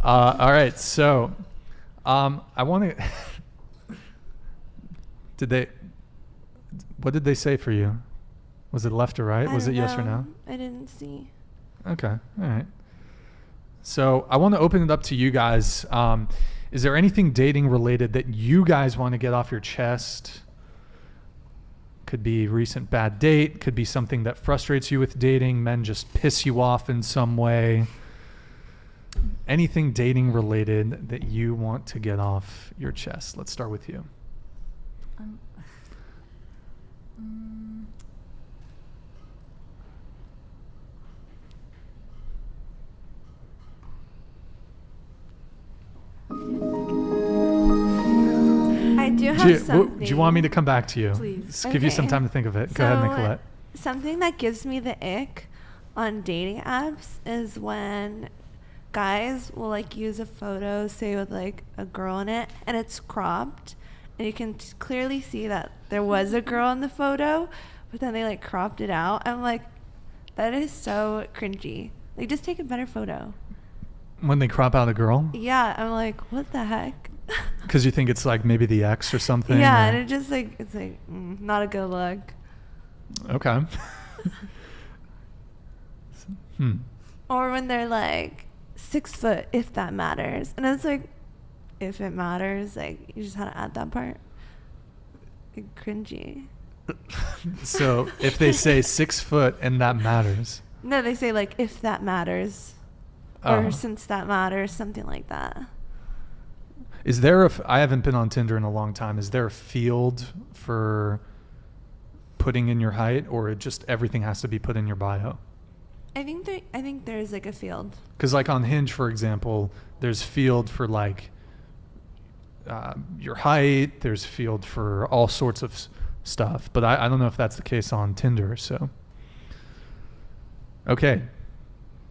All right, so I want to. What did they say for you? Was it left or right? Was it yes or no? I didn't see. Okay, all right. So I want to open it up to you guys. Is there anything dating related that you guys want to get off your chest? Could be recent bad date. Could be something that frustrates you with dating. Men just piss you off in some way. Anything dating related that you want to get off your chest? Let's start with you. I do have something. Do you want me to come back to you? Please. Just give you some time to think of it. Go ahead, Nicolette. Something that gives me the ick on dating apps is when guys will like use a photo, say with like a girl in it, and it's cropped, and you can clearly see that there was a girl in the photo, but then they like cropped it out. I'm like, that is so cringy. Like, just take a better photo. When they crop out a girl? Yeah, I'm like, what the heck? Because you think it's like maybe the ex or something? Yeah, and it just like, it's like, not a good look. Okay. Or when they're like 6 foot, if that matters. And it's like, if it matters, like, you just had to add that part. Like, cringy. So if they say 6 foot and that matters. No, they say like, if that matters. Or since that matters, something like that. Is there I haven't been on Tinder in a long time. Is there a field for putting in your height, or it just everything has to be put in your bio? I think there's like a field. Because like on Hinge, for example, there's field for like your height. There's field for all sorts of stuff. But I don't know if that's the case on Tinder. So, okay.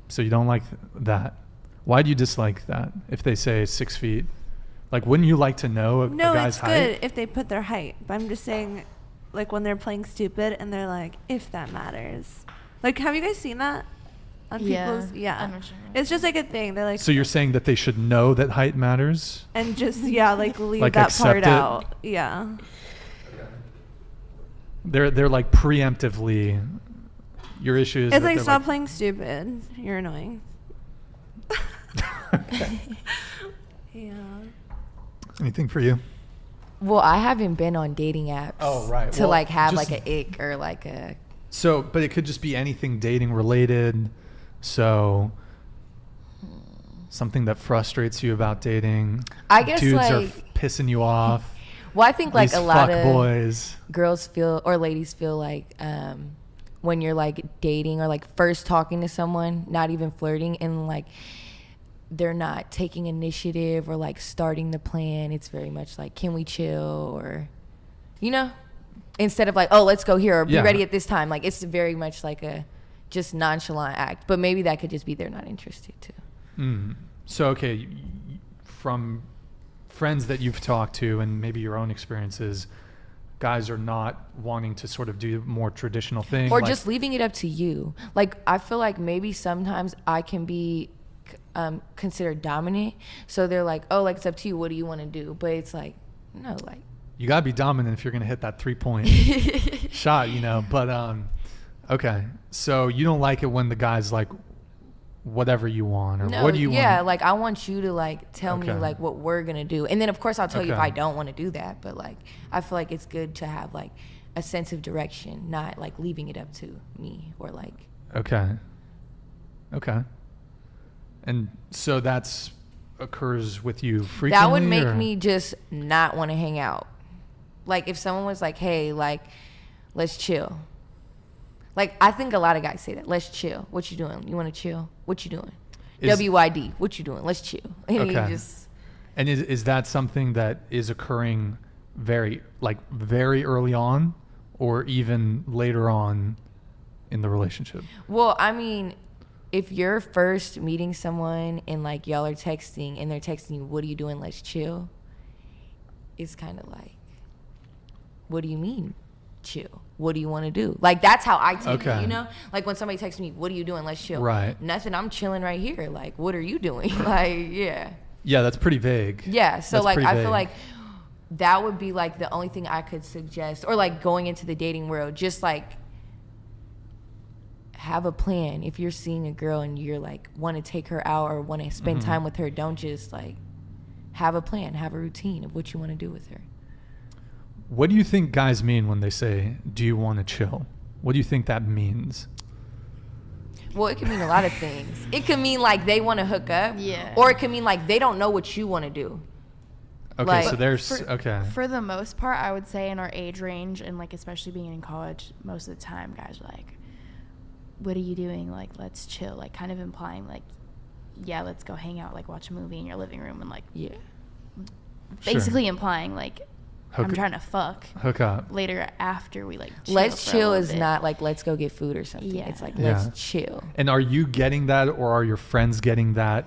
So you don't like that. Why do you dislike that? If they say 6 feet, like, wouldn't you like to know a guy's height? No, it's good if they put their height. But I'm just saying, like, when they're playing stupid and they're like, if that matters. Like, have you guys seen that on people's? Yeah. It's just like a thing. They're like. So you're saying that they should know that height matters? And just like leave like that part it? out. Yeah. They're like preemptively. Your issue is. It's like, stop playing stupid. You're annoying. Yeah. Anything for you? Well, I haven't been on dating apps. Oh, right. To like have like an ick or like a. So, but it could just be anything dating related. So, something that frustrates you about dating. I guess dudes like are pissing you off. Well, I think like a lot of boys. Girls feel or ladies feel like when you're like dating or like first talking to someone, not even flirting, and like they're not taking initiative or like starting the plan. It's very much like, can we chill, or, you know, instead of like, oh, let's go here or be ready at this time. Like, it's very much like a just nonchalant act. But maybe that could just be they're not interested too. So, okay, from friends that you've talked to and maybe your own experiences, guys are not wanting to sort of do more traditional things. Or like, just leaving it up to you. Like, I feel like maybe sometimes I can be considered dominant. So they're like, oh, like, it's up to you. What do you want to do? But it's like, no, like. You got to be dominant if you're going to hit that 3-point shot, you know. But, okay. So you don't like it when the guy's like, whatever you want, or no, what do you want? Yeah, like, I want you to like tell me like what we're gonna do, and then of course I'll tell you if I don't want to do that. But like, I feel like it's good to have like a sense of direction, not like leaving it up to me or like. Okay. And so that's occurs with you frequently? That would make me just not want to hang out. Like, if someone was like, hey, like, let's chill. Like, I think a lot of guys say that. Let's chill. What you doing? You want to chill? What you doing? Is- WYD. What you doing? Let's chill. And Okay. you just... And is that something that is occurring very early on, or even later on in the relationship? Well, I mean, if you're first meeting someone and like y'all are texting and they're texting you, what are you doing? Let's chill. It's kind of like, what do you mean chill? What do you want to do? Like, that's how I take it, you know? Like, when somebody texts me, what are you doing? Let's chill. Right. Nothing. I'm chilling right here. Like, what are you doing? Like, yeah. Yeah, that's pretty vague. Yeah. So, That's like, pretty I vague. feel like that would be like the only thing I could suggest, or like going into the dating world, just like have a plan. If you're seeing a girl and you're like want to take her out or want to spend time with her, don't just like have a plan, have a routine of what you want to do with her. What do you think guys mean when they say, do you want to chill? What do you think that means? Well, it could mean a lot of things. It could mean like they want to hook up. Yeah. Or it could mean like they don't know what you want to do. Okay, Like- so there's For the most part, I would say in our age range, and like especially being in college, most of the time guys are like, what are you doing? Like, let's chill. Like, kind of implying like, yeah, let's go hang out, like watch a movie in your living room, and like, Yeah. basically implying like, I'm trying to fuck hook up. later after we like chill. Let's for a chill little is bit. not like let's go get food or something. Yeah. It's like Yeah. let's chill. And are you getting that, or are your friends getting that?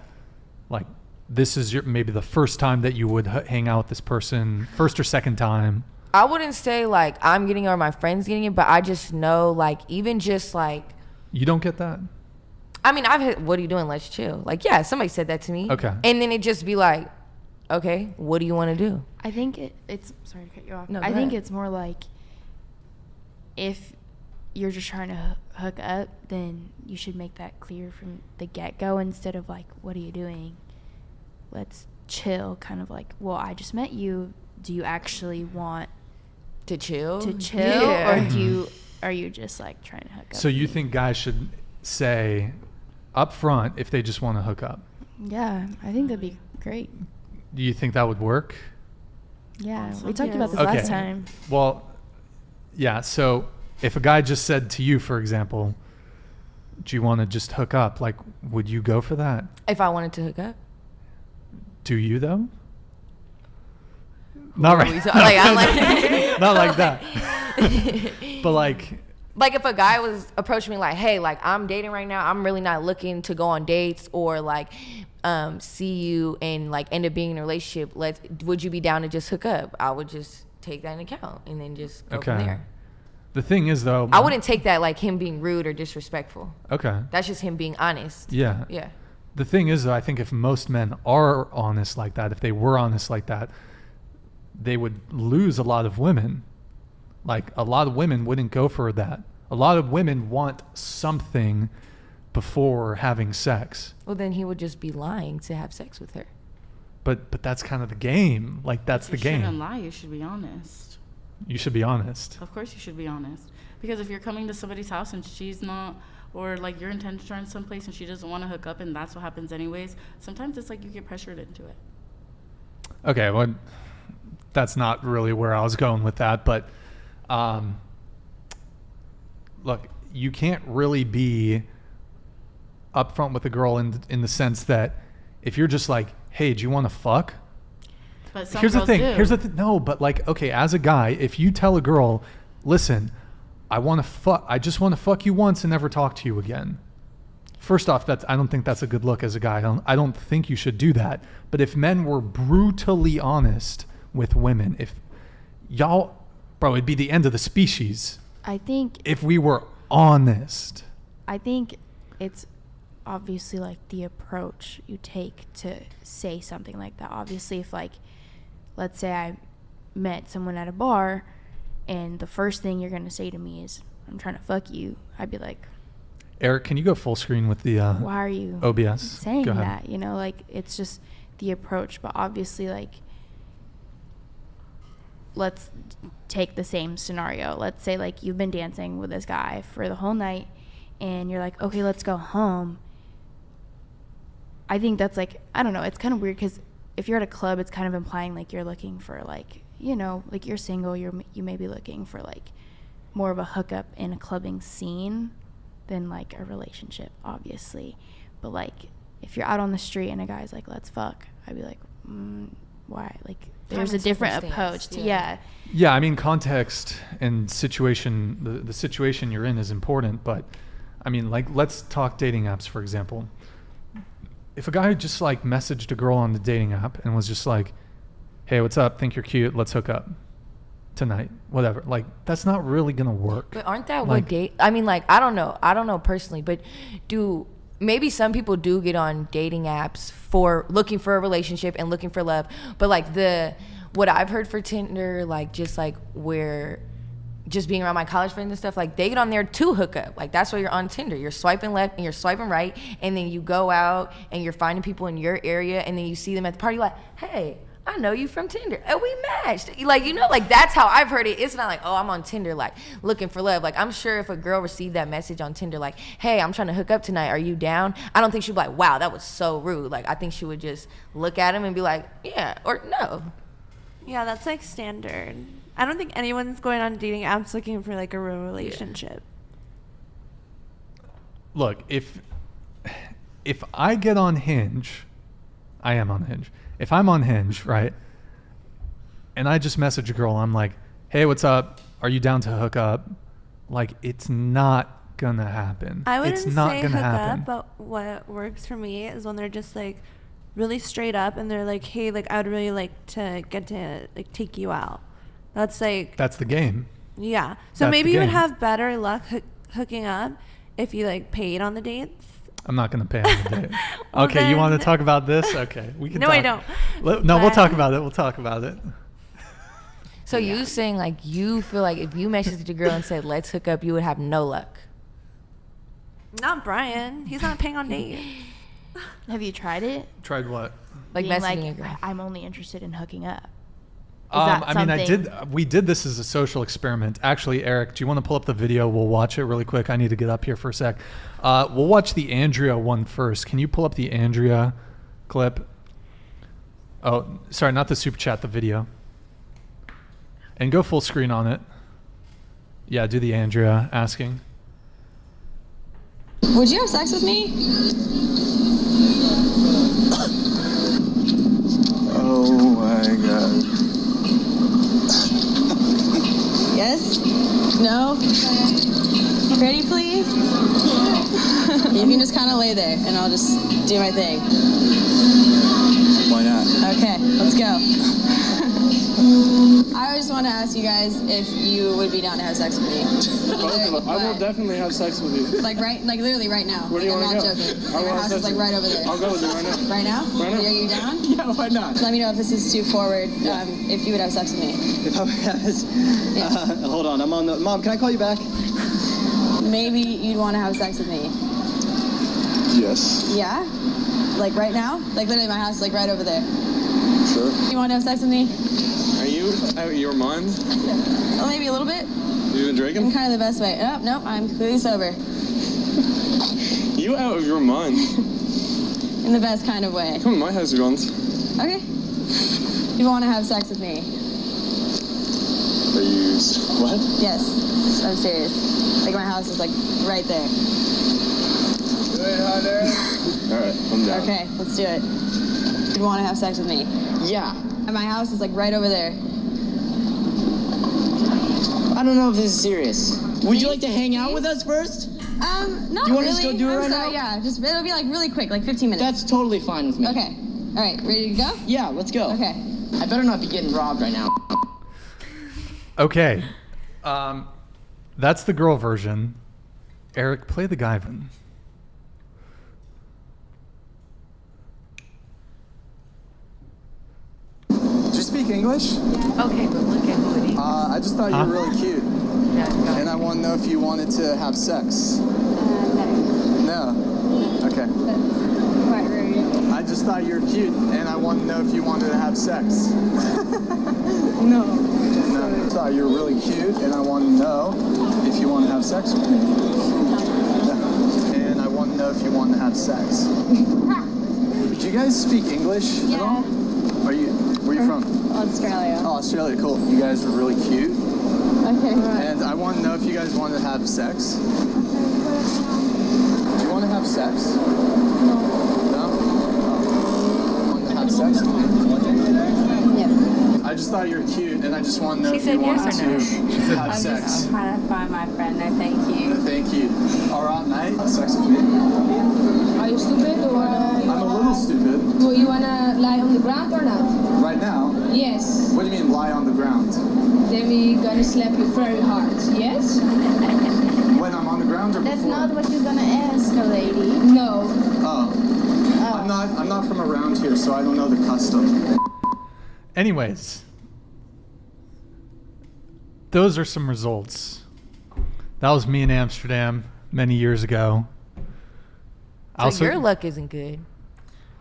Like, this is maybe the first time that you would hang out with this person, first or second time. I wouldn't say like I'm getting it or my friends getting it, but I just know like even just like, You don't get that? I mean, I've had, what are you doing? Let's chill. Like, yeah, somebody said that to me. Okay. And then it just be like, okay, what do you want to do? I think it's sorry to cut you off. No, I go think ahead. it's more like if you're just trying to hook up, then you should make that clear from the get-go instead of like, what are you doing? Let's chill. Kind of like, well, I just met you. Do you actually want To chill? to chill, Yeah. or are you just like trying to hook up? So you think guys should say up front if they just want to hook up? Yeah, I think that'd be great. Do you think that would work? Yeah, we Awesome. talked about this Okay. last time. Well, yeah. So if a guy just said to you, for example, do you want to just hook up? Like, would you go for that? If I wanted to hook up? Do you though? Not What are we right. ta- like, I'm like, Not like that. But like, like if a guy was approaching me like, hey, like I'm dating right now, I'm really not looking to go on dates or like see you and like end up being in a relationship. Would you be down to just hook up? I would just take that into account and then just go from Okay. there. the thing is though, I wouldn't take that like him being rude or disrespectful. Okay. That's just him being honest. Yeah. Yeah. The thing is though, I think if most men are honest like that, if they were honest like that, they would lose a lot of women. Like, a lot of women wouldn't go for that. A lot of women want something before having sex. Well, then he would just be lying to have sex with her. But that's kind of the game. Like, that's the You shouldn't game. lie. You should be honest. You should be honest. Of course, you should be honest. Because if you're coming to somebody's house and she's not, or like your intentions are in some place and she doesn't want to hook up and that's what happens anyways, sometimes it's like you get pressured into it. Okay, well, that's not really where I was going with that. But look, you can't really be upfront with a girl in the sense that if you're just like, hey, do you want to fuck? But some Here's the girls thing. do. Here's the thing. No, but like, okay, as a guy, if you tell a girl, listen, I just want to fuck you once and never talk to you again. First off, I don't think that's a good look as a guy. I don't think you should do that. But if men were brutally honest with women, if y'all, bro, it'd be the end of the species I think if we were honest. it's obviously like the approach you take to say something like that. Obviously, if like, let's say I met someone at a bar and the first thing you're going to say to me is, I'm trying to fuck you, I'd be like, Eric, can you go full screen with the why are you OBS? saying Go ahead. that? You know, like, it's just the approach. But obviously, like, let's take the same scenario. Let's say like you've been dancing with this guy for the whole night and you're like, okay, let's go home. I think that's like, I don't know, it's kind of weird because if you're at a club, it's kind of implying like you're looking for like, you know, like you're single, you may be looking for like more of a hookup in a clubbing scene than like a relationship, obviously. But like if you're out on the street and a guy's like, let's fuck, I'd be like, why? Like there's a different approach to Yeah, I mean, context and situation, the situation you're in is important, but I mean, like, let's talk dating apps, for example. If a guy just like messaged a girl on the dating app and was just like, hey, what's up? Think you're cute. Let's hook up tonight, whatever. Like, that's not really going to work. But aren't that like, what date? I mean, like, I don't know personally, but maybe some people do get on dating apps for looking for a relationship and looking for love. But like what I've heard for Tinder, like just like where just being around my college friends and stuff, like they get on there to hook up. Like that's why you're on Tinder. You're swiping left and you're swiping right, and then you go out and you're finding people in your area, and then you see them at the party like, hey, I know you from Tinder. And we matched. Like, you know, like that's how I've heard it. It's not like, oh, I'm on Tinder, like looking for love. Like I'm sure if a girl received that message on Tinder, like, hey, I'm trying to hook up tonight. Are you down? I don't think she'd be like, wow, that was so rude. Like I think she would just look at him and be like, yeah, or no. Yeah, that's like standard. I don't think anyone's going on dating apps looking for like a real relationship. Look, if I get on Hinge, I am on Hinge. If I'm on Hinge, right, and I just message a girl, I'm like, hey, what's up? Are you down to hook up? Like, it's not gonna happen. I wouldn't it's not say gonna hook happen. up, but what works for me is when they're just like really straight up and they're like, hey, like I would really like to get to like take you out. That's like, that's the game. Yeah. So That's maybe the you would game. have better luck hooking up if you like paid on the dates. I'm not going to pay on the date. Well, Okay, you want to then- talk about this? Okay, we can No, talk. I don't. No, we'll But- talk about it. We'll talk about it. So you saying like you feel like if you messaged a girl and said, let's hook up, you would have no luck? Not Brian. He's not paying on dates. Have you tried it? Tried what? Like Being messaging a like, girl. I'm only interested in hooking up. Is that I mean, something- we did this as a social experiment. Actually, Eric, do you want to pull up the video? We'll watch it really quick. I need to get up here for a sec. We'll watch the Andrea one first. Can you pull up the Andrea clip? Oh, sorry, not the super chat, the video. And go full screen on it. Yeah, do the Andrea asking. Would you have sex with me? Oh my god. Yes? No? Ready, please? You can just kind of lay there, and I'll just do my thing. Why not? Okay, let's go. I just want to ask you guys if you would be down to have sex with me. I will definitely have sex with you. Like literally right now. Where do you I'm want not to go? joking. I Your wanna house have is like sex right over there. I'll go with you right now. Right now? Right now. Are you down? Yeah, why not? Let me know if this is too forward. If you would have sex with me. If I would have this, hold on, I'm on the. Mom, can I call you back? Maybe you'd want to have sex with me. Yes. Yeah? Like right now? Like literally my house is like right over there. Sure. You want to have sex with me? Are you out of your mind? Well, maybe a little bit. You been In drinking? kind of the best way. Oh, nope, I'm completely sober. You out of your mind? In the best kind of way. Come to my house once. Okay. You want to have sex with me? Are you what? Yes, I'm serious. Like my house is like right there. All right, I'm down. Okay, let's do it. You want to have sex with me? Yeah. And my house is like right over there. I don't know if this is serious. Would you like to hang out with us first? Not You want really. us to go do it I'm right sorry, now? Yeah, just it'll be like really quick, like 15 minutes. That's totally fine with me. Okay. All right, ready to go? Yeah, let's go. Okay. I better not be getting robbed right now. Okay. That's the girl version. Eric, play the guy version. Do you speak English? Okay, but look at who it is. I just thought you were really cute. And I want to know if you wanted to have sex. No. Okay. Quite rude. I just thought you were cute, and I want to know if you wanted to have sex. No. No. I thought you were really cute, and I want to know if you want to have sex with me. And I want to know if you want to have sex. Do you guys speak English at all? Where are you from? Australia. Oh, Australia, cool. You guys are really cute. Okay. And I want to know if you guys want to have sex. Do you want to have sex? No. Oh. Want to have sex? Yeah. I just thought you were cute, and I just want to know if you want to have sex. I'm trying to find my friend. No, thank you. Thank you. All right, mate. Have sex with me. Are you stupid or? I'm a little stupid. Do you wanna lie on the ground or not? Right now? Yes. What do you mean lie on the ground? Then we gonna slap you very hard. Yes? When I'm on the ground or That's before? not what you're gonna ask a lady. No. Oh. I'm not from around here, so I don't know the custom. Anyways, those are some results. That was me in Amsterdam many years ago. So your luck isn't good.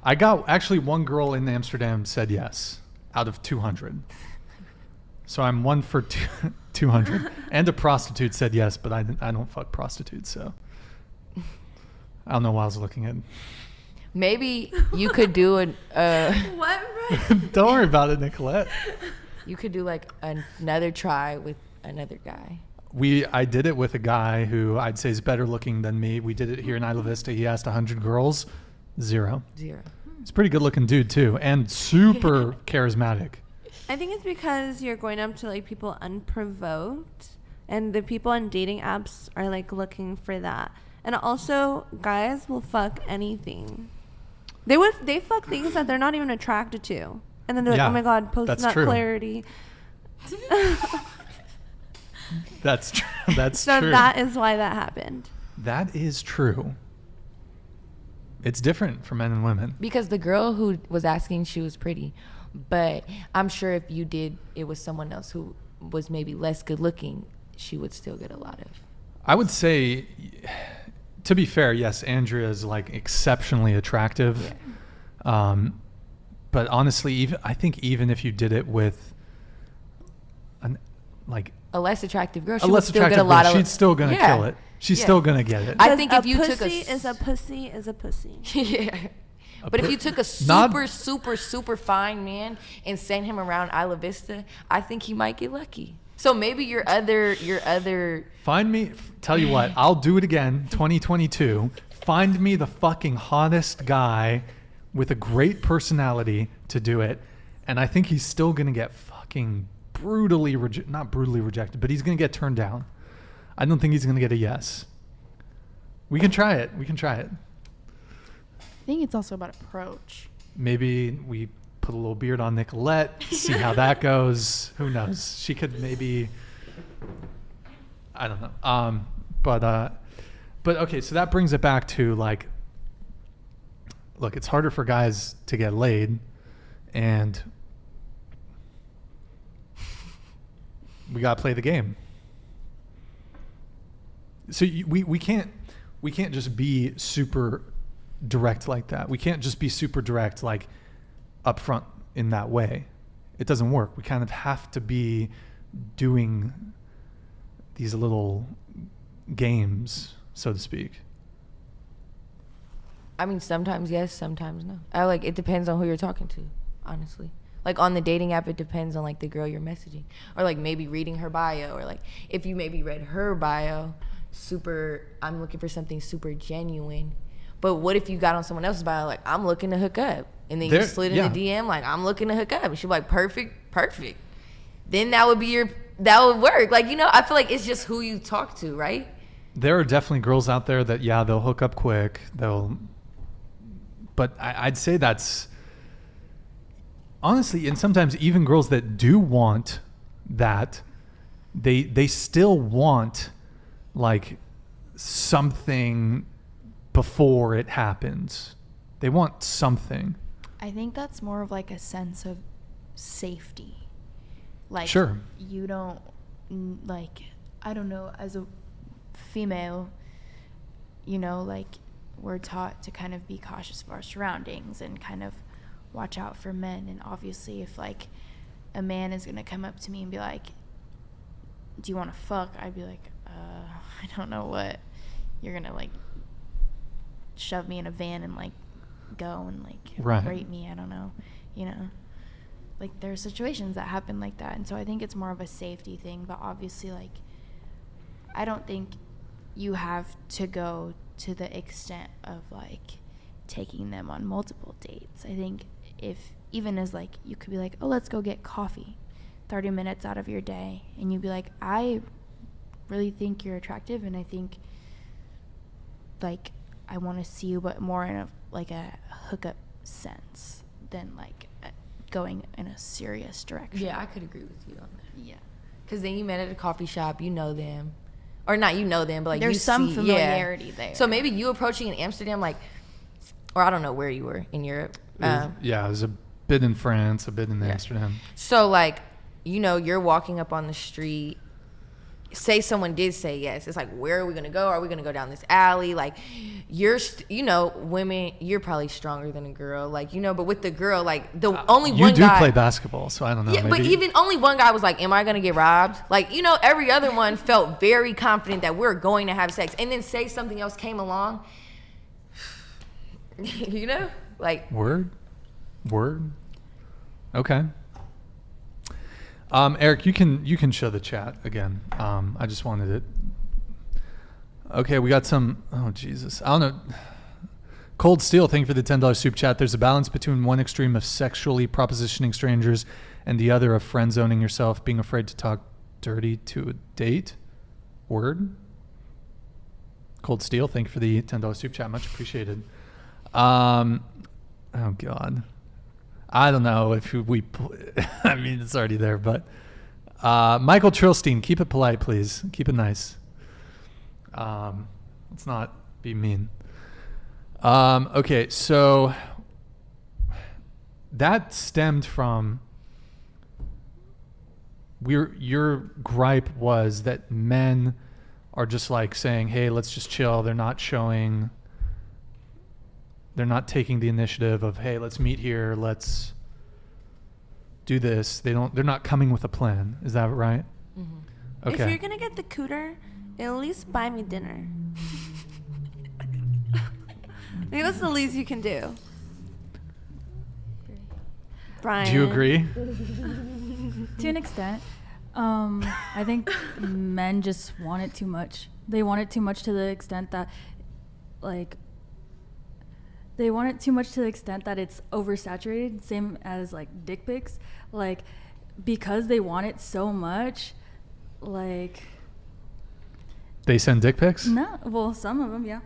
I got actually one girl in Amsterdam said yes out of 200. So I'm 1 for 200. And a prostitute said yes, but I don't fuck prostitutes, so I don't know why I was looking at. Maybe you could do an. What? Don't worry about it, Nicolette. You could do like another try with another guy. I did it with a guy who I'd say is better looking than me. We did it here in Isla Vista. He asked 100 girls, 0. He's a pretty good looking dude too, and super charismatic. I think it's because you're going up to like people unprovoked, and the people on dating apps are like looking for that. And also, guys will fuck anything. They fuck things that they're not even attracted to, and then they're like, oh my god, post nut clarity. That's true. That's so true. So that is why that happened. That is true. It's different for men and women. Because the girl who was asking, she was pretty. But I'm sure if you did it with someone else who was maybe less good looking, she would still get a lot of. I would say, to be fair, yes, Andrea is like exceptionally attractive. Yeah. But honestly, I think even if you did it with a less attractive girl, she would still get a lot of. She's still gonna kill it. She's still gonna get it. I think if you took a pussy is a pussy. Yeah. But if you took a super fine man and sent him around Isla Vista, I think he might get lucky. So maybe your other. Find me. Tell you what, I'll do it again. 2022. Find me the fucking hottest guy with a great personality to do it, and I think he's still gonna get fucking not brutally rejected, but he's gonna get turned down. I don't think he's gonna get a yes. We can try it. I think it's also about approach. Maybe we put a little beard on Nicolette, see how that goes. Who knows? She could maybe. I don't know. But okay. So that brings it back to like. Look, it's harder for guys to get laid, and we gotta play the game. So we can't just be super direct like that. We can't just be super direct like upfront in that way. It doesn't work. We kind of have to be doing these little games, so to speak. I mean, sometimes yes, sometimes no. It depends on who you're talking to, honestly. Like on the dating app, it depends on like the girl you're messaging, or like maybe reading her bio, or like if you maybe read her bio, I'm looking for something super genuine. But what if you got on someone else's bio, like I'm looking to hook up, and then you slid in the DM like I'm looking to hook up, and she's like perfect. Then that would work. Like, you know, I feel like it's just who you talk to, right? There are definitely girls out there that they'll hook up quick. But I'd say that's honestly, and sometimes even girls that do want that, they still want like something before it happens. They want something. I think that's more of like a sense of safety. Like, sure. You don't, like, I don't know, as a female, you know, like, we're taught to kind of be cautious of our surroundings and kind of watch out for men. And obviously if like a man is going to come up to me and be like, do you want to fuck? I'd be like, I don't know what. You're going to like shove me in a van and like go and like rape me. I don't know, you know, like there are situations that happen like that, and so I think it's more of a safety thing. But obviously, like, I don't think you have to go to the extent of like taking them on multiple dates. I think if even as like you could be like, oh, let's go get coffee, 30 minutes out of your day, and you'd be like, I really think you're attractive, and I think like I want to see you, but more in a like a hookup sense than like going in a serious direction. Yeah, I could agree with you on that. Yeah, because then you met at a coffee shop, you know them, or not you know them, but like there's you some see, familiarity there. So maybe you approaching in Amsterdam, like, or I don't know where you were in Europe. It was a bit in France, a bit in Amsterdam. So like, you know, you're walking up on the street. Say someone did say yes. It's like, where are we gonna go? Are we gonna go down this alley? Like, you know, women, you're probably stronger than a girl. Like, you know, but with the girl, like the only one guy. You do play basketball, so I don't know. Yeah, but even only one guy was like, am I gonna get robbed? Like, you know, every other one felt very confident that we're going to have sex. And then say something else came along. You know? Like. Word. Okay. Eric, you can show the chat again. I just wanted it. Okay, we got some. Oh Jesus, I don't know. Cold Steel, thank you for the $10 soup chat. There's a balance between one extreme of sexually propositioning strangers and the other of friend zoning yourself, being afraid to talk dirty to a date. Word. Cold Steel, thank you for the $10 soup chat. Much appreciated. Oh God. I don't know if we, I mean, it's already there, but Michael Trilstein, keep it polite, please. Keep it nice. Let's not be mean. Okay, so that stemmed from your gripe was that men are just like saying, hey, let's just chill. They're not taking the initiative of, hey, let's meet here, let's do this. They're not coming with a plan. Is that right? Mm-hmm. Okay. If you're gonna get the cooter, at least buy me dinner. I think that's the least you can do. Brian. Do you agree? To an extent. I think men just want it too much. They want it too much to the extent that, like, they want it too much to the extent that it's oversaturated, same as like dick pics. Like, because they want it so much, like. They send dick pics? No, well, some of them, yeah.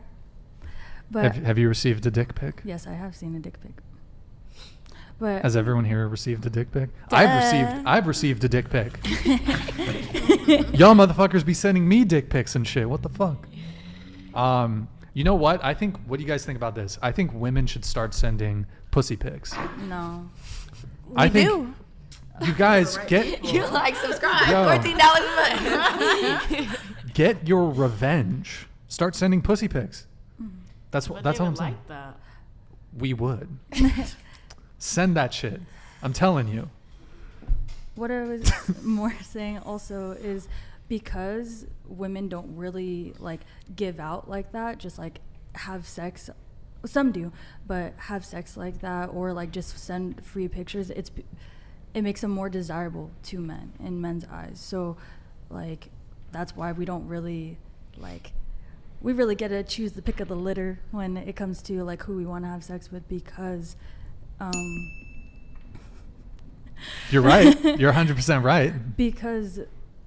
But have you received a dick pic? Yes, I have seen a dick pic. But has everyone here received a dick pic? I've received a dick pic. Y'all motherfuckers be sending me dick pics and shit. What the fuck? You know what? What do you guys think about this? I think women should start sending pussy pics. No. I think you guys get. You like, subscribe. $14 a month. Get your revenge. Start sending pussy pics. That's all I'm saying. Like that. We would. Send that shit. I'm telling you. What I was more saying also is, because women don't really like give out like that, just like have sex, some do, but have sex like that, or like just send free pictures, it makes them more desirable to men in men's eyes. So like that's why we don't really like, we really get to choose the pick of the litter when it comes to like who we want to have sex with, because you're right. You're 100% right. Because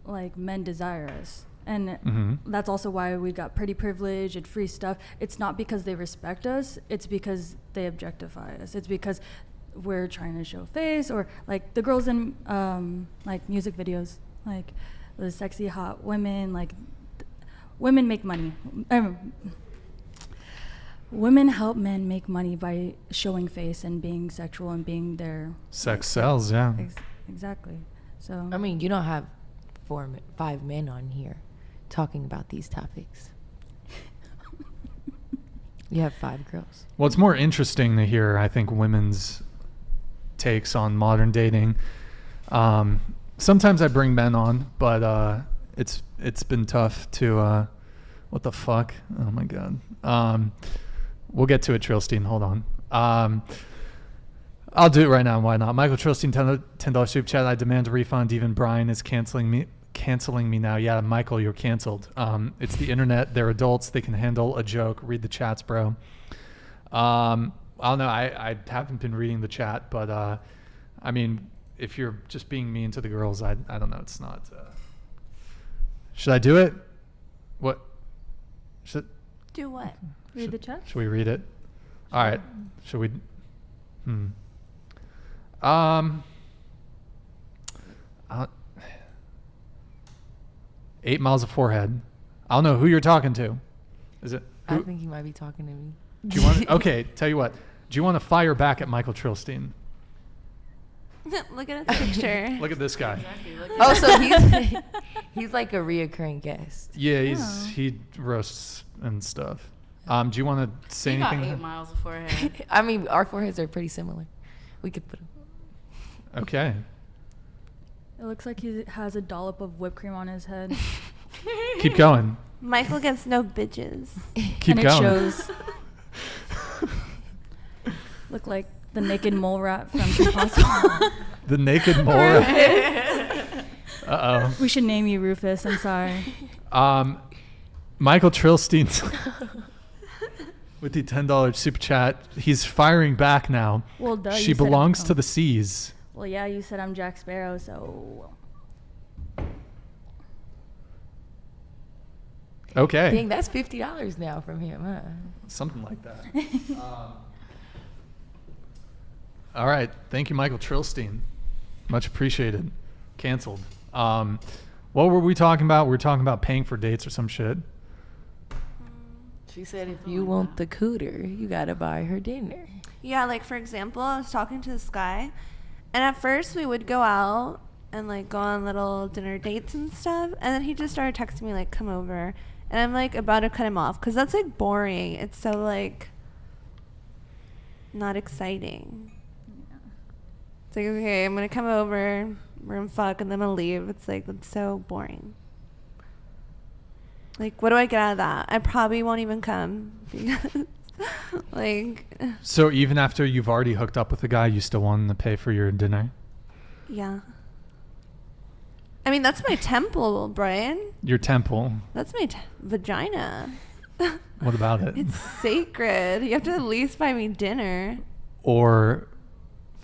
like men desire us, and that's also why we got pretty privilege and free stuff. It's not because they respect us, it's because they objectify us. It's because we're trying to show face, or like the girls in like music videos, like the sexy hot women, like women make money. Women help men make money by showing face and being sexual and being their sex sells. Yeah, exactly. So I mean, you don't have 5 men on here talking about these topics. You have 5 girls. Well, it's more interesting to hear, I think, women's takes on modern dating. Sometimes I bring men on, but it's been tough to what the fuck? Oh my god. We'll get to it, Trilstein. Hold on. I'll do it right now. Why not? Michael Trilstein, $10 super chat. I demand a refund. Even Brian is canceling me now. Yeah, Michael, you're canceled. It's the internet. They're adults. They can handle a joke. Read the chats, bro. I don't know. I haven't been reading the chat, but I mean, if you're just being mean to the girls, I don't know. It's not. Should I do it? What? Do what? Read the chat? Should we read it? All right. Should we? 8 miles of forehead. I don't know who you're talking to. Is it? Who? I think you might be talking to me. Do you want? Okay, tell you what. Do you want to fire back at Michael Trilstein? Look at his picture. Look at this guy. Oh, so he's like a reoccurring guest. Yeah, he roasts and stuff. Do you want to say anything? Got 8 miles of forehead. I mean, our foreheads are pretty similar. We could put them. Okay. It looks like he has a dollop of whipped cream on his head. Keep going. Michael gets no bitches. Keep and going. It shows. Look like the naked mole rat from Kim Possible. The naked mole rat. Uh-oh. We should name you Rufus. I'm sorry. Michael Trilstein with the $10 super chat. He's firing back now. Well, duh, she belongs to the seas. Well, yeah, you said I'm Jack Sparrow, so. Okay. Dang, that's $50 now from him, huh? Something like that. All right. Thank you, Michael Trilstein. Much appreciated. Canceled. What were we talking about? We were talking about paying for dates or some shit. She said if you want the cooter, you got to buy her dinner. Yeah, like for example, I was talking to this guy, and at first we would go out and like go on little dinner dates and stuff, and then he just started texting me like, come over. And I'm like about to cut him off because that's like boring. It's so like not exciting. Yeah. It's like, okay, I'm going to come over, we're going to fuck, and then I'll leave. It's like, that's so boring. Like, what do I get out of that? I probably won't even come because like. So even after you've already hooked up with a guy, you still want him to pay for your dinner? Yeah. I mean, that's my temple, Brian. Your temple? That's my vagina. What about it? It's sacred. You have to at least buy me dinner. Or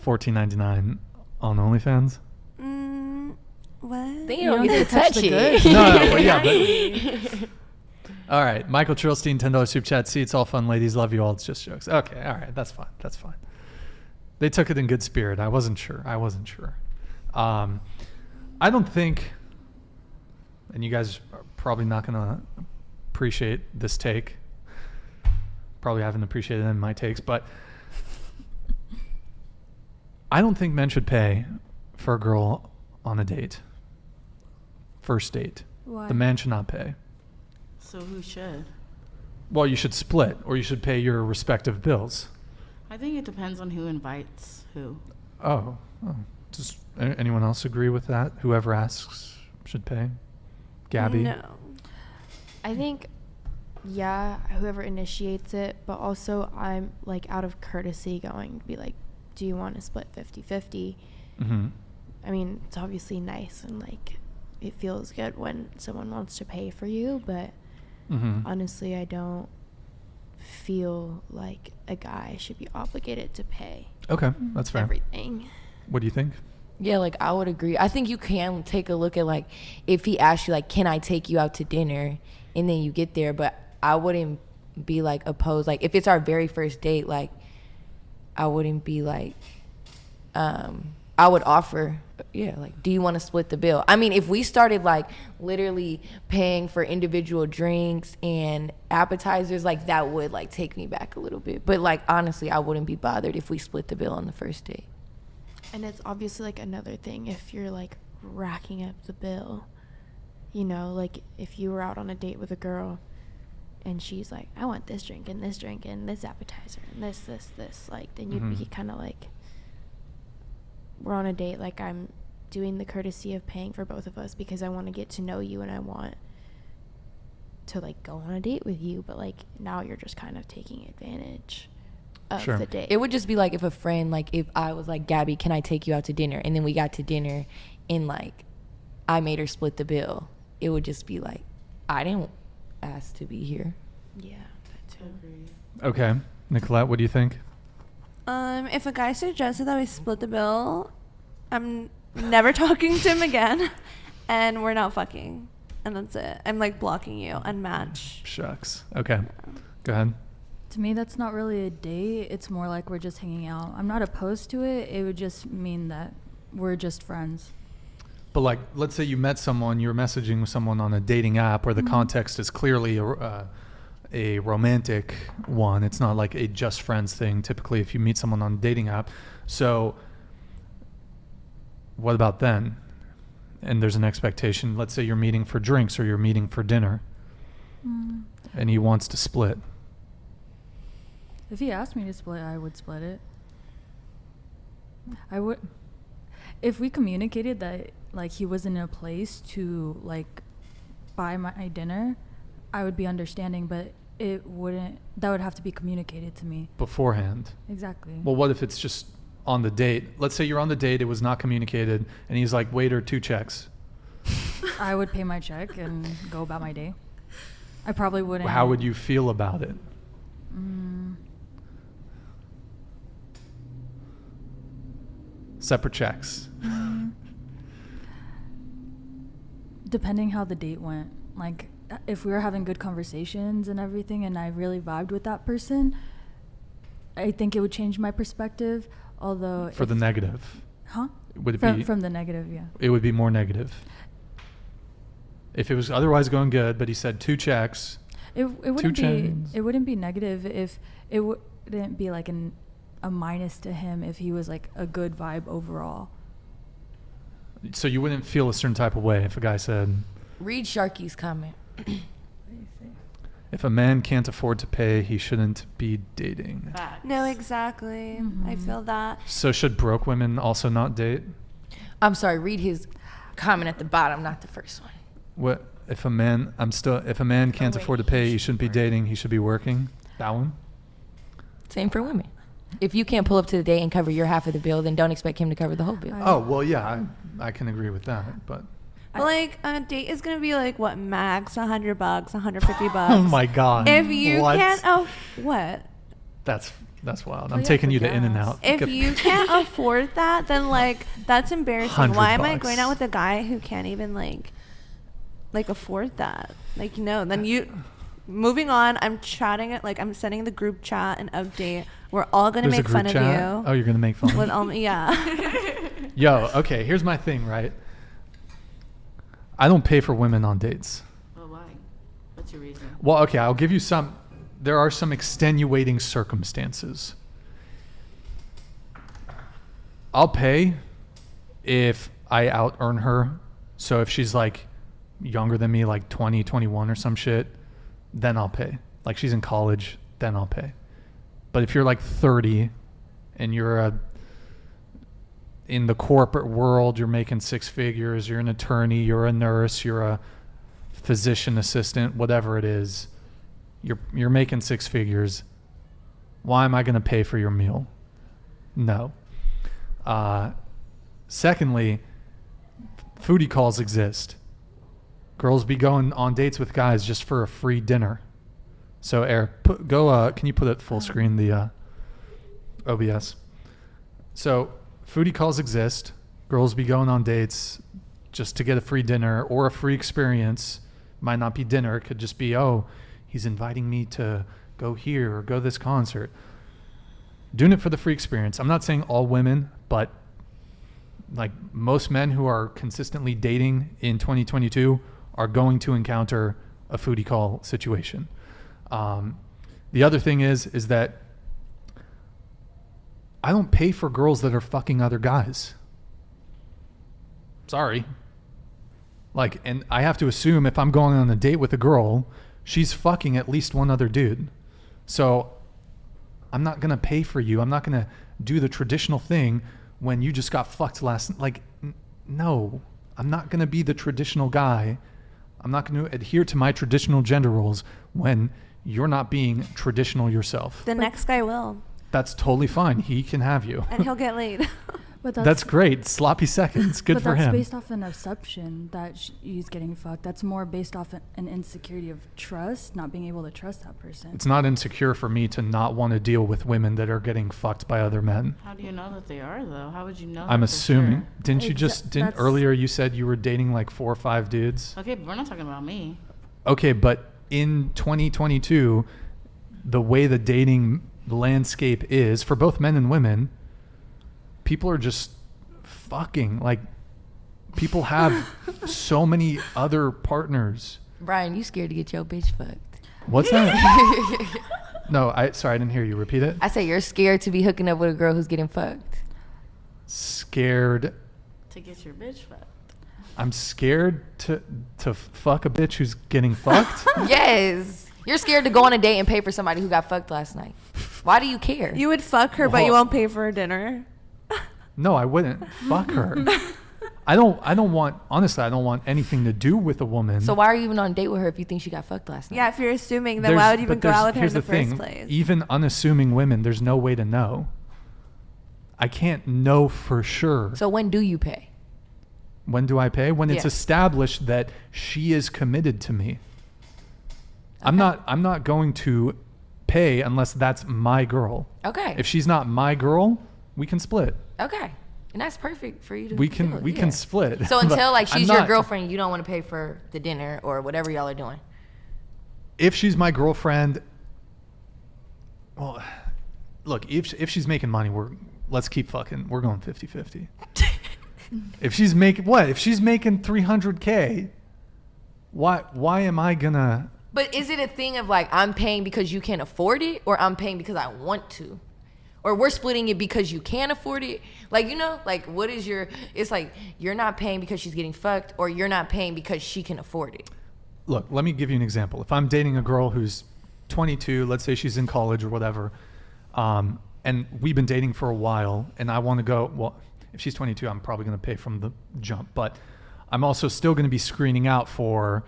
$14.99 on OnlyFans? What? They don't get to touch it. No, well, yeah. But all right. Michael Trilstein, $10 super chat. See, it's all fun, ladies. Love you all. It's just jokes. Okay. All right. That's fine. That's fine. They took it in good spirit. I wasn't sure. I don't think, and you guys are probably not going to appreciate this take. Probably haven't appreciated any of my takes, but I don't think men should pay for a girl on a date. First date. Why? The man should not pay. So who should? Well, you should split, or you should pay your respective bills. I think it depends on who invites who. Oh. Does anyone else agree with that? Whoever asks should pay? Gabby? No. I think, yeah, whoever initiates it, but also I'm like out of courtesy going to be like, do you want to split 50-50? Mm-hmm. I mean, it's obviously nice and like it feels good when someone wants to pay for you, but honestly, I don't feel like a guy should be obligated to pay. Okay, that's fair. Everything. What do you think? Yeah, like I would agree. I think you can take a look at like if he asks you like, can I take you out to dinner? And then you get there, but I wouldn't be like opposed. Like if it's our very first date, like I wouldn't be like, I would offer, yeah, like, do you want to split the bill? I mean, if we started like literally paying for individual drinks and appetizers, like that would like take me back a little bit. But like honestly, I wouldn't be bothered if we split the bill on the first date. And it's obviously like another thing if you're like racking up the bill, you know, like if you were out on a date with a girl and she's like, I want this drink and this appetizer and this, like, then you'd be kind of like, we're on a date, like I'm doing the courtesy of paying for both of us because I want to get to know you and I want to like go on a date with you, but like now you're just kind of taking advantage. of Sure. the date. It would just be like if a friend, like if I was like, Gabby, can I take you out to dinner? And then we got to dinner and like I made her split the bill. It would just be like, I didn't ask to be here. Yeah, that too. Okay. Nicolette, what do you think? If a guy suggested that we split the bill, I'm never talking to him again, and we're not fucking, and that's it. I'm like blocking you, unmatch. Shucks. Okay. Go ahead. To me, that's not really a date. It's more like we're just hanging out. I'm not opposed to it. It would just mean that we're just friends. But like, let's say you met someone, you're messaging with someone on a dating app where the context is clearly a romantic one. It's not like a just friends thing. Typically, if you meet someone on a dating app. So what about then? And there's an expectation. Let's say you're meeting for drinks or you're meeting for dinner and he wants to split. If he asked me to split, I would split it. I would, if we communicated that like he was in a place to like buy my dinner, I would be understanding, but it wouldn't, that would have to be communicated to me Beforehand. Exactly. Well, what if it's just on the date? Let's say you're on the date, it was not communicated, and he's like, waiter, 2 checks. I would pay my check and go about my day. I probably wouldn't. How would you feel about it? Separate checks. Depending how the date went. Like, if we were having good conversations and everything and I really vibed with that person, I think it would change my perspective. Although For the negative. Huh? Would it be from the negative, yeah. It would be more negative. If it was otherwise going good, but he said 2 checks. It wouldn't be negative if it wouldn't be like a minus to him if he was like a good vibe overall. So you wouldn't feel a certain type of way if a guy said, Read Sharky's comment. if a man can't afford to pay, he shouldn't be dating. No, exactly. I feel that. So should broke women also not date? I'm sorry, read his comment at the bottom, not the first one. What if a man can't afford to pay, he shouldn't be dating, he should be working? That one? Same for women. If you can't pull up to the date and cover your half of the bill, then don't expect him to cover the whole bill. Oh, well, yeah, I can agree with that, but But like a date is gonna be like what, max $100, $150. Oh my God. If you What? can't what? That's wild. I'm taking you to In-N-Out. If you can't afford that, then like that's embarrassing. Why am I going out with a guy who can't even like afford that? Like, no, then you moving on. I'm chatting it, like I'm sending the group chat an update. We're all gonna There's a make fun group of chat? you. Oh, you're gonna make fun of me? Yeah. Yo, okay, here's my thing, right? I don't pay for women on dates. Well, why? What's your reason? Well, okay, I'll give you some. There are some extenuating circumstances. I'll pay if I out-earn her. So if she's like younger than me, like 20, 21 or some shit, then I'll pay. Like she's in college, then I'll pay. But if you're like 30 and you're in the corporate world, you're making 6 figures, you're an attorney, you're a nurse, you're a physician assistant, whatever it is, you're making 6 figures. Why am I going to pay for your meal? No. Secondly, foodie calls exist. Girls be going on dates with guys just for a free dinner. So Eric, can you put it full screen, the OBS? So foodie calls exist. Girls be going on dates just to get a free dinner or a free experience. Might not be dinner. It could just be, oh, he's inviting me to go here or go this concert. Doing it for the free experience. I'm not saying all women, but like most men who are consistently dating in 2022 are going to encounter a foodie call situation. The other thing is that I don't pay for girls that are fucking other guys. Sorry. Like, and I have to assume if I'm going on a date with a girl, she's fucking at least one other dude. So I'm not going to pay for you. I'm not going to do the traditional thing when you just got fucked last. Like, no, I'm not going to be the traditional guy. I'm not going to adhere to my traditional gender roles when you're not being traditional yourself. The next guy will. That's totally fine. He can have you. And he'll get laid. But that's great. Sloppy seconds. Good for him. But that's based off an assumption that he's getting fucked. That's more based off an insecurity of trust, not being able to trust that person. It's not insecure for me to not want to deal with women that are getting fucked by other men. How do you know that they are, though? How would you know? I'm assuming. Sure? Didn't you didn't earlier you said you were dating like 4 or 5 dudes? Okay, but we're not talking about me. Okay, but in 2022, the way the dating landscape is for both men and women, people are just fucking. Like, people have so many other partners. Brian, you scared to get your bitch fucked. What's that? No, sorry, I didn't hear you. Repeat it. I said you're scared to be hooking up with a girl who's getting fucked. Scared to get your bitch fucked. I'm scared to fuck a bitch who's getting fucked? Yes. You're scared to go on a date and pay for somebody who got fucked last night. Why do you care? You would fuck her, but you won't pay for her dinner. No, I wouldn't fuck her. I don't want anything to do with a woman. So why are you even on a date with her if you think she got fucked last night? Yeah, if you're assuming, then why would you even go out with her in the first place? Even unassuming women, there's no way to know. I can't know for sure. So when do you pay? When do I pay? When it's established that she is committed to me. Okay. I'm not going to pay unless that's my girl. Okay. If she's not my girl, we can split. Okay. And that's perfect for you to We can split. So until like she's your girlfriend, you don't want to pay for the dinner or whatever y'all are doing. If she's my girlfriend, well, look, if she's making money, let's keep fucking. We're going 50-50. If she's making $300K, why am I gonna? But is it a thing of like I'm paying because you can't afford it, or I'm paying because I want to, or we're splitting it because you can't afford it? Like, you know, like what is your? It's like you're not paying because she's getting fucked, or you're not paying because she can afford it. Look, let me give you an example. If I'm dating a girl who's 22, let's say she's in college or whatever, and we've been dating for a while, and I want to go, well, if she's 22, I'm probably going to pay from the jump, but I'm also still going to be screening out for,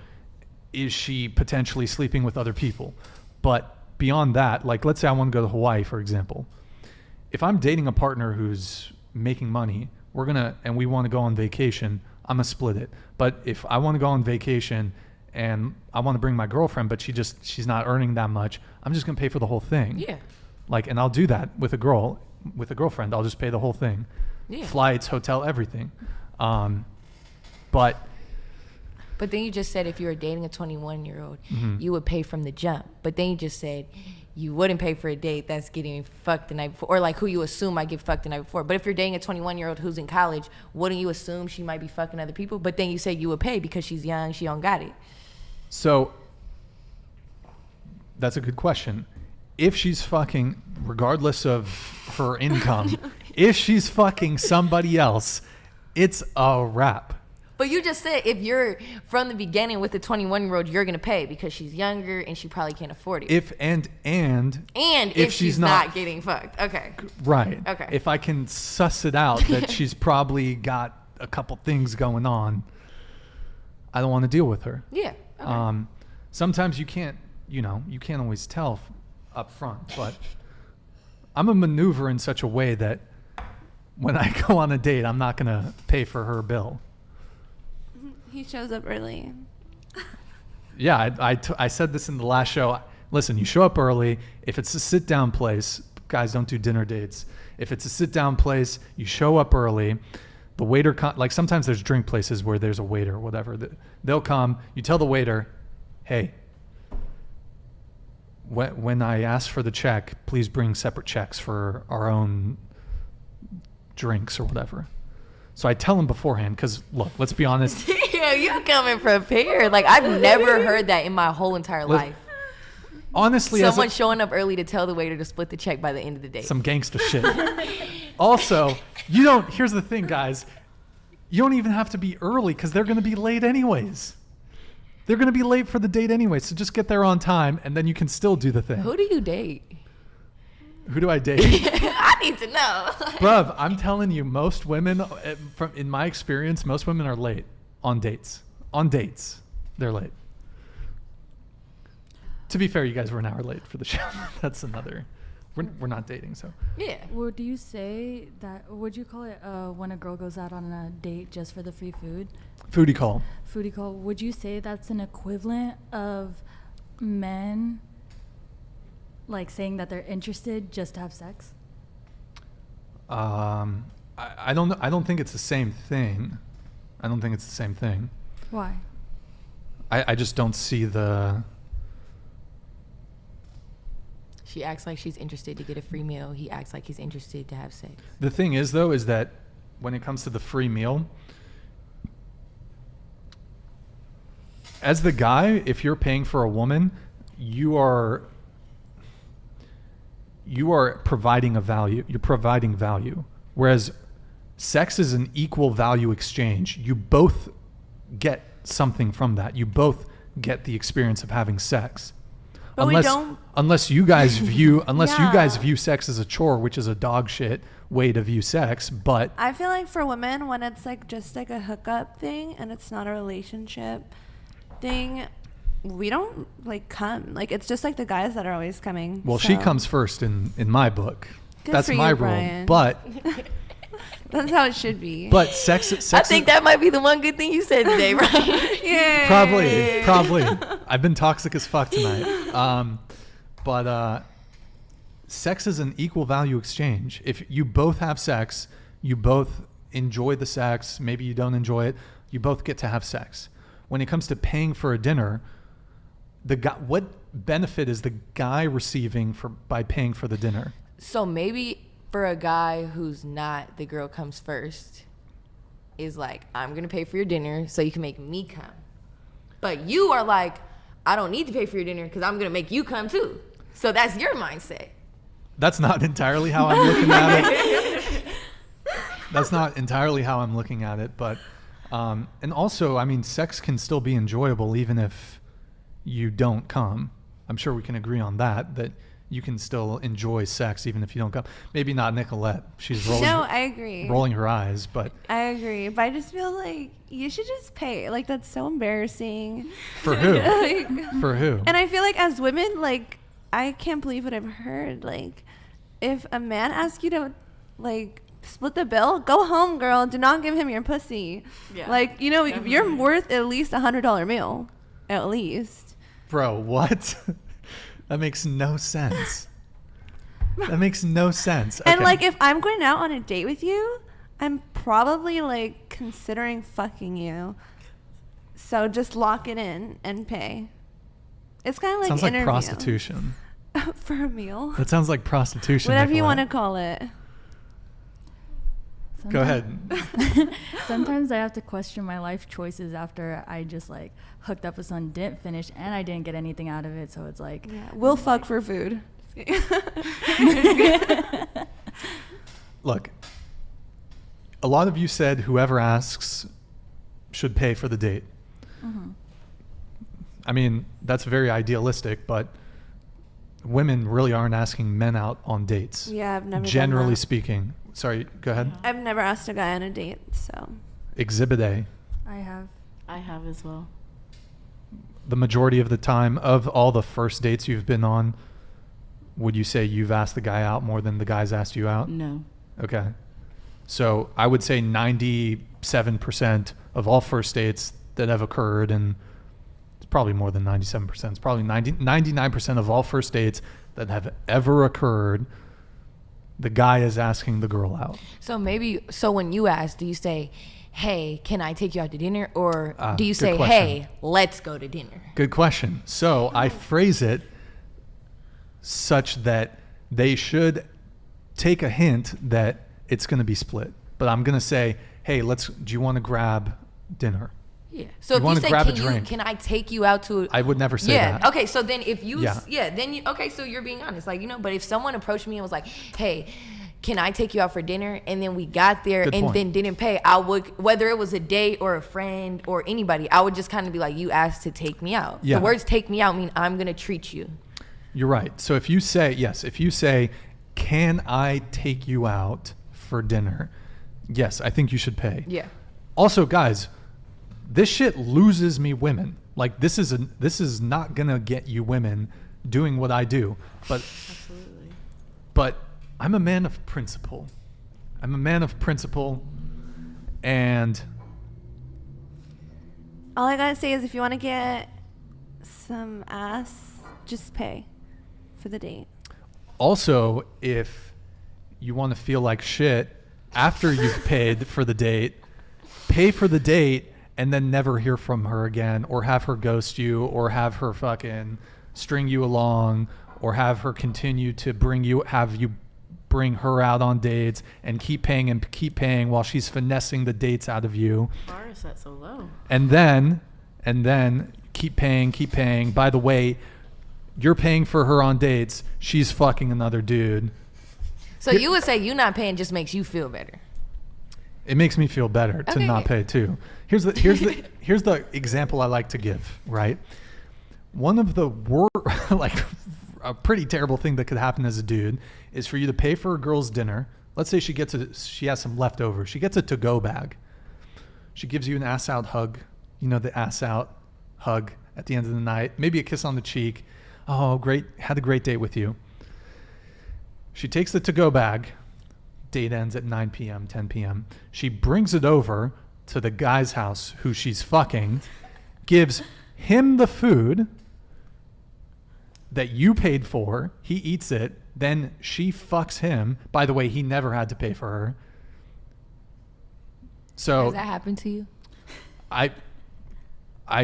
is she potentially sleeping with other people? But beyond that, like let's say I want to go to Hawaii, for example. If I'm dating a partner who's making money, and we want to go on vacation, I'm going to split it. But if I want to go on vacation and I want to bring my girlfriend, but she's not earning that much, I'm just going to pay for the whole thing. Yeah. Like, and I'll do that with a girlfriend. I'll just pay the whole thing. Yeah. Flights, hotel, everything. But then you just said if you were dating a 21-year-old, mm-hmm. you would pay from the jump. But then you just said you wouldn't pay for a date that's getting fucked the night before, or like who you assume might get fucked the night before. But if you're dating a 21-year-old who's in college, wouldn't you assume she might be fucking other people? But then you said you would pay because she's young, she don't got it. So that's a good question. If she's fucking, regardless of her income, if she's fucking somebody else, it's a wrap. But you just said if you're from the beginning with the 21-year-old, you're gonna pay because she's younger and she probably can't afford it. If she's not getting fucked. Okay. Right. Okay. If I can suss it out that she's probably got a couple things going on, I don't want to deal with her. Yeah. Okay. Sometimes you can't always tell up front, but I'm a maneuver in such a way that when I go on a date, I'm not gonna pay for her bill. He shows up early. Yeah, I said this in the last show. Listen, you show up early. If it's a sit-down place, guys don't do dinner dates. If it's a sit-down place, you show up early. The waiter, like sometimes there's drink places where there's a waiter or whatever. They'll come. You tell the waiter, hey, when I ask for the check, please bring separate checks for our own drinks or whatever. So I tell them beforehand because, look, let's be honest. Yeah, you're coming prepared. Like, I've never heard that in my whole entire life. Honestly, someone showing up early to tell the waiter to split the check by the end of the day. Some gangster shit. Also, here's the thing, guys. You don't even have to be early because they're going to be late anyways. They're going to be late for the date anyway, so just get there on time, and then you can still do the thing. Who do you date? Who do I date? I need to know. Bruv, I'm telling you, most women, in my experience, most women are late on dates. On dates, they're late. To be fair, you guys were an hour late for the show. That's another We're not dating, so. Yeah. Would you say that, would you call it when a girl goes out on a date just for the free food? Foodie call. Foodie call. Would you say that's an equivalent of men like saying that they're interested just to have sex? I don't know. I don't think it's the same thing. Why? I just don't see the... She acts like she's interested to get a free meal. He acts like he's interested to have sex. The thing is, though, is that when it comes to the free meal, as the guy, if you're paying for a woman, you are providing a value. You're providing value. Whereas sex is an equal value exchange. You both get something from that. You both get the experience of having sex. But unless you guys view sex as a chore, which is a dog shit way to view sex. But I feel like for women, when it's like just like a hookup thing and it's not a relationship thing, we don't like come. Like it's just like the guys that are always coming. Well, she comes first in my book. Good That's for my you, rule. Brian. But that's how it should be. But sex. I think that might be the one good thing you said today, right? Yeah. Probably. I've been toxic as fuck tonight. But sex is an equal value exchange. If you both have sex, you both enjoy the sex. Maybe you don't enjoy it. You both get to have sex. When it comes to paying for a dinner, what benefit is the guy receiving by paying for the dinner? So maybe for a guy who's not the girl comes first, is like, I'm going to pay for your dinner so you can make me come. But you are like, I don't need to pay for your dinner because I'm going to make you come too. So that's your mindset. That's not entirely how I'm looking at it. That's not entirely how I'm looking at it. But, and also, I mean, sex can still be enjoyable even if you don't come. I'm sure we can agree on that you can still enjoy sex even if you don't come. Maybe not Nicolette. She's rolling. No, I agree. Rolling her eyes, but I agree. But I just feel like you should just pay. Like that's so embarrassing. For who? Like, for who? And I feel like as women, like I can't believe what I've heard. Like if a man asks you to like split the bill, go home, girl. Do not give him your pussy. Yeah. Like, you know, definitely. You're worth at least $100 meal. At least. Bro, what? That makes no sense. That makes no sense. And like if I'm going out on a date with you, I'm probably like considering fucking you. So just lock it in and pay. It's kind of like sounds interview. Like prostitution. For a meal. That sounds like prostitution. Whatever you want to call it. Go ahead. Sometimes I have to question my life choices after I just like hooked up with someone, didn't finish, and I didn't get anything out of it. So it's like, we'll fuck for food. Look, a lot of you said whoever asks should pay for the date. Mm-hmm. I mean, that's very idealistic, but women really aren't asking men out on dates. Yeah, I've never. Generally speaking. Sorry, go ahead. I've never asked a guy on a date, so. Exhibit A. I have as well. The majority of the time, of all the first dates you've been on, would you say you've asked the guy out more than the guy's asked you out? No. Okay. So I would say 97% of all first dates that have occurred, and it's probably more than 97%, it's probably 99% of all first dates that have ever occurred, the guy is asking the girl out. So when you ask, do you say, hey, can I take you out to dinner? Or do you say, question. hey, let's go to dinner? Good question. So I phrase it such that they should take a hint that it's going to be split. But I'm going to say, hey, do you want to grab dinner? Yeah. So if you say, can I take you out to? I would never say that. Okay. So then if you, okay. So you're being honest, like, you know, but if someone approached me and was like, hey, can I take you out for dinner? And then we got there then didn't pay, I would, whether it was a date or a friend or anybody, I would just kind of be like, you asked to take me out. Yeah. The words take me out mean I'm going to treat you. You're right. So if you say, can I take you out for dinner? Yes, I think you should pay. Yeah. Also, guys, this shit loses me women. Like this is not gonna get you women doing what I do. But absolutely. But I'm a man of principle. And all I gotta say is if you want to get some ass, just pay for the date. Also, if you want to feel like shit after you've paid for the date, pay for the date and then never hear from her again, or have her ghost you, or have her fucking string you along, or have her continue to have you bring her out on dates and keep paying while she's finessing the dates out of you. Bar is set so low. And then keep paying. By the way, you're paying for her on dates. She's fucking another dude. So you would say you not paying just makes you feel better. It makes me feel better to not pay too. Here's the example I like to give, right? One of the like a pretty terrible thing that could happen as a dude is for you to pay for a girl's dinner. Let's say she has some leftovers. She gets a to-go bag. She gives you an ass out hug. You know, the ass out hug at the end of the night. Maybe a kiss on the cheek. Oh, great. Had a great date with you. She takes the to-go bag. Date ends at 9 p.m., 10 p.m. She brings it over to the guy's house who she's fucking, gives him the food that you paid for. He eats it. Then she fucks him. By the way, he never had to pay for her. So has that happened to you? I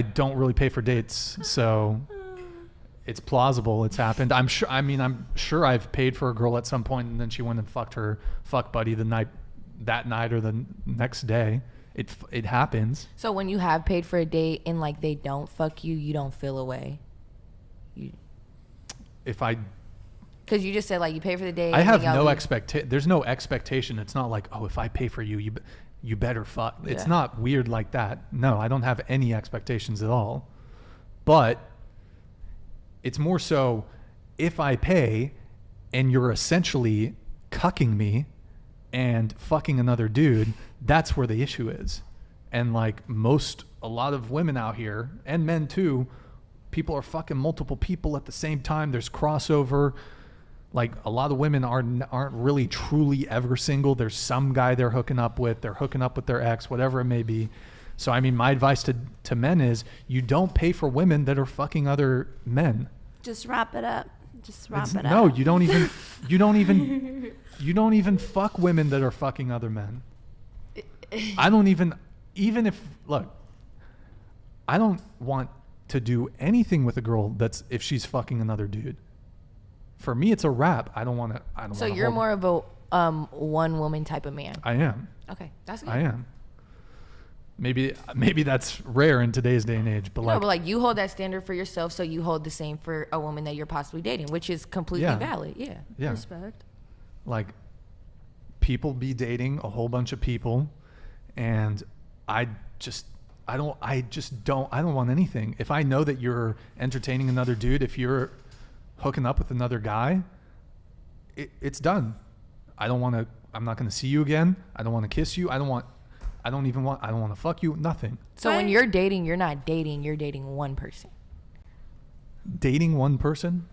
don't really pay for dates, so it's plausible it's happened. I'm sure I've paid for a girl at some point and then she went and fucked her fuck buddy that night or the next day. It happens. So when you have paid for a date and like they don't fuck you, you don't feel away. Because you just said like you pay for the date. I have no expectation. There's no expectation. It's not like, oh, if I pay for you, you better fuck. Yeah. It's not weird like that. No, I don't have any expectations at all. But it's more so if I pay and you're essentially cucking me and fucking another dude, that's where the issue is. And like a lot of women out here and men too, people are fucking multiple people at the same time. There's crossover. Like a lot of women aren't really truly ever single. There's some guy they're hooking up with. They're hooking up with their ex, whatever it may be. So I mean, my advice to men is you don't pay for women that are fucking other men. Just wrap it up. No, you don't even fuck women that are fucking other men. I don't even I don't want to do anything with a girl if she's fucking another dude. For me, it's a wrap. I don't want to. So you're more of a one woman type of man. I am. Okay, that's good. I am. Maybe that's rare in today's day and age, but but you hold that standard for yourself, so you hold the same for a woman that you're possibly dating, which is completely valid. Yeah. Respect. Like, people be dating a whole bunch of people, and I don't want anything. If I know that you're entertaining another dude, if you're hooking up with another guy, it's done. I'm not going to see you again. I don't want to kiss you. I don't want to fuck you. Nothing. So when you're dating, you're not dating. You're dating one person. Dating one person?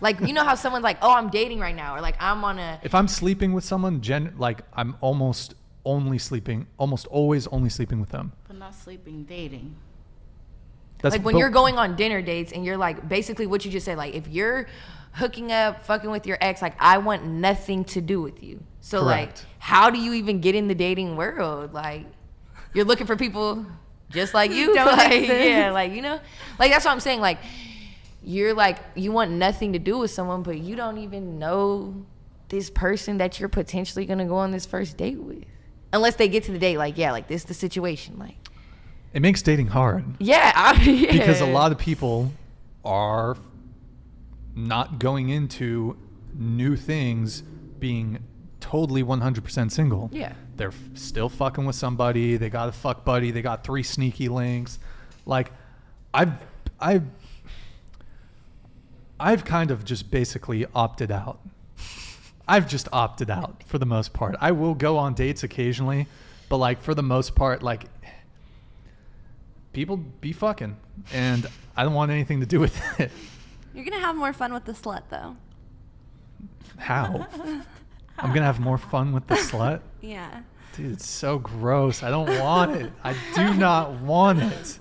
Like, you know how someone's like, oh, I'm dating right now. Or like, I'm on a... If I'm sleeping with someone, I'm almost always only sleeping with them. But not sleeping, dating. Like when you're going on dinner dates and you're like, basically what you just said, like if you're hooking up, fucking with your ex, like I want nothing to do with you. So Correct. Like, how do you even get in the dating world? Like, you're looking for people just like you. Like, yeah, like, you know, like that's what I'm saying. Like, you're like, you want nothing to do with someone, but you don't even know this person that you're potentially gonna go on this first date with, unless they get to the date. Like, yeah, like this is the situation. Like, it makes dating hard. Yeah. Because a lot of people are not going into new things being totally 100% single. Yeah. They're still fucking with somebody. They got a fuck buddy. They got 3 sneaky links. Like, I've kind of just basically opted out. I've just opted out for the most part. I will go on dates occasionally, but like for the most part, like, people be fucking, and I don't want anything to do with it. You're gonna have more fun with the slut, though. How? I'm gonna have more fun with the slut? Yeah. Dude, it's so gross. I don't want it. I do not want it.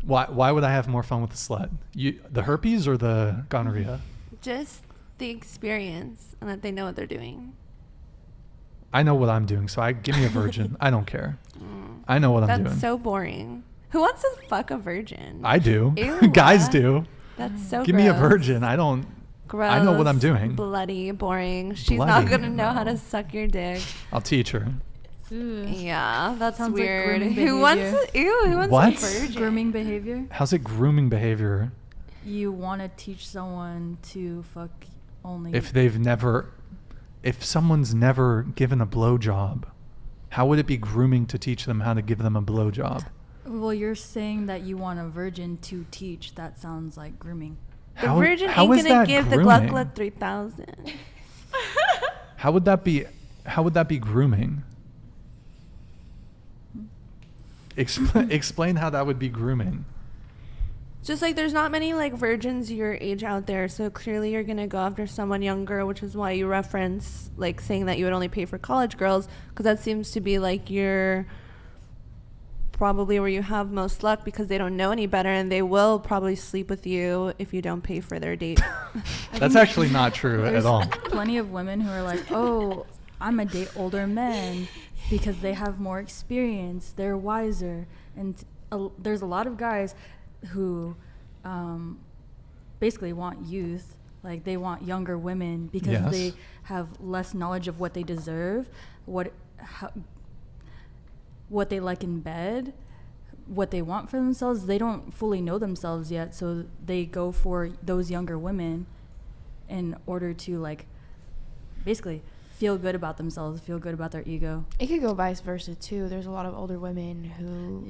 Why would I have more fun with the slut? The herpes or the gonorrhea? Just the experience and that they know what they're doing. I know what I'm doing, so give me a virgin. I don't care. I know what I'm doing. That's so boring. Who wants to fuck a virgin? I do. Ew. Guys do. That's so Give gross. me a virgin. I don't. Gross. I know what I'm doing. Bloody, boring. She's Bloody, not gonna know how to suck your dick. I'll teach her. Yeah, that sounds weird. weird. Who wants What? a virgin? Grooming behavior. How's it grooming behavior? You want to teach someone to fuck only if someone's never given a blowjob, how would it be grooming to teach them how to give them a blowjob? Well, you're saying that you want a virgin to teach. That sounds like grooming. The virgin ain't gonna give the Gluck Gluck 3000. How would that be grooming? Explain how that would be grooming. Just like there's not many like virgins your age out there, so clearly you're gonna go after someone younger, which is why you reference like saying that you would only pay for college girls, because that seems to be like you're probably where you have most luck, because they don't know any better and they will probably sleep with you if you don't pay for their date. That's actually not true at all. Plenty of women who are like, oh, I'm gonna date older men because they have more experience, they're wiser, and there's a lot of guys who basically want youth, like they want younger women because they have less knowledge of what they deserve, what they like in bed, what they want for themselves. They don't fully know themselves yet, so they go for those younger women in order to like basically feel good about themselves, feel good about their ego. It could go vice versa too. There's a lot of older women who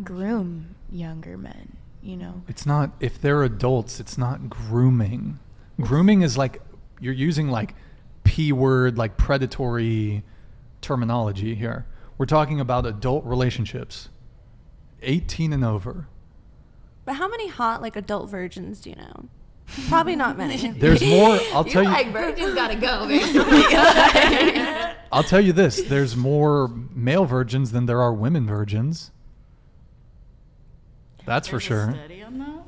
groom younger men, you know. It's not, if they're adults, it's not grooming. Grooming is like you're using like P word, like predatory terminology here. We're talking about adult relationships, 18 and over. But how many hot like adult virgins do you know? Probably not many. There's more. I'll tell you. Like virgins gotta go, basically. I'll tell you this: there's more male virgins than there are women virgins. That's for sure. Study on that?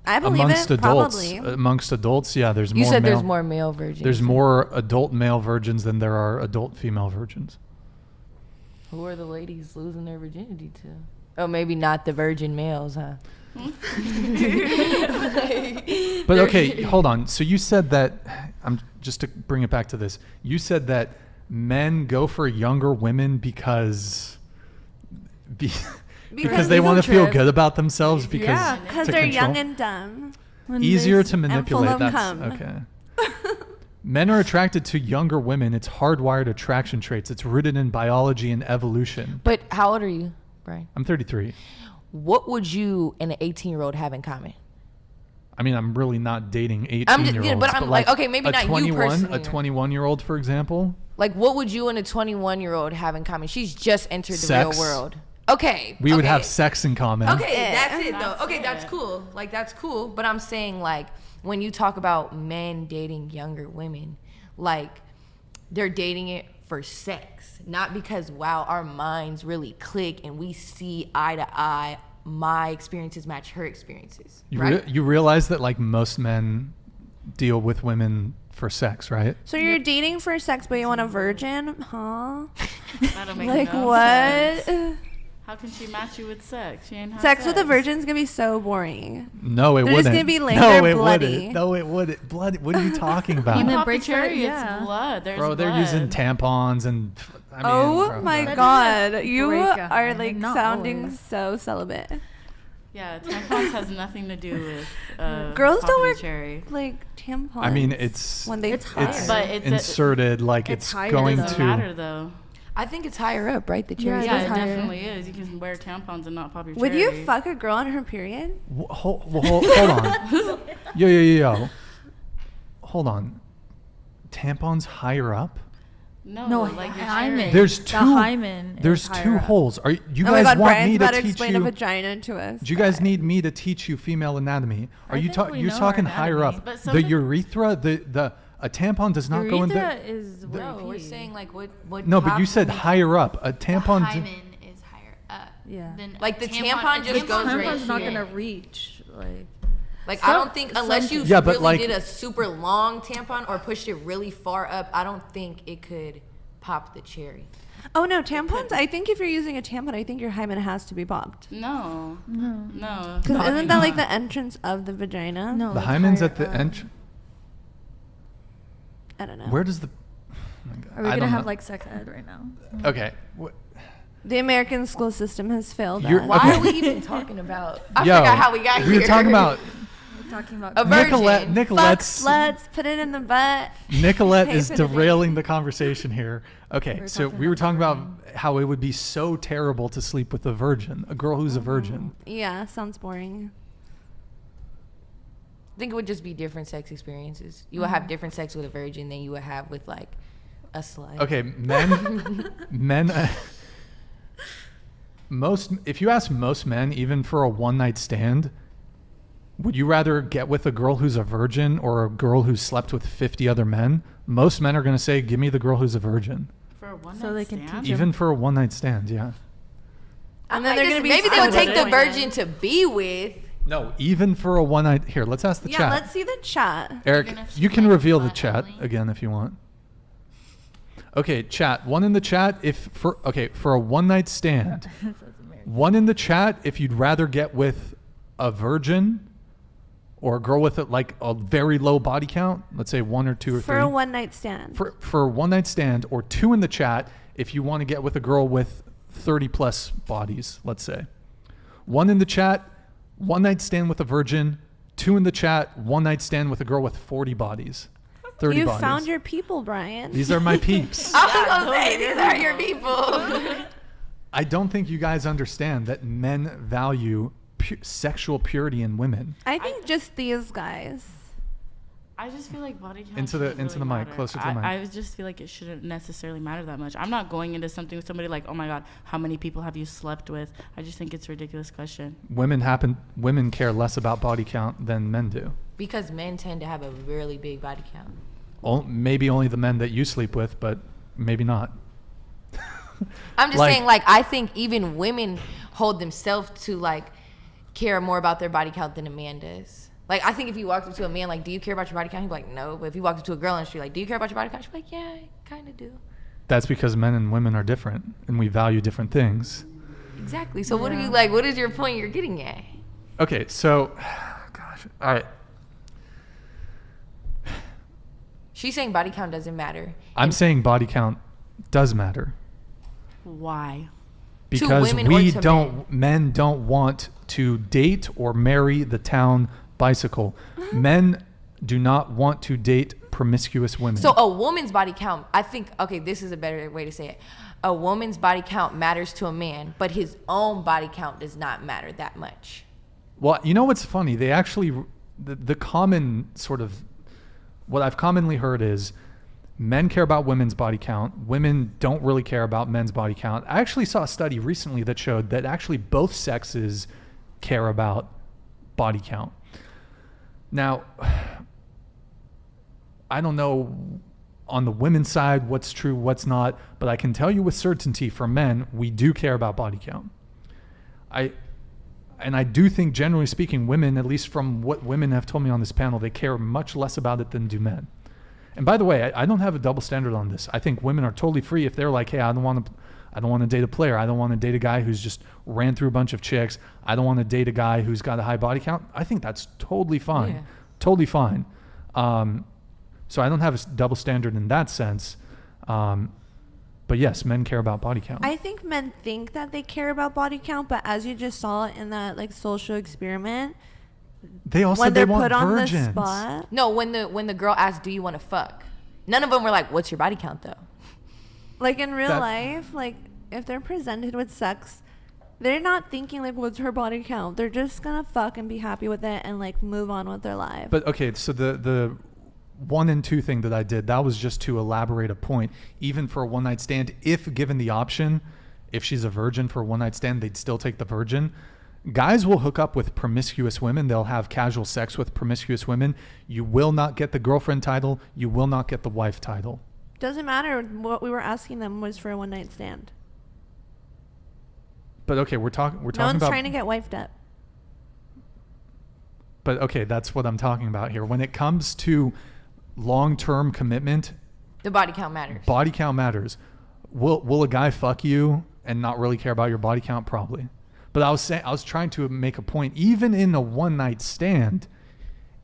I believe amongst it. adults, Probably. amongst adults, yeah, there's You more. said male, there's more male virgins. There's more adult male virgins than there are adult female virgins. Who are the ladies losing their virginity to? Oh, maybe not the virgin males, huh? But okay, hold on. So you said that, just to bring it back to this, you said that men go for younger women because they want to feel good about themselves, because they're young and dumb. Easier to manipulate. And full of That's cum. okay. Men are attracted to younger women. It's hardwired attraction traits. It's rooted in biology and evolution. But how old are you, Brian? I'm 33. What would you and an 18-year-old have in common? I mean, I'm really not dating 18-year-olds. But I'm like, okay, maybe not you personally. A 21-year-old, for example. Like, what would you and a 21-year-old have in common? She's just entered the Sex. real world. Okay. We would have sex in common. Okay, that's it, though. Okay, that's cool. Like, that's cool. But I'm saying, like, when you talk about men dating younger women, like, they're dating it for sex. Not because, wow, our minds really click and we see eye to eye, my experiences match her experiences. Right? You realize that, like, most men deal with women for sex, right? So you're dating for sex, but you want a virgin? Huh? That'll make Like no what? sense. How can she match you with sex? She ain't have Sex with a virgin's gonna be so boring. No, it They're wouldn't. just gonna be laying no, there it bloody. wouldn't. No, it wouldn't. Blood. What are you talking about? You then pop breaks the cherry, yeah. it's blood. There's Bro, they're blood. using tampons and. I mean, Oh bro, my bro. god, you Break a are hand, like not sounding always. so celibate. Yeah, tampons has nothing to do with Girls don't popping wear the cherry. like tampons. I mean, it's when they It's fart. higher. But it's inserted like it's it's higher going though. Doesn't to. matter though. I think it's higher up, right? The cherry. Yeah, Yeah, it's it higher. definitely is. You can wear tampons and not pop your Would cherry. you fuck a girl on her period? Hold on. Yo. Hold on. Tampons higher up? No, like your hymen. cherry. There's The two. hymen is There's higher two up. holes. Are you Oh my guys God, want Brian's me about to to teach explain you? a vagina to us. Do you guys need me to teach you female anatomy? Are I you think we you're know talking our higher anatomy. up? But The somebody- urethra, a tampon does not go in Urethra the. is where No, you we're pee. saying like what. No, but you pops said when higher up. A The tampon. hymen is higher up. Yeah. Than Like a the tampon just a goes right Tampon's not here. gonna reach. Like Some- I don't think unless you Yeah, but really like- did a super long tampon or pushed it really far up, I don't think it could pop the cherry. Oh no, tampons. I think if you're using a tampon, I think your hymen has to be popped. No. Because No, isn't that like the entrance of the vagina? No. The it's hymen's higher at the up. entrance. I don't know. Where does the? Are we I gonna don't have know. like sex ed right now? Okay. The American school system has failed You're- us. Why Okay. are we even talking about? I Yo, forgot how we got here. We were talking about We're talking about A virgin. Fuck Nicolette's. sluts, put it in the butt. Nicolette Pay is for the derailing the conversation here. Okay, We're so talking we were about talking about boring. how it would be so terrible to sleep with a virgin, a girl who's a virgin. Yeah, sounds boring. I think it would just be different sex experiences. You would have different sex with a virgin than you would have with like a slut. Okay, men. If you ask most men, even for a one night stand, would you rather get with a girl who's a virgin or a girl who's slept with 50 other men? Most men are going to say, "Give me the girl who's a virgin." For a one So they can stand? teach Even for a one night stand, yeah. And then they're gonna be maybe they would take the disappointed. virgin to be with. No, even for a one night. Here, let's ask the Yeah, chat. let's see the chat. Eric, Even if you she can likes reveal the butt chat only. again if you want. Okay, chat. One in the chat for a one night stand. One in the chat if you'd rather get with a virgin or a girl with a very low body count. Let's say 1 or 2 or 3. For a one night stand. For a one night stand, or 2 in the chat if you want to get with a girl with 30 plus bodies. Let's say 1 in the chat, one night stand with a virgin. 2 in the chat, one night stand with a girl with 40 bodies. 30 You bodies. found your people, Brian. These are my peeps. I was gonna say these are your people. I don't think you guys understand that men value sexual purity in women. I think just these guys. I just feel like body count Into the- shouldn't into really the mic, matter. closer to the mic. I just feel like it shouldn't necessarily matter that much. I'm not going into something with somebody like, oh my God, how many people have you slept with? I just think it's a ridiculous question. Women care less about body count than men do. Because men tend to have a really big body count. Maybe only the men that you sleep with, but maybe not. I'm just saying, like, I think even women hold themselves to like care more about their body count than a man does. Like, I think if you walked up to a man, like, do you care about your body count? He'd be like, no. But if you walked up to a girl on the street, like, do you care about your body count? She'd be like, yeah, I kind of do. That's because men and women are different, and we value different things. Exactly. So what are you like? What is your point you're getting at? Okay, so, gosh, all right. She's saying body count doesn't matter. I'm saying body count does matter. Why? Because women or we to don't, men don't want to date or marry the town bicycle. Men do not want to date promiscuous women. So a woman's body count, I think, okay, this is a better way to say it. A woman's body count matters to a man, but his own body count does not matter that much. Well, you know what's funny? They actually, the common sort of, what I've commonly heard is men care about women's body count. Women don't really care about men's body count. I actually saw a study recently that showed that actually both sexes care about body count. Now, I don't know on the women's side what's true, what's not, but I can tell you with certainty for men, we do care about body count. And I do think, generally speaking, women, at least from what women have told me on this panel, they care much less about it than do men. And by the way, I don't have a double standard on this. I think women are totally free if they're like, hey, I don't want to date a player. I don't want to date a guy who's just ran through a bunch of chicks. I don't want to date a guy who's got a high body count. I think that's totally fine. Yeah. Totally fine. So I don't have a double standard in that sense. But yes, men care about body count. I think men think that they care about body count, but as you just saw in that like social experiment, they all when said they they're want put on virgins. the spot. No, when the girl asked, do you want to fuck? None of them were like, what's your body count though? Like in real life, like if they're presented with sex, they're not thinking like what's her body count. They're just gonna fuck and be happy with it and like move on with their life. But okay, so 1 and 2 thing that I did, that was just to elaborate a point. Even for a one night stand, if given the option, if she's a virgin for a one night stand, they'd still take the virgin. Guys will hook up with promiscuous women. They'll have casual sex with promiscuous women. You will not get the girlfriend title. You will not get the wife title. Doesn't matter. What we were asking them was for a one night stand. But okay, we're talking no one's trying to get wifed up. But okay, that's what I'm talking about here. When it comes to long-term commitment, the body count matters. Body count matters. Will a guy fuck you and not really care about your body count? Probably. But I was trying to make a point. Even in a one night stand,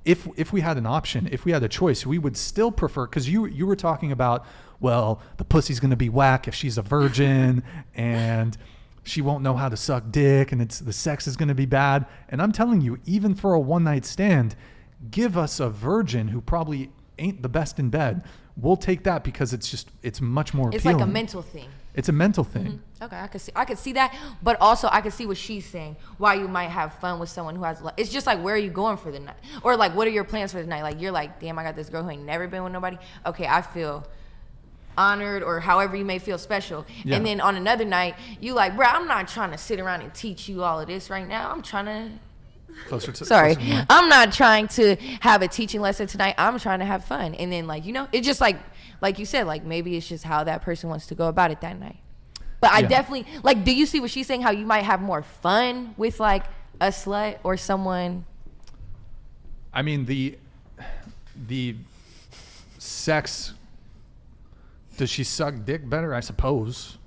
if we had an option, if we had a choice, we would still prefer, because you were talking about, well, the pussy's going to be whack if she's a virgin and she won't know how to suck dick and the sex is going to be bad. And I'm telling you, even for a one night stand, give us a virgin who probably ain't the best in bed. We'll take that because it's much more appealing. It's like a mental thing. It's a mental thing. Mm-hmm. Okay, I could see that, but also I could see what she's saying. Why you might have fun with someone who has. It's just like, where are you going for the night, or like, what are your plans for the night? Like, you're like, damn, I got this girl who ain't never been with nobody. Okay, I feel honored, or however you may feel special. Yeah. And then on another night, you like, bro, I'm not trying to sit around and teach you all of this right now. I'm trying to. I'm not trying to have a teaching lesson tonight. I'm trying to have fun. And then, like, it's just like you said, like, maybe it's just how that person wants to go about it that night. But I definitely, like, do you see what she's saying? How you might have more fun with, like, a slut or someone? I mean, the sex, does she suck dick better? I suppose.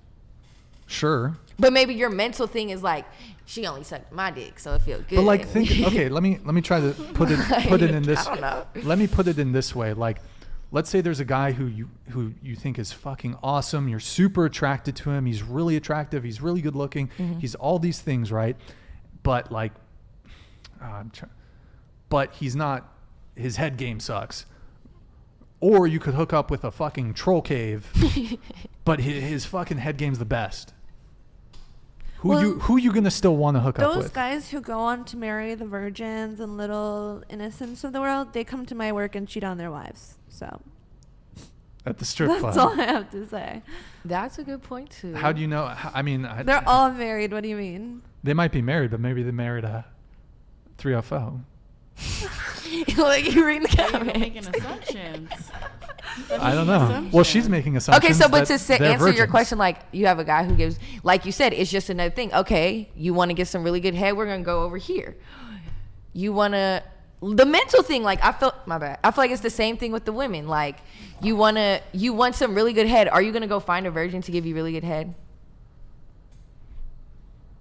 Sure. But maybe your mental thing is like, she only sucked my dick, so it feels good. But like, okay, let me try to put it in this. I don't know. Let me put it in this way. Like, let's say there's a guy who you think is fucking awesome. You're super attracted to him. He's really attractive. He's really good looking. Mm-hmm. He's all these things, right? But like, but he's not. His head game sucks. Or you could hook up with a fucking troll cave, but his fucking head game's the best. Who you gonna still want to hook up with? Those guys who go on to marry the virgins and little innocents of the world, they come to my work and cheat on their wives. So at the strip club. That's all I have to say. That's a good point too. How do you know? I mean, they're all married. What do you mean? They might be married, but maybe they married a 3FO. Like, you read the comments. You're making assumptions. I don't know. Well, she's making assumptions. Okay, so but to answer virgins. your question, like, you have a guy who gives, like you said, it's just another thing. Okay, you want to get some really good head, we're gonna go over here. You want to, the mental thing, like, I feel like it's the same thing with the women. Like, you want some really good head. Are you gonna go find a virgin to give you really good head?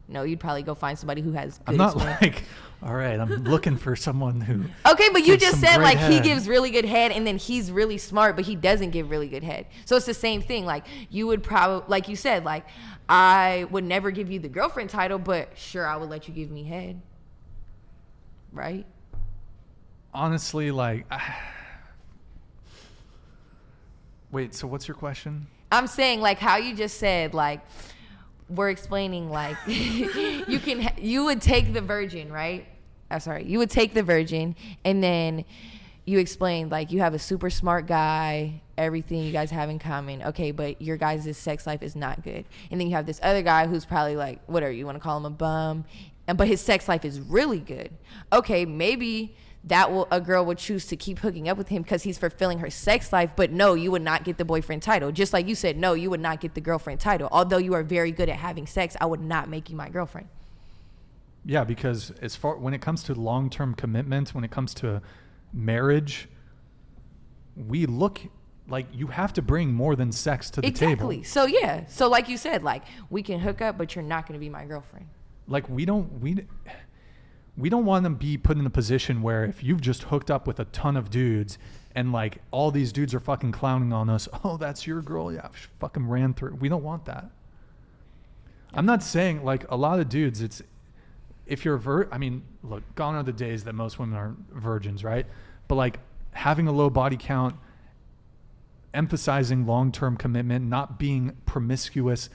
No, you'd probably go find somebody who has good experience. Like, all right, I'm looking for someone who. Okay, but you just said, like, head. he gives really good head and then he's really smart, but he doesn't give really good head. So it's the same thing. Like, you would probably, like you said, like, I would never give you the girlfriend title, but sure, I would let you give me head. Right? Honestly, like, wait, so what's your question? I'm saying, like, how you just said, like, we're explaining, like, you would take the virgin, right? You would take the virgin, and then you explained, like, you have a super smart guy, everything you guys have in common. Okay, but your guys' sex life is not good. And then you have this other guy who's probably, like, whatever, you want to call him a bum, but his sex life is really good. Okay, maybe a girl would choose to keep hooking up with him because he's fulfilling her sex life, but no, you would not get the boyfriend title. Just like you said, no, you would not get the girlfriend title. Although you are very good at having sex, I would not make you my girlfriend. Yeah, because when it comes to long-term commitment, when it comes to marriage, we look like you have to bring more than sex to the table. Exactly. So yeah. So like you said, like, we can hook up, but you're not going to be my girlfriend. Like, we don't want to be put in a position where if you've just hooked up with a ton of dudes and, like, all these dudes are fucking clowning on us, oh, that's your girl, yeah, she fucking ran through. We don't want that. I'm not saying, like, a lot of dudes, it's, if you're I mean, look, gone are the days that most women are virgins, right? But, like, having a low body count, emphasizing long-term commitment, not being promiscuous,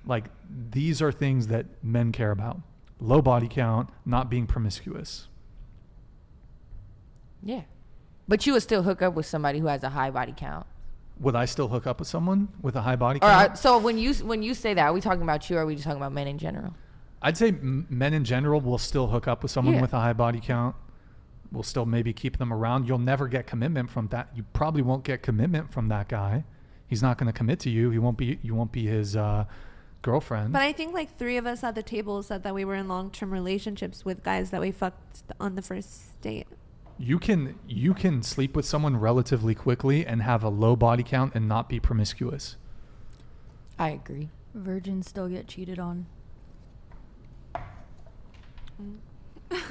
like, these are things that men care about. Low body count, not being promiscuous. Yeah. But you would still hook up with somebody who has a high body count. Would I still hook up with someone with a high body count? So when you say that, are we talking about you or are we just talking about men in general? I'd say men in general will still hook up with someone with a high body count. We'll still maybe keep them around. You'll never get commitment from that. You probably won't get commitment from that guy. He's not going to commit to you. You won't be his girlfriend. But I think like 3 of us at the table said that we were in long-term relationships with guys that we fucked on the first date. You can sleep with someone relatively quickly and have a low body count and not be promiscuous. I agree. Virgins still get cheated on.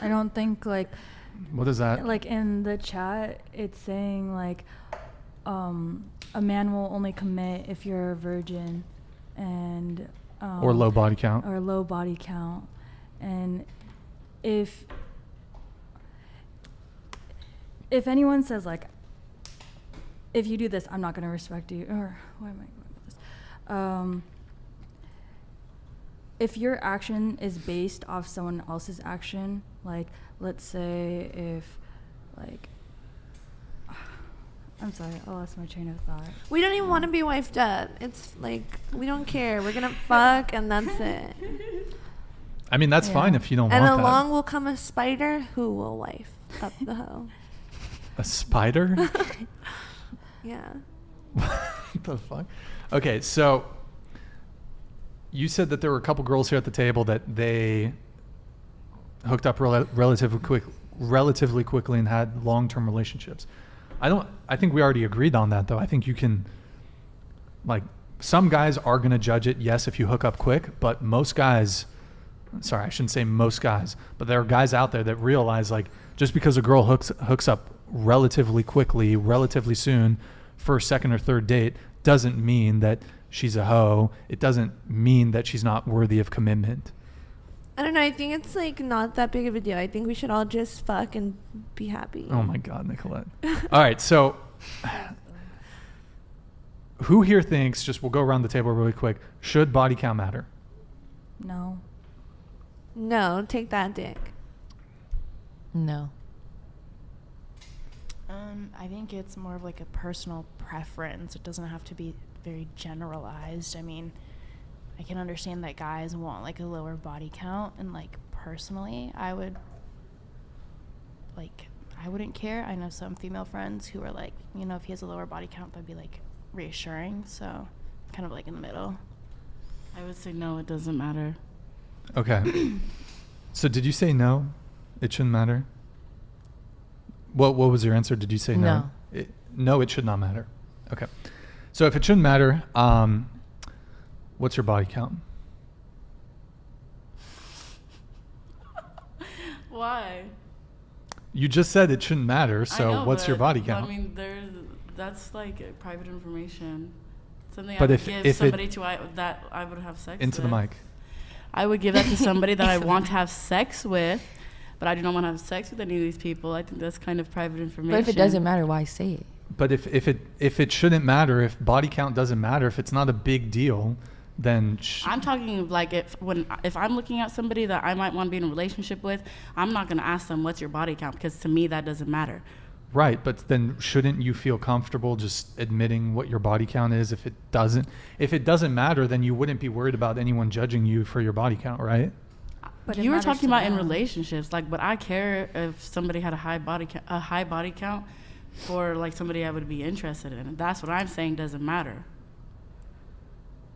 I don't think like. What is that? Like in the chat, it's saying like, a man will only commit if you're a virgin, and or low body count. Or low body count, and if anyone says like, if you do this, I'm not gonna respect you, or why am I going with this? If your action is based off someone else's action, like let's say if like I'm sorry, I lost my train of thought. We don't even want to be wifed up. It's like we don't care. We're gonna fuck and that's it. I mean that's fine if you don't want that. that. And along will come a spider who will wife up the hoe. A spider? Yeah. What the fuck? Okay, so you said that there were a couple girls here at the table that they hooked up relatively quickly and had long-term relationships. I think we already agreed on that though. I think you can, like, some guys are going to judge it, yes, if you hook up quick, but most guys, sorry, I shouldn't say most guys, but there are guys out there that realize like just because a girl hooks up relatively quickly, relatively soon, first, second, or third date doesn't mean that she's a hoe. It doesn't mean that she's not worthy of commitment. I don't know. I think it's like not that big of a deal. I think we should all just fuck and be happy. Oh my God, Nicolette. All right, so who here thinks, we'll go around the table really quick, should body count matter? No. No, take that dick. No. I think it's more of like a personal preference. It doesn't have to be very generalized. I mean, I can understand that guys want like a lower body count, and like personally, I wouldn't care. I know some female friends who are like, you know, if he has a lower body count, that'd be like reassuring. So kind of like in the middle. I would say no, it doesn't matter. Okay. So did you say no? It shouldn't matter? What was your answer? Did you say no? No, it should not matter. Okay. So if it shouldn't matter, what's your body count? Why? You just said it shouldn't matter, so know, what's your body count? I mean, that's like private information. Something but I would give somebody that I would have sex with. Into the mic. I would give that to somebody that I want to have sex with, but I do not want to have sex with any of these people. I think that's kind of private information. But if it doesn't matter, why say it? But if it shouldn't matter, if body count doesn't matter, if it's not a big deal, then I'm talking like if I'm looking at somebody that I might want to be in a relationship with, I'm not going to ask them what's your body count, because to me that doesn't matter. Right, but then shouldn't you feel comfortable just admitting what your body count is? If it doesn't matter, then you wouldn't be worried about anyone judging you for your body count, right? But you were talking about in relationships, like, would I care if somebody had a high body count for like somebody I would be interested in? That's what I'm saying doesn't matter.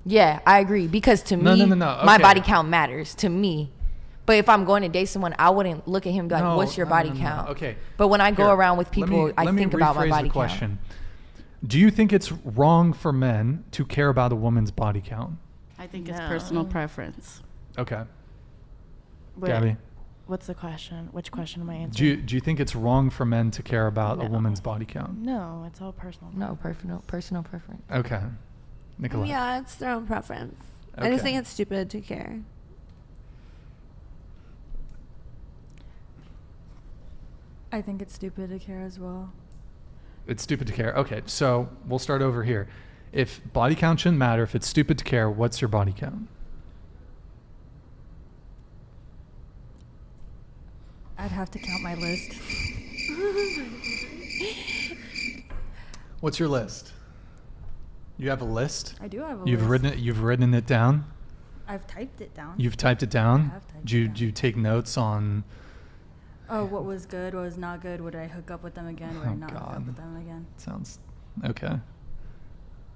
Yeah, I agree, because to me, Okay. my body count matters to me. But if I'm going to date someone, I wouldn't look at him and be like, what's your body count? Okay. But when I go around with people, I think about my body count. Do you think it's wrong for men to care about a woman's body count? I think it's personal preference. Okay. Wait, Gabby? What's the question? Which question am I answering? Do you think it's wrong for men to care about a woman's body count? No, it's all personal. No, personal preference. Okay. Nicolette? Yeah, it's their own preference. Okay. I just think it's stupid to care. I think it's stupid to care as well. It's stupid to care. Okay, so we'll start over here. If body count shouldn't matter, if it's stupid to care, what's your body count? I'd have to count my list. What's your list? You have a list? I do have a You've list. You've written it down? I've typed it down. You've typed it down? I have typed it down. Do you take notes on... Oh, what was good, what was not good? Would I hook up with them again? Would I not hook up with them again? Sounds... Okay.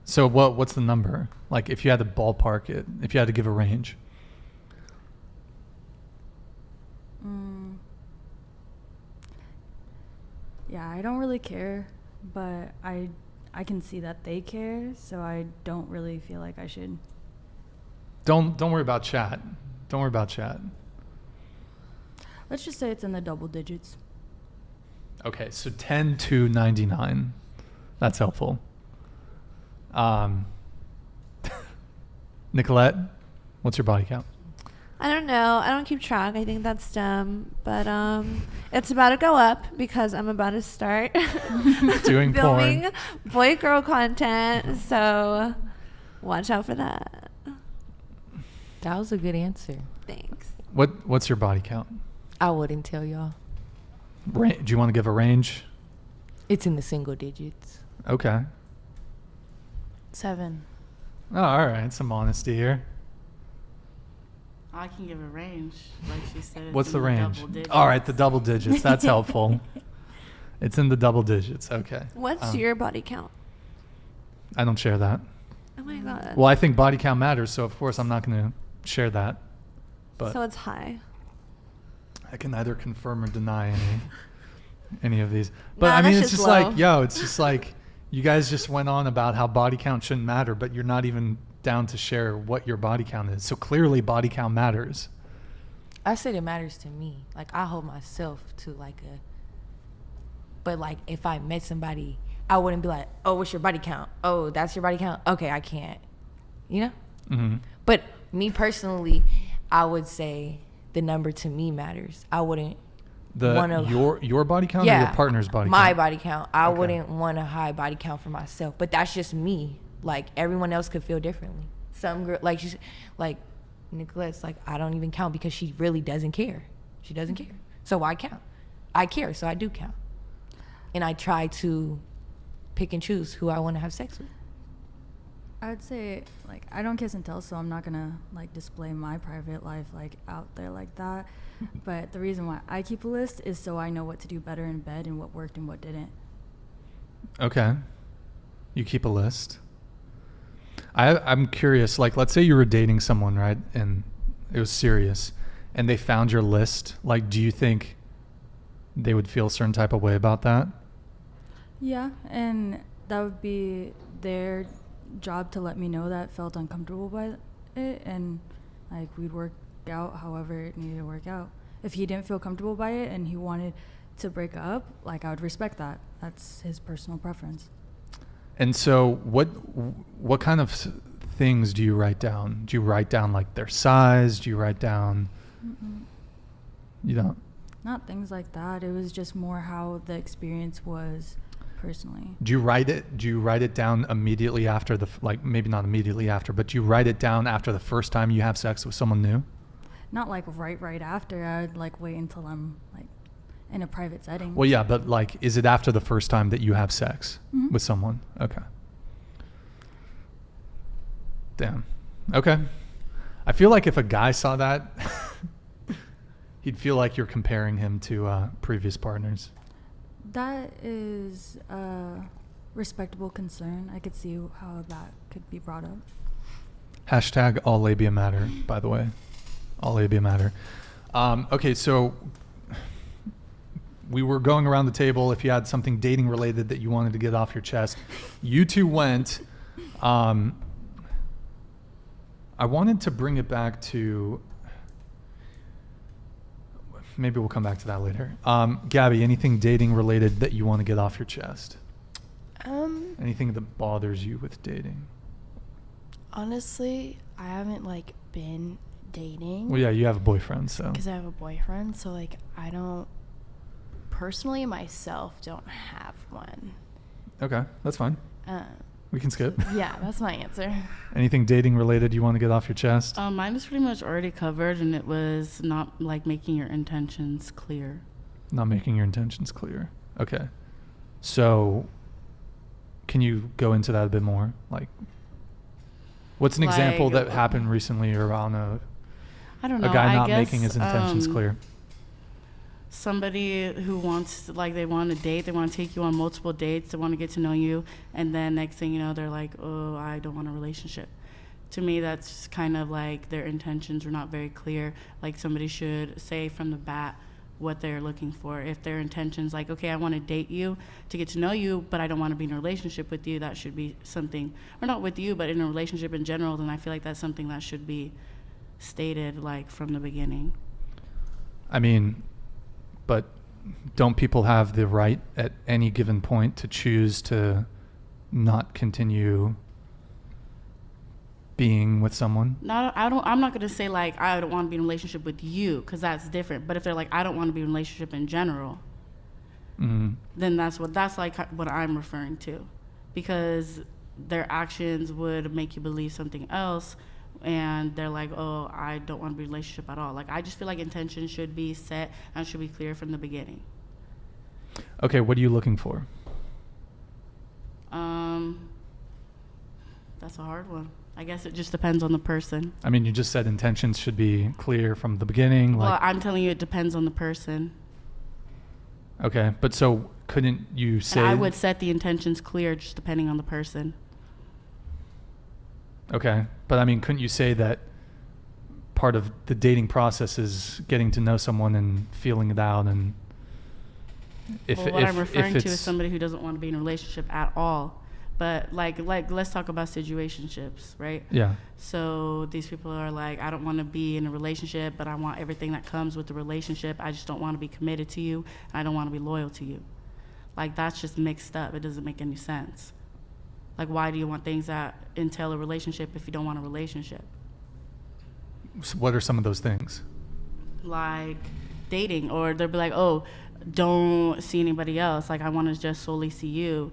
So what's the number? Like if you had to ballpark it, if you had to give a range? Yeah, I don't really care, but I can see that they care, so I don't really feel like I should. Don't worry about chat. Don't worry about chat. Let's just say it's in the double digits. Okay, so 10 to 99. That's helpful. Nicolette, what's your body count? I don't know. I don't keep track. I think that's dumb. But it's about to go up because I'm about to start doing filming porn. boy-girl content. So watch out for that. That was a good answer. Thanks. What's your body count? I wouldn't tell y'all. Do you want to give a range? It's in the single digits. Okay. 7. Oh, all right. Some honesty here. I can give a range, like she said. What's the range? Double digits. All right, the double digits. That's helpful. It's in the double digits. Okay. What's your body count? I don't share that. Oh my God. Well, I think body count matters, so of course I'm not going to share that. But so it's high. I can neither confirm or deny any of these. But Nah, I mean, that's it's just just low. like, it's just like you guys just went on about how body count shouldn't matter, but you're not even down to share what your body count is. So clearly body count matters. I said it matters to me. Like I hold myself to but like if I met somebody, I wouldn't be like, oh, what's your body count? Oh, that's your body count? Okay, I can't. You know? Mm-hmm. But me personally, I would say the number to me matters. I wouldn't your body count or your partner's body count? My body count. I wouldn't want a high body count for myself. But that's just me. Like everyone else could feel differently. Some girl, like she's like Nicolette's like, I don't even count because she really doesn't care. She doesn't care. So why count? I care, so I do count. And I try to pick and choose who I want to have sex with. I would say, like, I don't kiss and tell, so I'm not gonna like display my private life like out there like that. But the reason why I keep a list is so I know what to do better in bed and what worked and what didn't. Okay. You keep a list. I'm curious, like, let's say you were dating someone, right? And it was serious and they found your list. Like, do you think they would feel a certain type of way about that? Yeah, and that would be their job to let me know that felt uncomfortable by it, and like we'd work out however it needed to work out. If he didn't feel comfortable by it and he wanted to break up, like I would respect that. That's his personal preference. And so what kind of things do you write down? Do you write down like their size? Do you write down... Mm-mm. You don't? Not things like that. It was just more how the experience was personally. Do you write it down immediately after like maybe not immediately after, but do you write it down after the first time you have sex with someone new? Not like right after. I'd like wait until I'm like in a private setting. Well, yeah, but like, is it after the first time that you have sex with someone? Okay. Damn. Okay. I feel like if a guy saw that, he'd feel like you're comparing him to previous partners. That is a respectable concern. I could see how that could be brought up. Hashtag all labia matter, by the way. All labia matter. Okay, so we were going around the table if you had something dating related that you wanted to get off your chest. You two went. I wanted to bring it back to... Maybe we'll come back to that later. Gabby, anything dating related that you want to get off your chest? Anything that bothers you with dating? Honestly, I haven't like been dating. Well, yeah, you have a boyfriend, so. Because I have a boyfriend, so like I don't personally myself don't have one. Okay, that's fine. We can skip. Yeah, that's my answer. Anything dating related you want to get off your chest? Mine is pretty much already covered, and it was not like making your intentions clear. Not making your intentions clear. Okay. So can you go into that a bit more? Like, what's an example that happened recently, or I don't know, a guy not making his intentions clear? Somebody who wants, like, they want to date, they want to take you on multiple dates, they want to get to know you, and then next thing you know, they're like, oh, I don't want a relationship. To me, that's kind of like their intentions were not very clear. Like, somebody should say from the bat what they're looking for. If their intentions, like, okay, I want to date you to get to know you, but I don't want to be in a relationship with you, that should be something, or not with you, but in a relationship in general, then I feel like that's something that should be stated, like, from the beginning. I mean, but don't people have the right at any given point to choose to not continue being with someone? I'm not going to say, like, I don't want to be in a relationship with you, because that's different. But if they're like, I don't want to be in a relationship in general, then that's like what I'm referring to, because their actions would make you believe something else, and they're like, oh, I don't want to be in a relationship at all. Like, I just feel like intention should be set and should be clear from the beginning. Okay, what are you looking for? That's a hard one. I guess it just depends on the person. I mean, you just said intentions should be clear from the beginning. Well, I'm telling you, it depends on the person. Okay, but so couldn't you say... And I would set the intentions clear just depending on the person. Okay, but I mean, couldn't you say that part of the dating process is getting to know someone and feeling it out, and what I'm referring to is somebody who doesn't want to be in a relationship at all. But like let's talk about situationships, right? Yeah. So these people are like, I don't want to be in a relationship, but I want everything that comes with the relationship. I just don't want to be committed to you, and I don't want to be loyal to you. Like, that's just mixed up. It doesn't make any sense. Like, why do you want things that entail a relationship if you don't want a relationship? So what are some of those things? Like dating, or they'll be like, oh, don't see anybody else. Like, I want to just solely see you,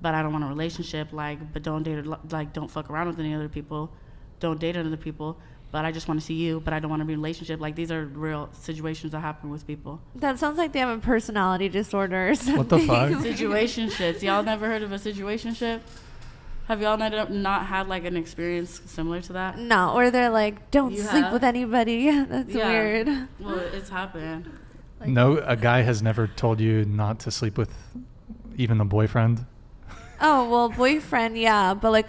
but I don't want a relationship. Like, but don't date, like, don't fuck around with any other people. Don't date other people, but I just want to see you, but I don't want to be in a relationship. Like, these are real situations that happen with people. That sounds like they have a personality disorder or something. What the fuck? Situationships. Y'all never heard of a situationship? Have y'all not had, like, an experience similar to that? No, or they're like, don't sleep with anybody. That's weird. Well, it's happened. Like, no, a guy has never told you not to sleep with even a boyfriend? Oh, well, boyfriend, yeah. But, like,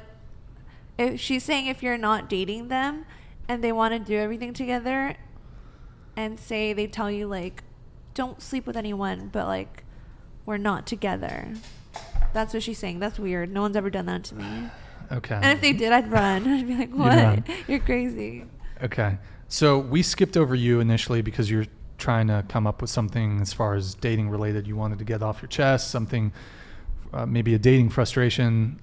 if she's saying if you're not dating them and they want to do everything together, and say they tell you, like, don't sleep with anyone, but, like, we're not together. That's what she's saying. That's weird. No one's ever done that to me. Okay. And if they did, I'd run. I'd be like, what? You're crazy. Okay. So we skipped over you initially because you're trying to come up with something as far as dating related you wanted to get off your chest, something, maybe a dating frustration.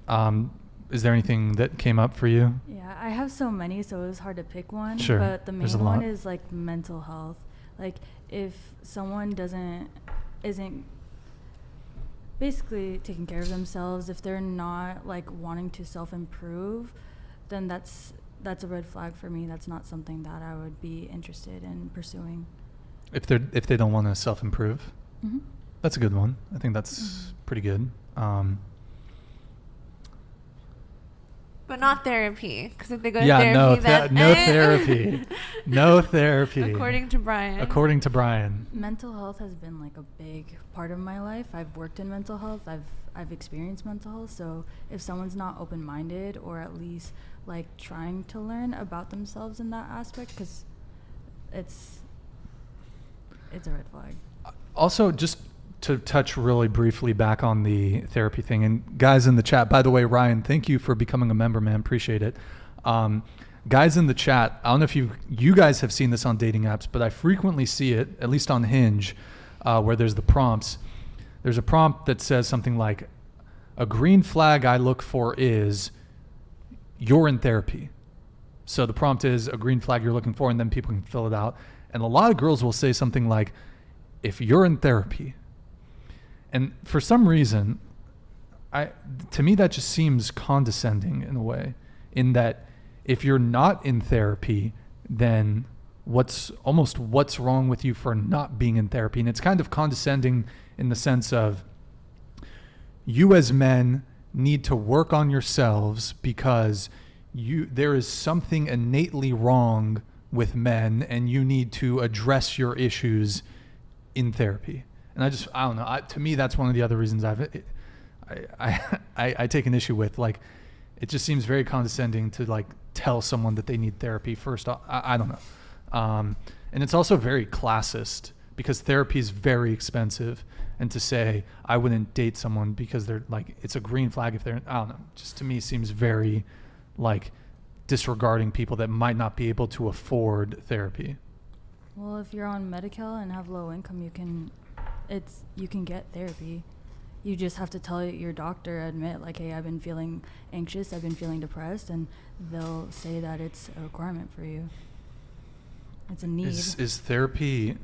Is there anything that came up for you? Yeah, I have so many, so it was hard to pick one. Sure. But the main one is, like, mental health. Like, if someone isn't basically taking care of themselves, if they're not, like, wanting to self-improve, then that's a red flag for me. That's not something that I would be interested in pursuing. If they don't want to self-improve? Mm-hmm. That's a good one. I think that's pretty good. But not therapy, because if they go to therapy, no therapy. No therapy. According to Brian. Mental health has been, like, a big part of my life. I've worked in mental health. I've experienced mental health. So if someone's not open-minded, or at least, like, trying to learn about themselves in that aspect, because it's a red flag. Also, just to touch really briefly back on the therapy thing, and guys in the chat, by the way, Ryan, thank you for becoming a member, man. Appreciate it. Guys in the chat, I don't know if you guys have seen this on dating apps, but I frequently see it, at least on Hinge, where there's the prompts. There's a prompt that says something like, a green flag I look for is you're in therapy. So the prompt is a green flag you're looking for, and then people can fill it out. And a lot of girls will say something like, if you're in therapy. And for some reason, to me that just seems condescending in a way, in that if you're not in therapy, then what's wrong with you for not being in therapy? And it's kind of condescending in the sense of you as men need to work on yourselves because there is something innately wrong with men and you need to address your issues in therapy. And I don't know. To me, that's one of the other reasons I take an issue with, like, it just seems very condescending to like tell someone that they need therapy first. I don't know. And it's also very classist because therapy is very expensive. And to say I wouldn't date someone because they're like, it's a green flag if they're, I don't know, just to me seems very like disregarding people that might not be able to afford therapy. Well, if you're on Medi-Cal and have low income, you can get therapy. You just have to tell your doctor, admit like, hey, I've been feeling anxious, I've been feeling depressed, and they'll say that it's a requirement for you. It's a need. Is therapy,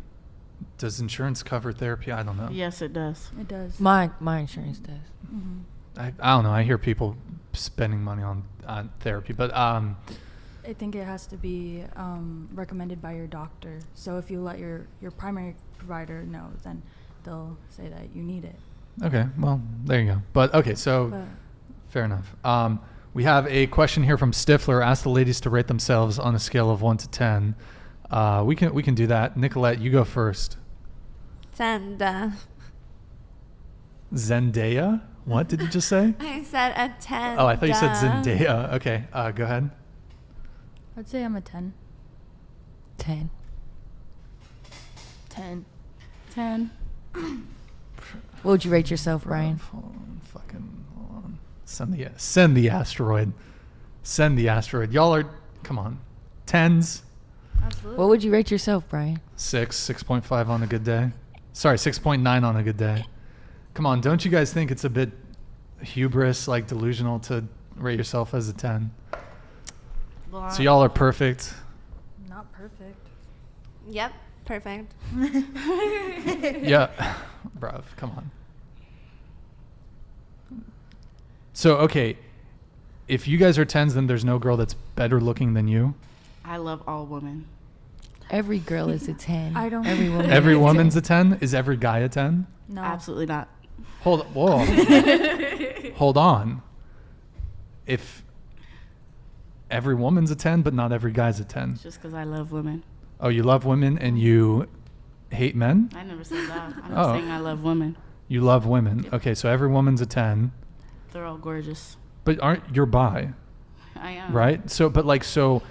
does insurance cover therapy? I don't know. Yes, it does. It does. My insurance does. Mm-hmm. I don't know. I hear people spending money on therapy, but I think it has to be recommended by your doctor. So if you let your primary provider know, then they'll say that you need it. Okay, well, there you go. But okay, so fair enough. We have a question here from Stifler. Ask the ladies to rate themselves on a scale of 1 to 10. We can do that. Nicolette, you go first. Zendaya? What did you just say? I said a 10. Oh, I thought you said Zendaya. Okay, go ahead. I'd say I'm a 10. 10. 10. 10. What would you rate yourself, Ryan? Hold on. Send the asteroid. Send the asteroid. Y'all are, come on. 10s. Absolutely. What would you rate yourself, Brian? 6.5 on a good day. Sorry, 6.9 on a good day. Come on, don't you guys think it's a bit hubris, like delusional to rate yourself as a 10? Well, so y'all are perfect. Not perfect. Yep, perfect. Yeah, bruv, come on. So, okay, if you guys are 10s, then there's no girl that's better looking than you? I love all women. Every girl is a 10. I don't. Every woman's a 10? Is every guy a 10? No. Absolutely not. Whoa. Hold on. If every woman's a 10, but not every guy's a 10. It's just because I love women. Oh, you love women and you hate men? I never said that. I'm just saying I love women. You love women. Yep. Okay, so every woman's a 10. They're all gorgeous. But you're bi? I am. Right? So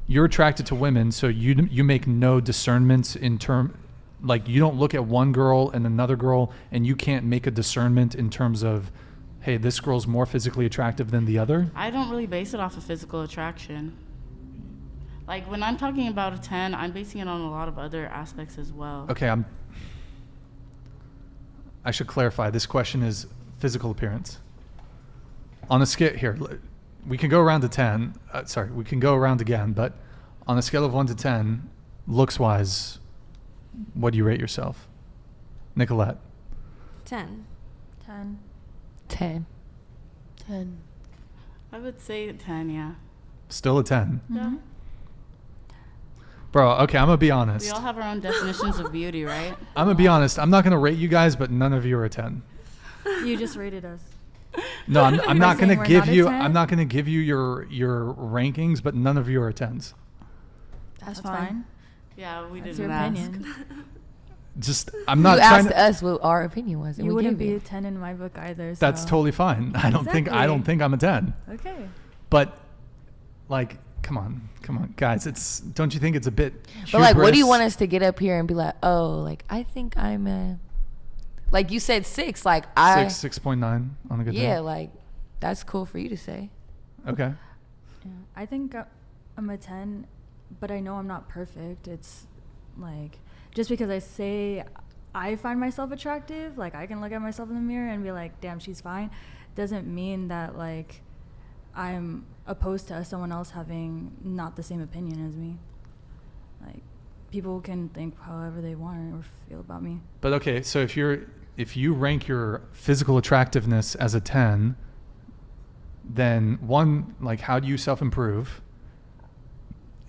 you're attracted to women, so you make no discernments in term, like you don't look at one girl and another girl and you can't make a discernment in terms of, hey, this girl's more physically attractive than the other? I don't really base it off of physical attraction. Like when I'm talking about a 10, I'm basing it on a lot of other aspects as well. Okay, I should clarify. This question is physical appearance. On a scale here, we can go around to 10. We can go around again, but on a scale of 1 to 10, looks-wise, what do you rate yourself? Nicolette? 10. 10. 10. 10. I would say 10, yeah. Still a 10? Yeah. Mm-hmm. Bro, okay, I'm going to be honest. We all have our own definitions of beauty, right? I'm going to be honest. I'm not going to rate you guys, but none of you are a 10. You just rated us. No, I'm not going to give you. 10? I'm not going to give you your rankings, but none of you are 10s. That's fine. Yeah, we That's didn't your ask. opinion. Just I'm not You trying asked to. us what our opinion was, and You we wouldn't gave be it. a 10 in my book either. So. That's totally fine. I don't think I'm a 10. Okay. But like, come on, guys. Don't you think it's a bit? But like, what do you hubris? want us to get up here and be like? Oh, like I think I'm a. Like you said 6. Like 6.9 on a good day. Yeah, like that's cool for you to say. Okay. Yeah, I think I'm a 10, but I know I'm not perfect. It's like just because I say I find myself attractive, like I can look at myself in the mirror and be like, damn, she's fine, doesn't mean that like I'm opposed to someone else having not the same opinion as me. Like people can think however they want or feel about me. But okay, so if you rank your physical attractiveness as a 10, then 1, like how do you self-improve?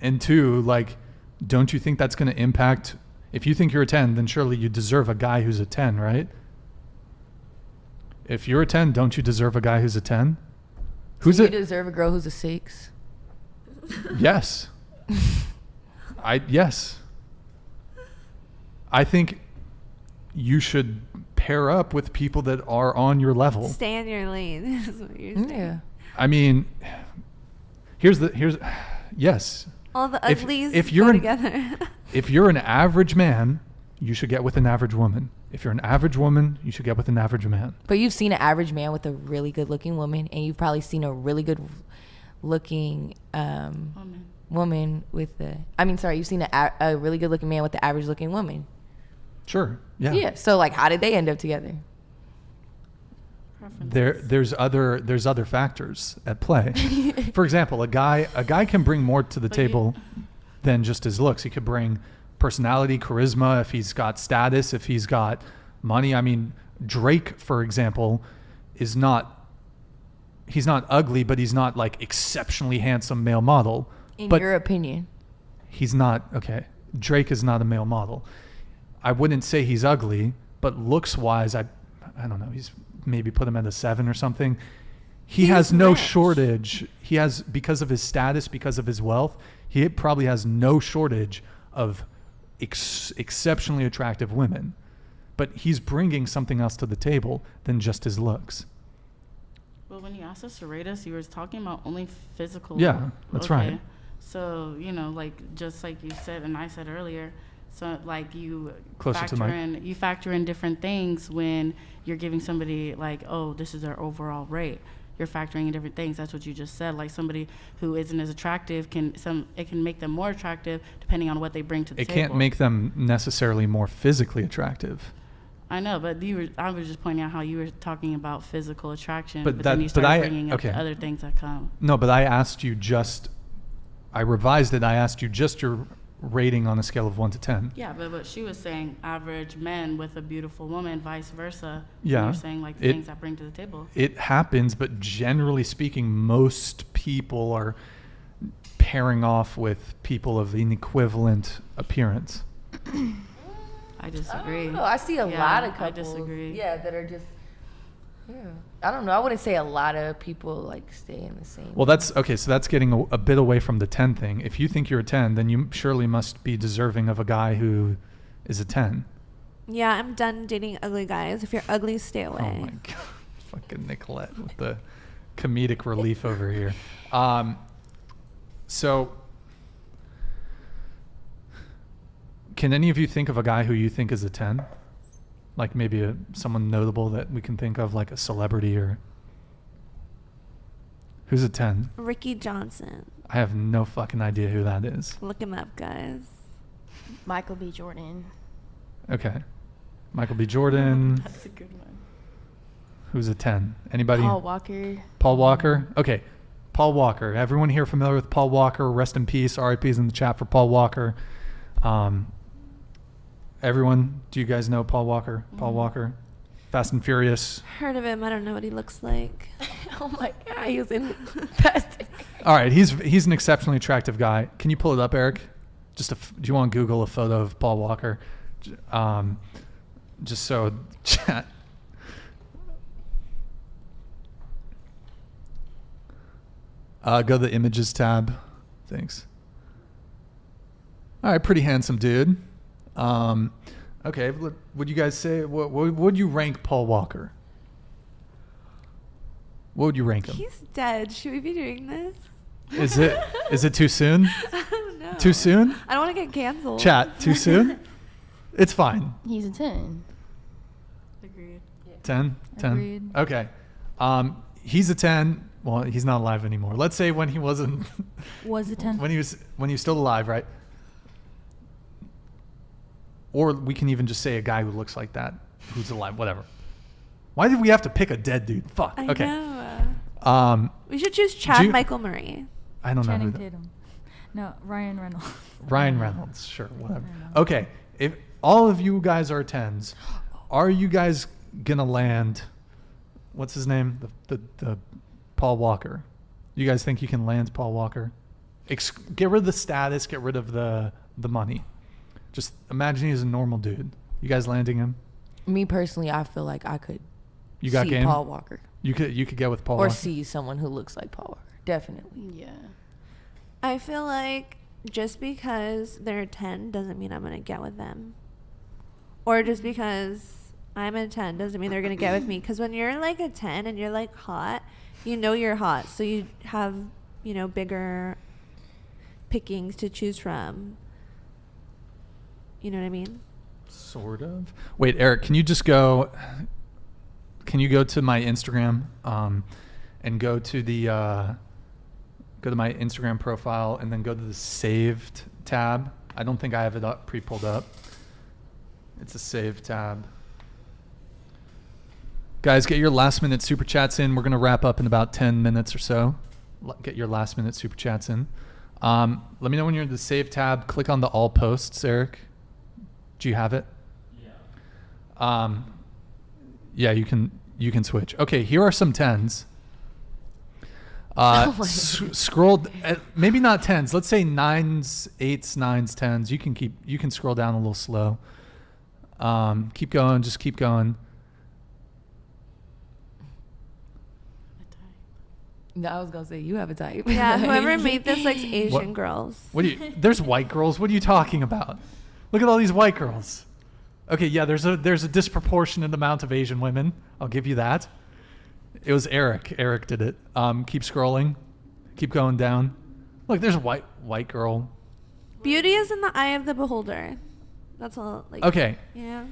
And 2, like don't you think that's going to impact? If you think you're a 10, then surely you deserve a guy who's a 10, right? If you're a 10, don't you deserve a guy who's a 10? You deserve a girl who's a 6? Yes. Yes. I think you should pair up with people that are on your level. Stay in your lane is what you're saying. Yeah. I mean, yes. All the uglies if go together. If you're an average man, you should get with an average woman. If you're an average woman, you should get with an average man. But you've seen an average man with a really good looking woman, and you've probably seen a really good looking woman with you've seen a really good looking man with the average looking woman. Sure. Yeah. Yeah. So like, how did they end up together? There's other factors at play. For example, a guy can bring more to the table than just his looks. He could bring personality, charisma, if he's got status, if he's got money. I mean, Drake, for example, he's not ugly, but he's not like exceptionally handsome male model. In your opinion? He's not, okay. Drake is not a male model. I wouldn't say he's ugly, but looks wise, I don't know, he's maybe put him at a 7 or something. He has no shortage. He has, because of his status, because of his wealth, he probably has no shortage of exceptionally attractive women, but he's bringing something else to the table than just his looks. Well, when you asked us to rate us, you were talking about only physical. Yeah, that's right. So, like, just like you said and I said earlier, so like you factor in different things when you're giving somebody like, oh, this is their overall rate. You're factoring in different things. That's what you just said. Like somebody who isn't as attractive it can make them more attractive depending on what they bring to the table. It can't make them necessarily more physically attractive. I know, but I was just pointing out how you were talking about physical attraction, but then you started bringing up the other things that come. No, but I revised it. I asked you just your rating on a scale of 1 to 10. Yeah, but she was saying average men with a beautiful woman, vice versa. Yeah. You're saying like the things that bring to the table. It happens, but generally speaking, most people are pairing off with people of an equivalent appearance. I disagree. I see a lot of couples. I disagree. Yeah, that are just. Yeah, I don't know. I wouldn't say a lot of people like stay in the same. Well, that's okay. So that's getting a bit away from the 10 thing. If you think you're a 10, then you surely must be deserving of a guy who is a 10. Yeah, I'm done dating ugly guys. If you're ugly, stay away. Oh my god, fucking Nicolette with the comedic relief over here. So, can any of you think of a guy who you think is a 10? Like maybe someone notable that we can think of, like a celebrity or... Who's a 10? Ricky Johnson. I have no fucking idea who that is. Look him up, guys. Michael B. Jordan. Okay. Michael B. Jordan. That's a good one. Who's a 10? Anybody? Paul Walker. Paul Walker? Okay. Paul Walker. Everyone here familiar with Paul Walker? Rest in peace. RIP's in the chat for Paul Walker. Everyone, do you guys know Paul Walker? Paul Walker? Fast and Furious. Heard of him. I don't know what he looks like. Oh my god, he was in Fast. All right, he's an exceptionally attractive guy. Can you pull it up, Eric? Do you want to Google a photo of Paul Walker? Just so chat. Go to the images tab. Thanks. All right, pretty handsome dude. Okay, would you guys say, what would you rank Paul Walker? What would you rank him? He's dead. Should we be doing this? Is it too soon? I don't know. Too soon? I don't want to get canceled. Chat, too soon? It's fine. He's a 10. Agreed. 10? 10? Agreed. Okay. He's a 10. Well, he's not alive anymore. Let's say when he wasn't... Was a 10. When he was still alive, right? Or we can even just say a guy who looks like that, who's alive, whatever. Why did we have to pick a dead dude? Fuck. I Okay. know. We should choose Chad Michael Murray. I don't Channing know. Who Tatum. No, Ryan Reynolds. Ryan Reynolds, sure, whatever. Okay, if all of you guys are 10s, are you guys gonna land? What's his name? The Paul Walker. You guys think you can land Paul Walker? Get rid of the status. Get rid of the money. Just imagine he's a normal dude. You guys landing him? Me personally, I feel like I could You got see game? Paul Walker. You could get with Paul or Walker. see someone who looks like Paul Walker. Definitely. Yeah. I feel like just because they're a 10 doesn't mean I'm going to get with them. Or just because I'm a 10 doesn't mean they're going to get with me. Because when you're like a 10 and you're like hot, you know you're hot. So you have, you know, bigger pickings to choose from. You know what I mean? Sort of. Wait, Eric, can you just go... Can you go to my Instagram and go to my Instagram profile and then go to the saved tab? I don't think I have it up pre-pulled up. It's a saved tab. Guys, get your last minute super chats in. We're going to wrap up in about 10 minutes or so. Get your last minute super chats in. Let me know when you're in the save tab. Click on the all posts, Eric. Do you have it? Yeah. Yeah, you can switch. Okay, here are some 10s. Scroll, maybe not 10s. Let's say 9s, 8s, 9s, 10s. You can scroll down a little slow. Keep going. Just keep going. No, I was gonna say you have a type. Yeah, whoever made this likes Asian girls. What do you? There's white girls. What are you talking about? Look at all these white girls. Okay, yeah, there's a disproportionate amount of Asian women. I'll give you that. It was Eric. Eric did it. Keep scrolling. Keep going down. Look, there's a white girl. Beauty is in the eye of the beholder. That's all. Like. Okay. Yeah.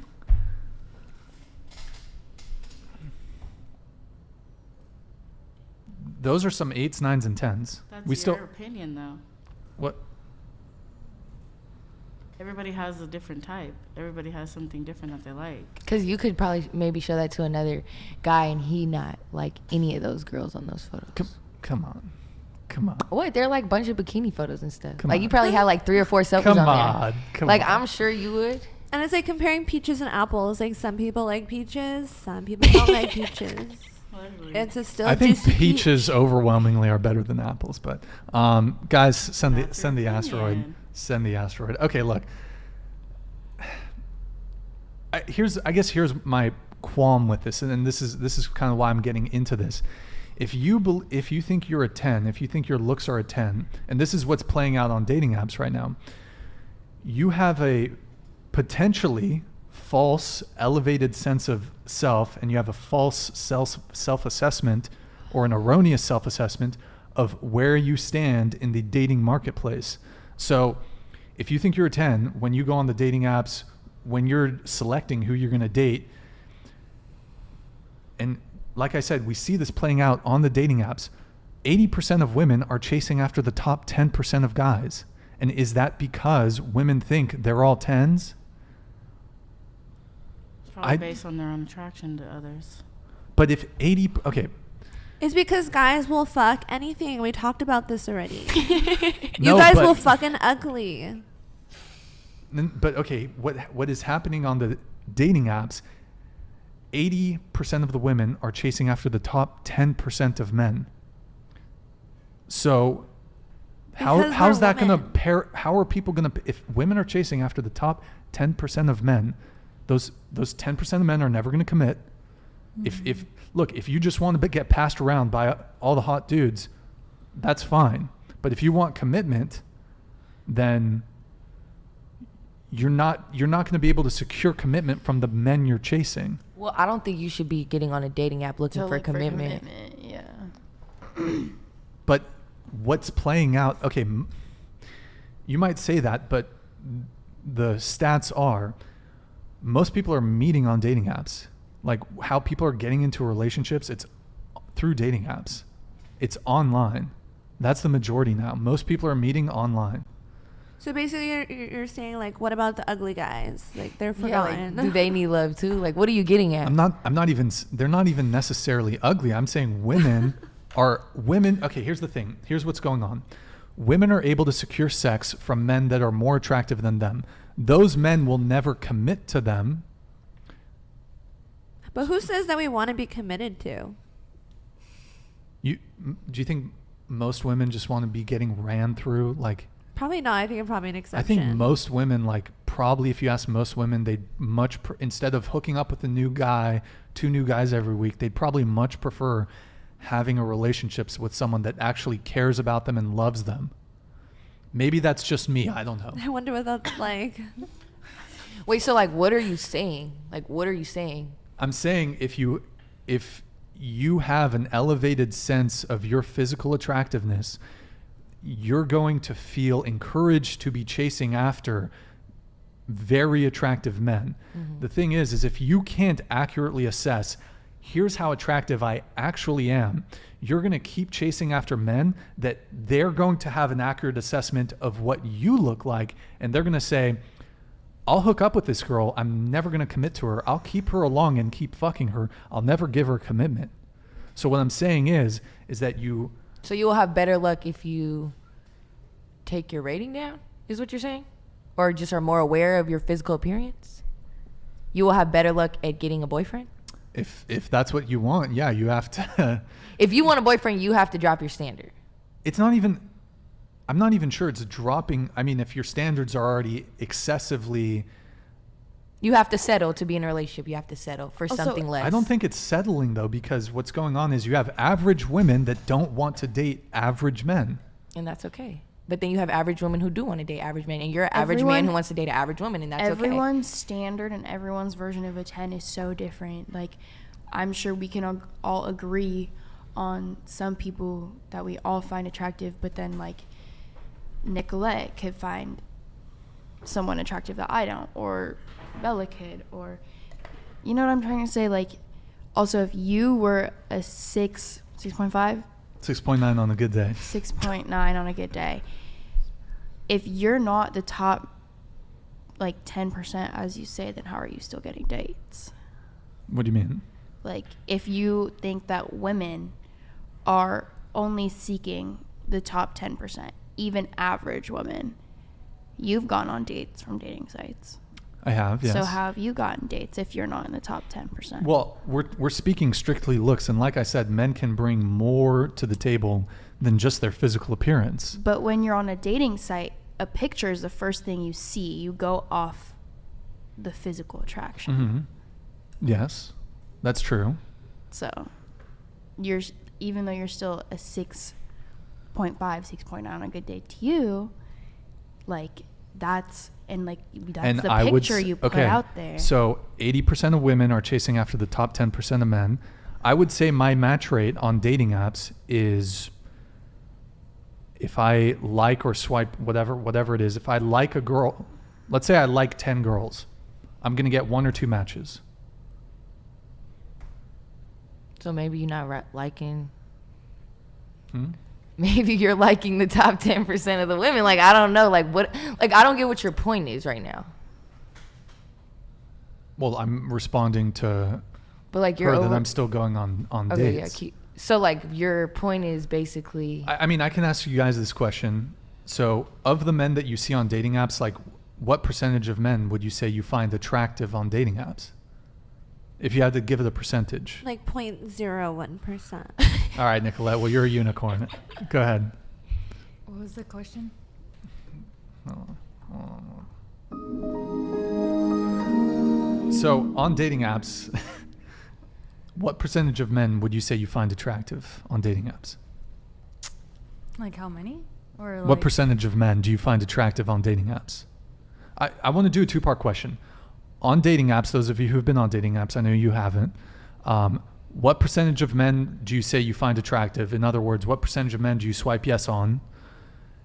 Those are some 8s, 9s, and 10s. That's your opinion, though. What? Everybody has a different type. Everybody has something different that they like. Because you could probably maybe show that to another guy and he not like any of those girls on those photos. Come on. What? They're like a bunch of bikini photos and stuff. Come like on. you probably had like 3 or 4 selfies Come on on. there. Come like on. I'm sure you would. And it's like comparing peaches and apples. Like some people like peaches, some people don't like peaches. It's a still. I think juicy peaches overwhelmingly are better than apples, but guys, send the asteroid. Send the asteroid. Okay, look. I guess here's my qualm with this, and this is kind of why I'm getting into this. If you think you're a 10, if you think your looks are a 10, and this is what's playing out on dating apps right now, you have a potentially false elevated sense of self, and you have a false self-assessment or an erroneous self-assessment of where you stand in the dating marketplace. So if you think you're a 10, when you go on the dating apps, when you're selecting who you're going to date, and like I said, we see this playing out on the dating apps, 80% of women are chasing after the top 10% of guys. And is that because women think they're all 10s? It's probably based on their own attraction to others. But if 80, okay. It's because guys will fuck anything. We talked about this already. No, you guys but- will fucking ugly. But okay, what is happening on the dating apps, 80% of the women are chasing after the top 10% of men. So how's that going to pair? How are people going to, if women are chasing after the top 10% of men, those 10% of men are never going to commit. Mm-hmm. If you just want to get passed around by all the hot dudes, that's fine. But if you want commitment, then you're not going to be able to secure commitment from the men you're chasing. Well, I don't think you should be getting on a dating app looking for commitment. Yeah. But what's playing out, okay, you might say that, but the stats are most people are meeting on dating apps. Like how people are getting into relationships, it's through dating apps. It's online. That's the majority now. Most people are meeting online. So basically, you're saying like, what about the ugly guys? Like they're forgotten. Yeah, like, do they need love too? Like, what are you getting at? They're not even necessarily ugly. I'm saying women are women. Okay, here's the thing. Here's what's going on. Women are able to secure sex from men that are more attractive than them. Those men will never commit to them. But who says that we want to be committed to? Do you think most women just want to be getting ran through? Like, Probably not. I think I'm probably an exception. I think most women, like, probably if you ask most women, they'd much instead of hooking up with a new guy, 2 new guys every week, they'd probably much prefer having a relationship with someone that actually cares about them and loves them. Maybe that's just me. I don't know. I wonder what that's like. Wait, so like, what are you saying? Like, what are you saying? I'm saying if you have an elevated sense of your physical attractiveness, you're going to feel encouraged to be chasing after very attractive men. Mm-hmm. The thing is if you can't accurately assess, here's how attractive I actually am, you're going to keep chasing after men that they're going to have an accurate assessment of what you look like. And they're going to say, I'll hook up with this girl. I'm never going to commit to her. I'll keep her along and keep fucking her. I'll never give her commitment. So what I'm saying is that you... So you will have better luck if you take your rating down, is what you're saying? Or just are more aware of your physical appearance? You will have better luck at getting a boyfriend? If that's what you want, yeah, you have to... If you want a boyfriend, you have to drop your standard. It's not even... I'm not even sure it's dropping. I mean, if your standards are already excessively... You have to settle to be in a relationship. You have to settle for something less. I don't think it's settling, though, because what's going on is you have average women that don't want to date average men. And that's okay. But then you have average women who do want to date average men, and you're an average man who wants to date an average woman, and that's okay. Everyone's standard and everyone's version of a 10 is so different. Like, I'm sure we can all agree on some people that we all find attractive, but then, like, Nicolette could find someone attractive that I don't, or Bella could, or, you know what I'm trying to say? Like, also, if you were a 6.5? 6.9 on a good day. 6.9 on a good day. If you're not the top, like, 10%, as you say, then how are you still getting dates? What do you mean? Like, if you think that women are only seeking the top 10%, even average women, you've gone on dates from dating sites. I have, yes. So how have you gotten dates if you're not in the top 10%? Well, we're speaking strictly looks, and like I said, men can bring more to the table than just their physical appearance. But when you're on a dating site, a picture is the first thing you see. You go off the physical attraction. Mm-hmm. Yes, that's true. So even though you're still a 6.5, 6.9 on a good day to you, like, that's the picture you put out there. So 80% of women are chasing after the top 10% of men. I would say my match rate on dating apps is, if I like or swipe whatever it is, if I like a girl, let's say I like 10 girls, I'm going to get 1 or 2 matches. So maybe you're not liking... Maybe you're liking the top 10% of the women. Like, I don't know. Like, what? Like, I don't get what your point is right now. Well, I'm responding to but like her that I'm still going on dates. Yeah, so, like, your point is basically... I mean, I can ask you guys this question. So, of the men that you see on dating apps, like, what percentage of men would you say you find attractive on dating apps? If you had to give it a percentage. Like 0.01%. All right, Nicolette. Well, you're a unicorn. Go ahead. What was the question? So, on dating apps, what percentage of men would you say you find attractive on dating apps? Like how many? Or like... What percentage of men do you find attractive on dating apps? I want to do a 2-part question. On dating apps, those of you who've been on dating apps, I know you haven't. What percentage of men do you say you find attractive? In other words, what percentage of men do you swipe yes on?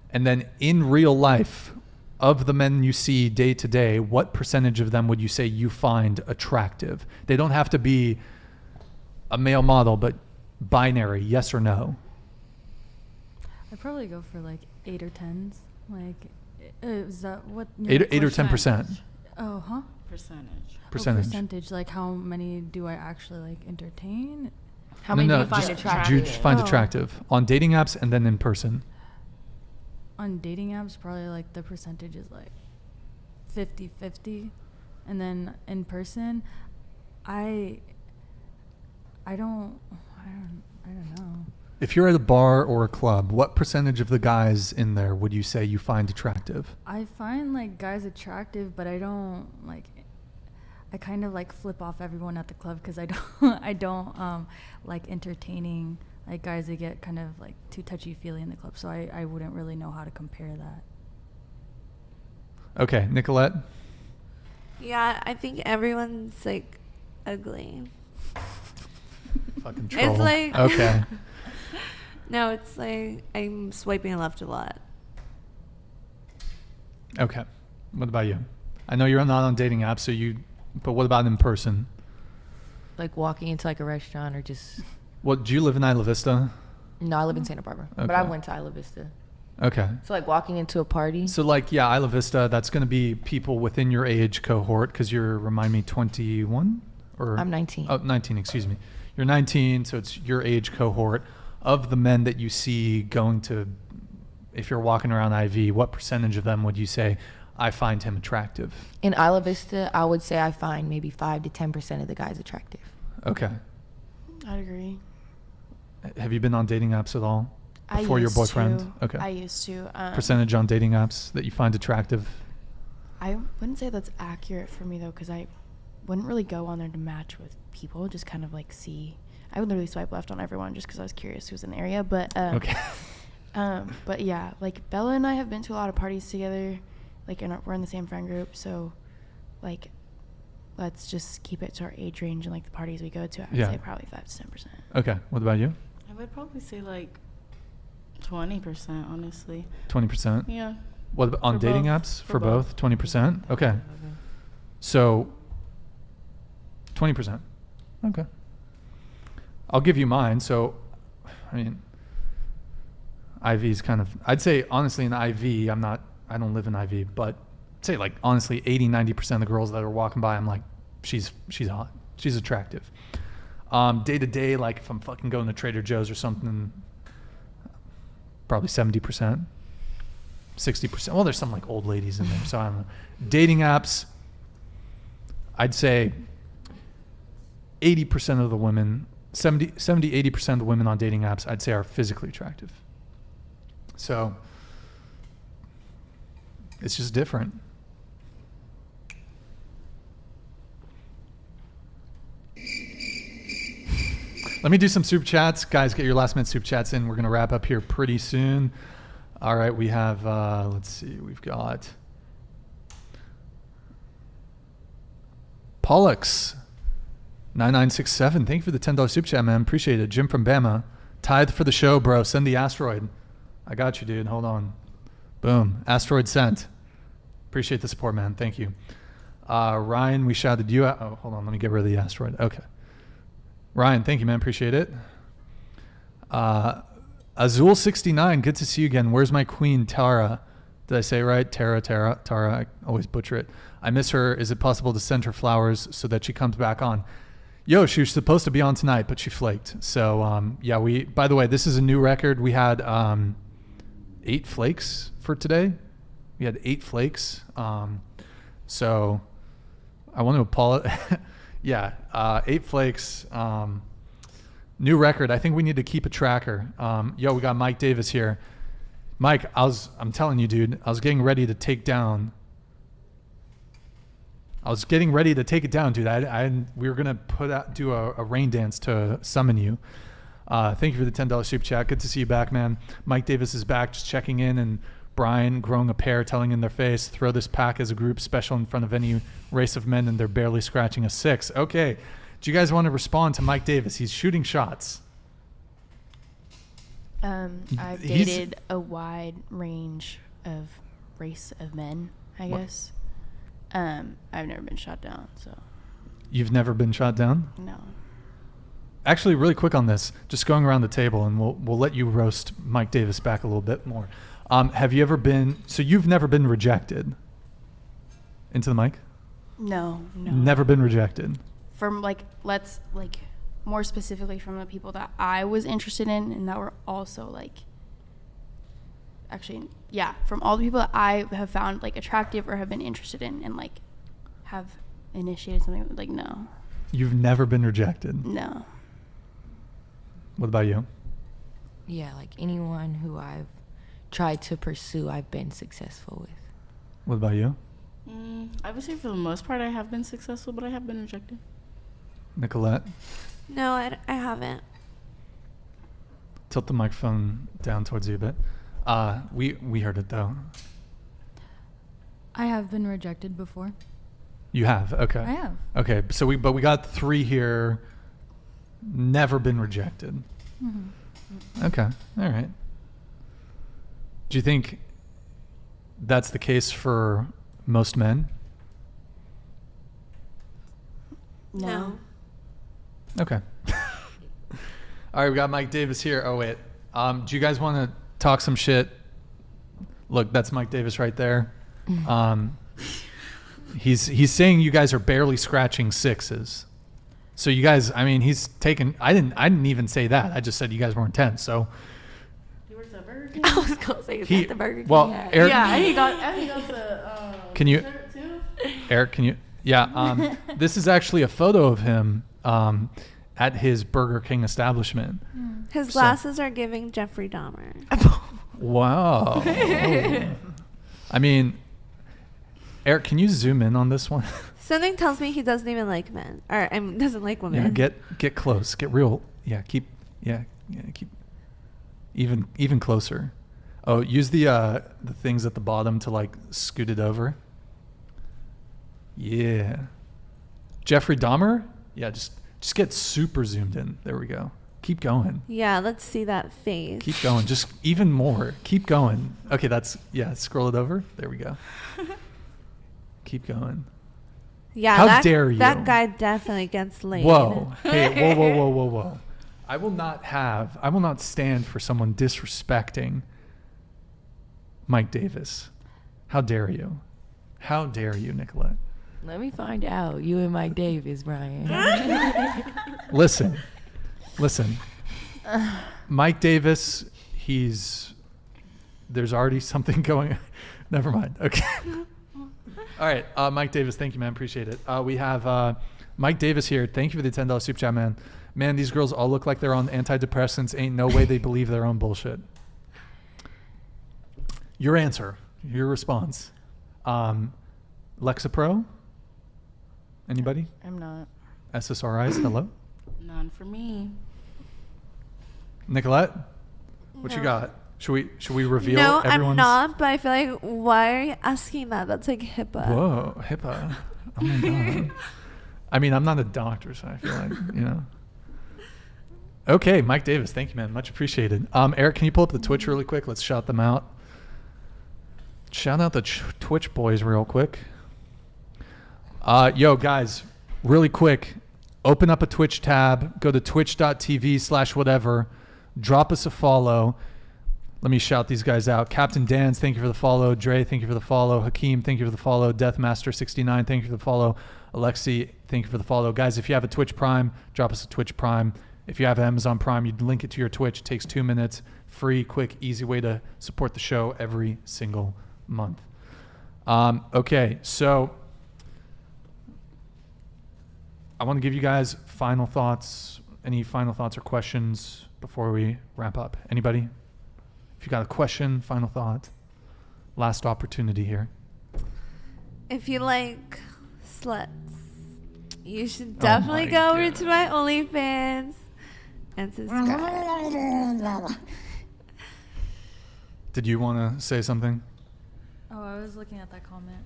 And then in real life, of the men you see day to day, what percentage of them would you say you find attractive? They don't have to be a male model, but binary, yes or no. I'd probably go for like 8 or 10s. Like, is that what? 8 or 10%. Oh, huh? Percentage. Like, how many do I actually like entertain? How many do you find attractive? Do you find attractive on dating apps and then in person? On dating apps, probably like the percentage is like 50-50, and then in person, I don't know. if you're at a bar or a club, what percentage of the guys in there would you say you find attractive? I find like guys attractive, but I don't like. I kind of like flip off everyone at the club because I don't like entertaining like guys that get kind of like too touchy-feely in the club. So I wouldn't really know how to compare that. Okay, Nicolette? Yeah, I think everyone's like ugly. Fucking troll. It's like okay. No, it's like I'm swiping left a lot. Okay. What about you? I know you're not on dating apps, but what about in person? Like walking into like a restaurant or just. What, do you live in Isla Vista? No, I live in Santa Barbara, okay. but I went to Isla Vista. Okay. So like walking into a party. So like, yeah, Isla Vista, that's going to be people within your age cohort because remind me, 21? Or I'm 19. Oh, 19, excuse me. You're 19, so it's your age cohort. Of the men that you see going to, if you're walking around IV, what percentage of them would you say, I find him attractive? In Isla Vista, I would say I find maybe 5 to 10% of the guys attractive. Okay. I'd agree. Have you been on dating apps at all before your boyfriend? To. Okay. I used to. Percentage on dating apps that you find attractive? I wouldn't say that's accurate for me though, because I wouldn't really go on there to match with people. Just kind of like see. I would literally swipe left on everyone just because I was curious who's in the area. But okay. But yeah, like Bella and I have been to a lot of parties together. Like we're in the same friend group, so like let's just keep it to our age range and like the parties we go to. I'd say probably 5 to 10%. Okay. What about you? I would probably say like 20%, honestly. 20%? Yeah. What about on dating apps? For both? 20%? Okay. So 20%. Okay. I'll give you mine. So, I mean, IV's kind of, I'd say honestly in IV, I don't live in IV, but I'd say like honestly 80-90% of the girls that are walking by, I'm like, she's hot. She's attractive. Day to day, like if I'm fucking going to Trader Joe's or something, probably 70%, 60%. Well, there's some like old ladies in there, so I don't know. Dating apps, I'd say 80% of the women, 70-80% of the women on dating apps, I'd say are physically attractive. So it's just different. Let me do some super chats. Guys, get your last minute super chats in. We're going to wrap up here pretty soon. All right, we have, let's see, we've got Pollux 9967. Thank you for the $10 super chat, man. Appreciate it. Jim from Bama. Tithe for the show, bro. Send the asteroid. I got you, dude. Hold on. Boom. Asteroid sent. Appreciate the support, man. Thank you. Ryan, we shouted you out. Oh, hold on. Let me get rid of the asteroid. Okay. Ryan, thank you, man. Appreciate it. Azul69, good to see you again. Where's my queen, Tara? Did I say it right? Tara. I always butcher it. I miss her. Is it possible to send her flowers so that she comes back on? Yo, she was supposed to be on tonight, but she flaked. So, yeah, by the way, this is a new record. We had 8 flakes for today. We had 8 flakes. So I want to apologize. Yeah, 8 flakes. New record. I think we need to keep a tracker. Yo, we got Mike Davis here. Mike, I'm telling you, dude, I was getting ready to take it down, dude. We were gonna do a rain dance to summon you. Thank you for the $10 super chat. Good to see you back, man. Mike Davis is back, just checking in, and Brian growing a pair, telling in their face, throw this pack as a group special in front of any race of men, and they're barely scratching a 6. Okay. Do you guys want to respond to Mike Davis? He's shooting shots. I've dated a wide range of race of men, I guess. I've never been shot down, so. You've never been shot down? No. Actually, really quick on this, just going around the table, and we'll let you roast Mike Davis back a little bit more. Have you ever been, so you've never been rejected? Into the mic? No. Never been rejected? From more specifically from the people that I was interested in and that were also from all the people that I have found attractive or have been interested in and have initiated something, no. You've never been rejected? No. What about you? Yeah, like anyone who I've tried to pursue, I've been successful with. What about you? I would say for the most part I have been successful, but I have been rejected. Nicolette? No, I haven't. Tilt the microphone down towards you a bit. We heard it though. I have been rejected before. You have? Okay. I have. Okay, so we got 3 here. Never been rejected. Mm-hmm. Okay, all right. Do you think that's the case for most men? No. Okay. All right, we got Mike Davis here. Oh wait, do you guys want to talk some shit? Look, that's Mike Davis right there. He's saying you guys are barely scratching 6s. So you guys, I mean, he's taken. I didn't even say that. I just said you guys weren't 10. So. He works at Burger King. I was gonna say, is that the Burger King? Well, Eric, yeah, he got the. Can you, shirt too? Eric? Can you? Yeah. This is actually a photo of him at his Burger King establishment. His glasses are giving Jeffrey Dahmer. Wow. Oh. I mean, Eric, can you zoom in on this one? Something tells me he doesn't even like men, or doesn't like women. Yeah, get close, get real. Yeah, keep even closer. Oh, use the things at the bottom to like scoot it over. Yeah, Jeffrey Dahmer. Yeah, just get super zoomed in. There we go. Keep going. Yeah, let's see that face. Keep going. Just even more. Keep going. Okay, scroll it over. There we go. Keep going. Yeah, How dare you? That guy definitely gets laid. Whoa. Hey, whoa. I will not stand for someone disrespecting Mike Davis. How dare you? How dare you, Nicolette? Let me find out. You and Mike Davis, Brian. Listen. Mike Davis, there's already something going. Never mind. Okay. All right, Mike Davis, thank you, man. Appreciate it. We have Mike Davis here. Thank you for the $10 super chat, man. Man, these girls all look like they're on antidepressants. Ain't no way they believe their own bullshit. Your answer, your response. Lexapro? Anybody? I'm not. SSRIs, hello? None for me. Nicolette? What you got? Should we reveal No, everyone's? I'm not, but I feel like, why are you asking that? That's like HIPAA. Whoa, HIPAA. Oh my God. I mean, I'm not a doctor, so I feel like, Okay, Mike Davis, thank you, man. Much appreciated. Eric, can you pull up the Twitch really quick? Let's shout them out. Shout out the Twitch boys real quick. Yo, guys, really quick. Open up a Twitch tab. Go to twitch.tv/whatever. Drop us a follow. Let me shout these guys out. Captain Dan's, thank you for the follow. Dre, thank you for the follow. Hakeem, thank you for the follow. Deathmaster69, thank you for the follow. Alexi, thank you for the follow. Guys, if you have a Twitch Prime, drop us a Twitch Prime. If you have Amazon Prime, you link it to your Twitch. It takes 2 minutes. Free, quick, easy way to support the show every single month. Okay, so I want to give you guys final thoughts. Any final thoughts or questions before we wrap up? Anybody? If you got a question, final thought, last opportunity here. If you like sluts, you should definitely go over to my OnlyFans and subscribe. Did you want to say something? Oh, I was looking at that comment.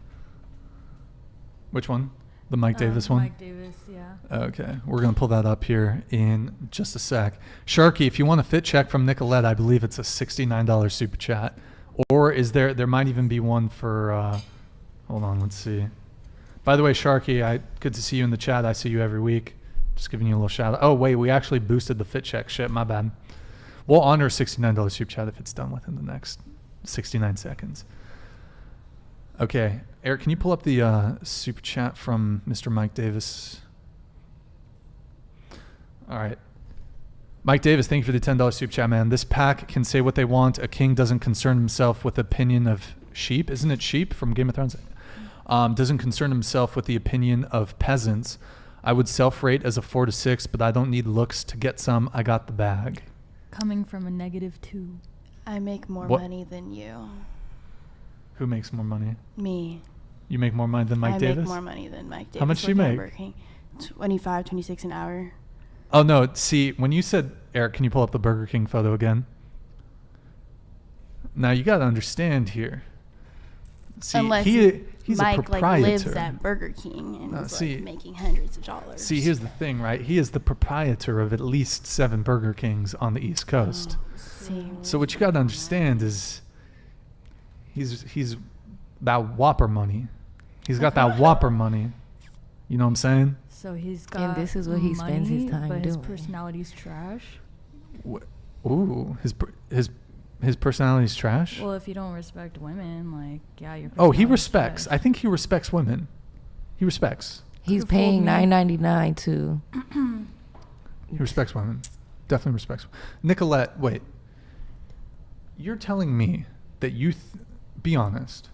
Which one? The Mike Davis one? Mike Davis, yeah. Okay. We're going to pull that up here in just a sec. Sharky, if you want a fit check from Nicolette, I believe it's a $69 super chat. Or is there might even be one for, hold on, let's see. By the way, Sharky, good to see you in the chat. I see you every week. Just giving you a little shout out. Oh, wait, we actually boosted the fit check. Shit, my bad. We'll honor a $69 super chat if it's done within the next 69 seconds. Okay. Eric, can you pull up the super chat from Mr. Mike Davis? All right. Mike Davis, thank you for the $10 super chat, man. This pack can say what they want. A king doesn't concern himself with the opinion of sheep. Isn't it sheep from Game of Thrones? Doesn't concern himself with the opinion of peasants. I would self-rate as a 4 to 6, but I don't need looks to get some. I got the bag. coming from a -2. I make more What? money than you. Who makes more money? Me. You make more money than Mike Davis? I make more money than Mike Davis. How much do you make? 25, 26 an hour. Oh, no. See, when you said, Eric, can you pull up the Burger King photo again? Now, you got to understand here. See, Unless he's Mike a proprietor. lives at Burger King and is making hundreds of dollars. See, here's the thing, right? He is the proprietor of at least 7 Burger Kings on the East Coast. So what you got to understand is he's that Whopper money. He's got that Whopper money. You know what I'm saying? So he's got And this is what he spends his time but his doing. personality's trash. Ooh, his personality's trash? Well, if you don't respect women, like, yeah, your Oh, he personality's respects. trash. I think he respects women. He respects. He's paying $9.99 to. He respects women. Definitely respects. Nicolette, wait. You're telling me that you be honest.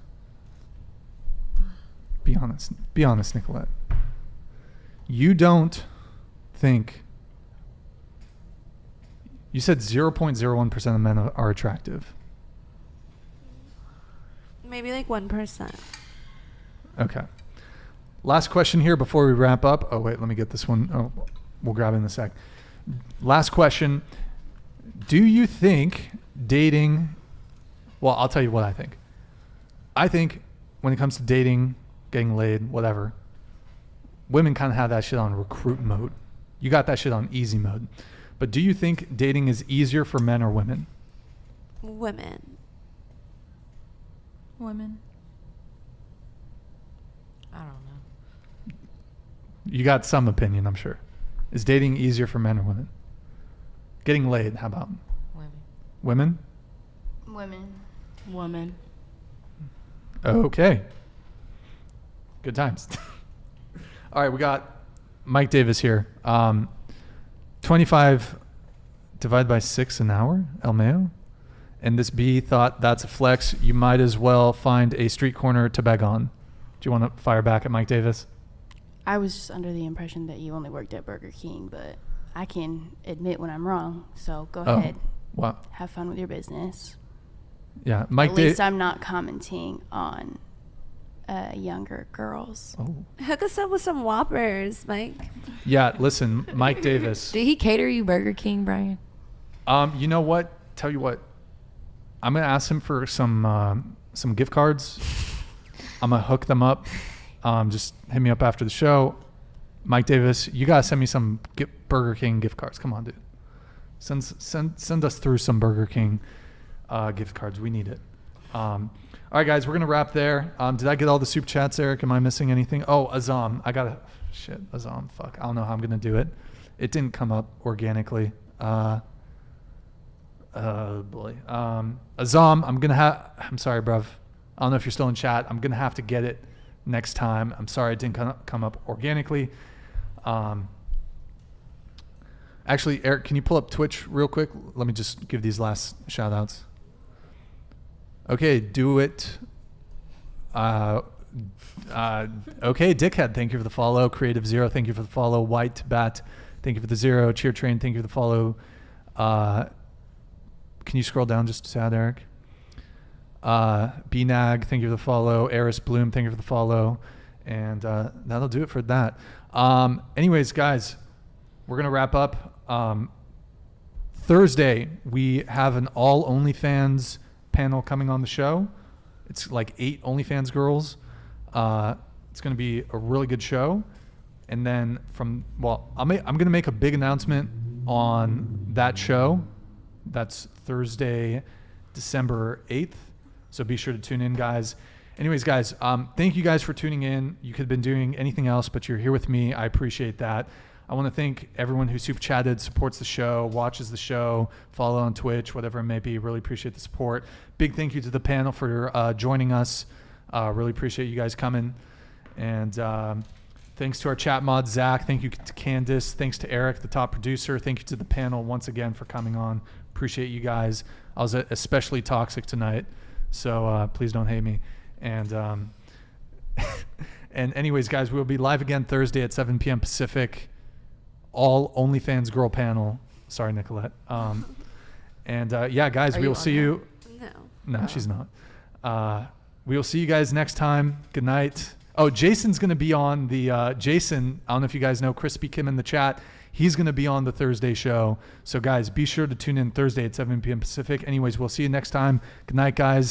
Be honest. Be honest, Nicolette. You don't think. You said 0.01% of men are attractive. Maybe like 1%. Okay. Last question here before we wrap up. Oh, wait, let me get this one. Oh, we'll grab it in a sec. Last question. Do you think dating... Well, I'll tell you what I think. I think when it comes to dating, getting laid, whatever, women kind of have that shit on recruit mode. You got that shit on easy mode. But do you think dating is easier for men or women? Women. Women. I don't know. You got some opinion, I'm sure. Is dating easier for men or women? Getting laid, how about? Women. Women? Women. Woman. Okay. Good times. All right, we got Mike Davis here. 25 divided by 6 an hour, El Mayo. And this B thought that's a flex. You might as well find a street corner to beg on. Do you want to fire back at Mike Davis? I was just under the impression that you only worked at Burger King, but I can admit when I'm wrong. So go ahead. Wow. Have fun with your business. Yeah, Mike. At least I'm not commenting on younger girls. Oh. Hook us up with some Whoppers, Mike. Yeah, listen, Mike Davis. Did he cater you Burger King, Brian? You know what? Tell you what. I'm gonna ask him for some gift cards. I'm gonna hook them up. Just hit me up after the show. Mike Davis, you gotta send me some Burger King gift cards. Come on, dude. Send us through some Burger King gift cards. We need it. All right, guys, we're gonna wrap there. Did I get all the super chats, Eric? Am I missing anything? Oh, Azam. Azam. Fuck. I don't know how I'm gonna do it. It didn't come up organically. Boy. Azam, I'm sorry, bruv. I don't know if you're still in chat. I'm gonna have to get it next time. I'm sorry it didn't come up organically. Actually, Eric, can you pull up Twitch real quick? Let me just give these last shout outs. Okay, do it. Okay, Dickhead, thank you for the follow. Creative Zero, thank you for the follow. White Bat, thank you for the 0. Cheer Train, thank you for the follow. Can you scroll down just a tad, Eric? BNAG, thank you for the follow. Eris Bloom, thank you for the follow. And that'll do it for that. Anyways, guys, we're going to wrap up. Thursday, we have an all OnlyFans panel coming on the show. It's like 8 OnlyFans girls. It's going to be a really good show. And then I'm going to make a big announcement on that show. That's Thursday, December 8th. So be sure to tune in, guys. Anyways, guys, thank you guys for tuning in. You could have been doing anything else, but you're here with me. I appreciate that. I want to thank everyone who super chatted, supports the show, watches the show, follow on Twitch, whatever it may be. Really appreciate the support. Big thank you to the panel for joining us. Really appreciate you guys coming. And thanks to our chat mod, Zach. Thank you to Candace. Thanks to Eric, the top producer. Thank you to the panel once again for coming on. Appreciate you guys. I was especially toxic tonight, so please don't hate me. And and anyways, guys, we'll be live again Thursday at 7 p.m. Pacific. All OnlyFans girl panel. Sorry, Nicolette. And yeah, guys, we will see you. No, Oh. she's not. We will see you guys next time. Good night. Oh, Jason's going to be on the Jason. I don't know if you guys know Crispy Kim in the chat. He's going to be on the Thursday show. So guys, be sure to tune in Thursday at 7 p.m. Pacific. Anyways, we'll see you next time. Good night, guys.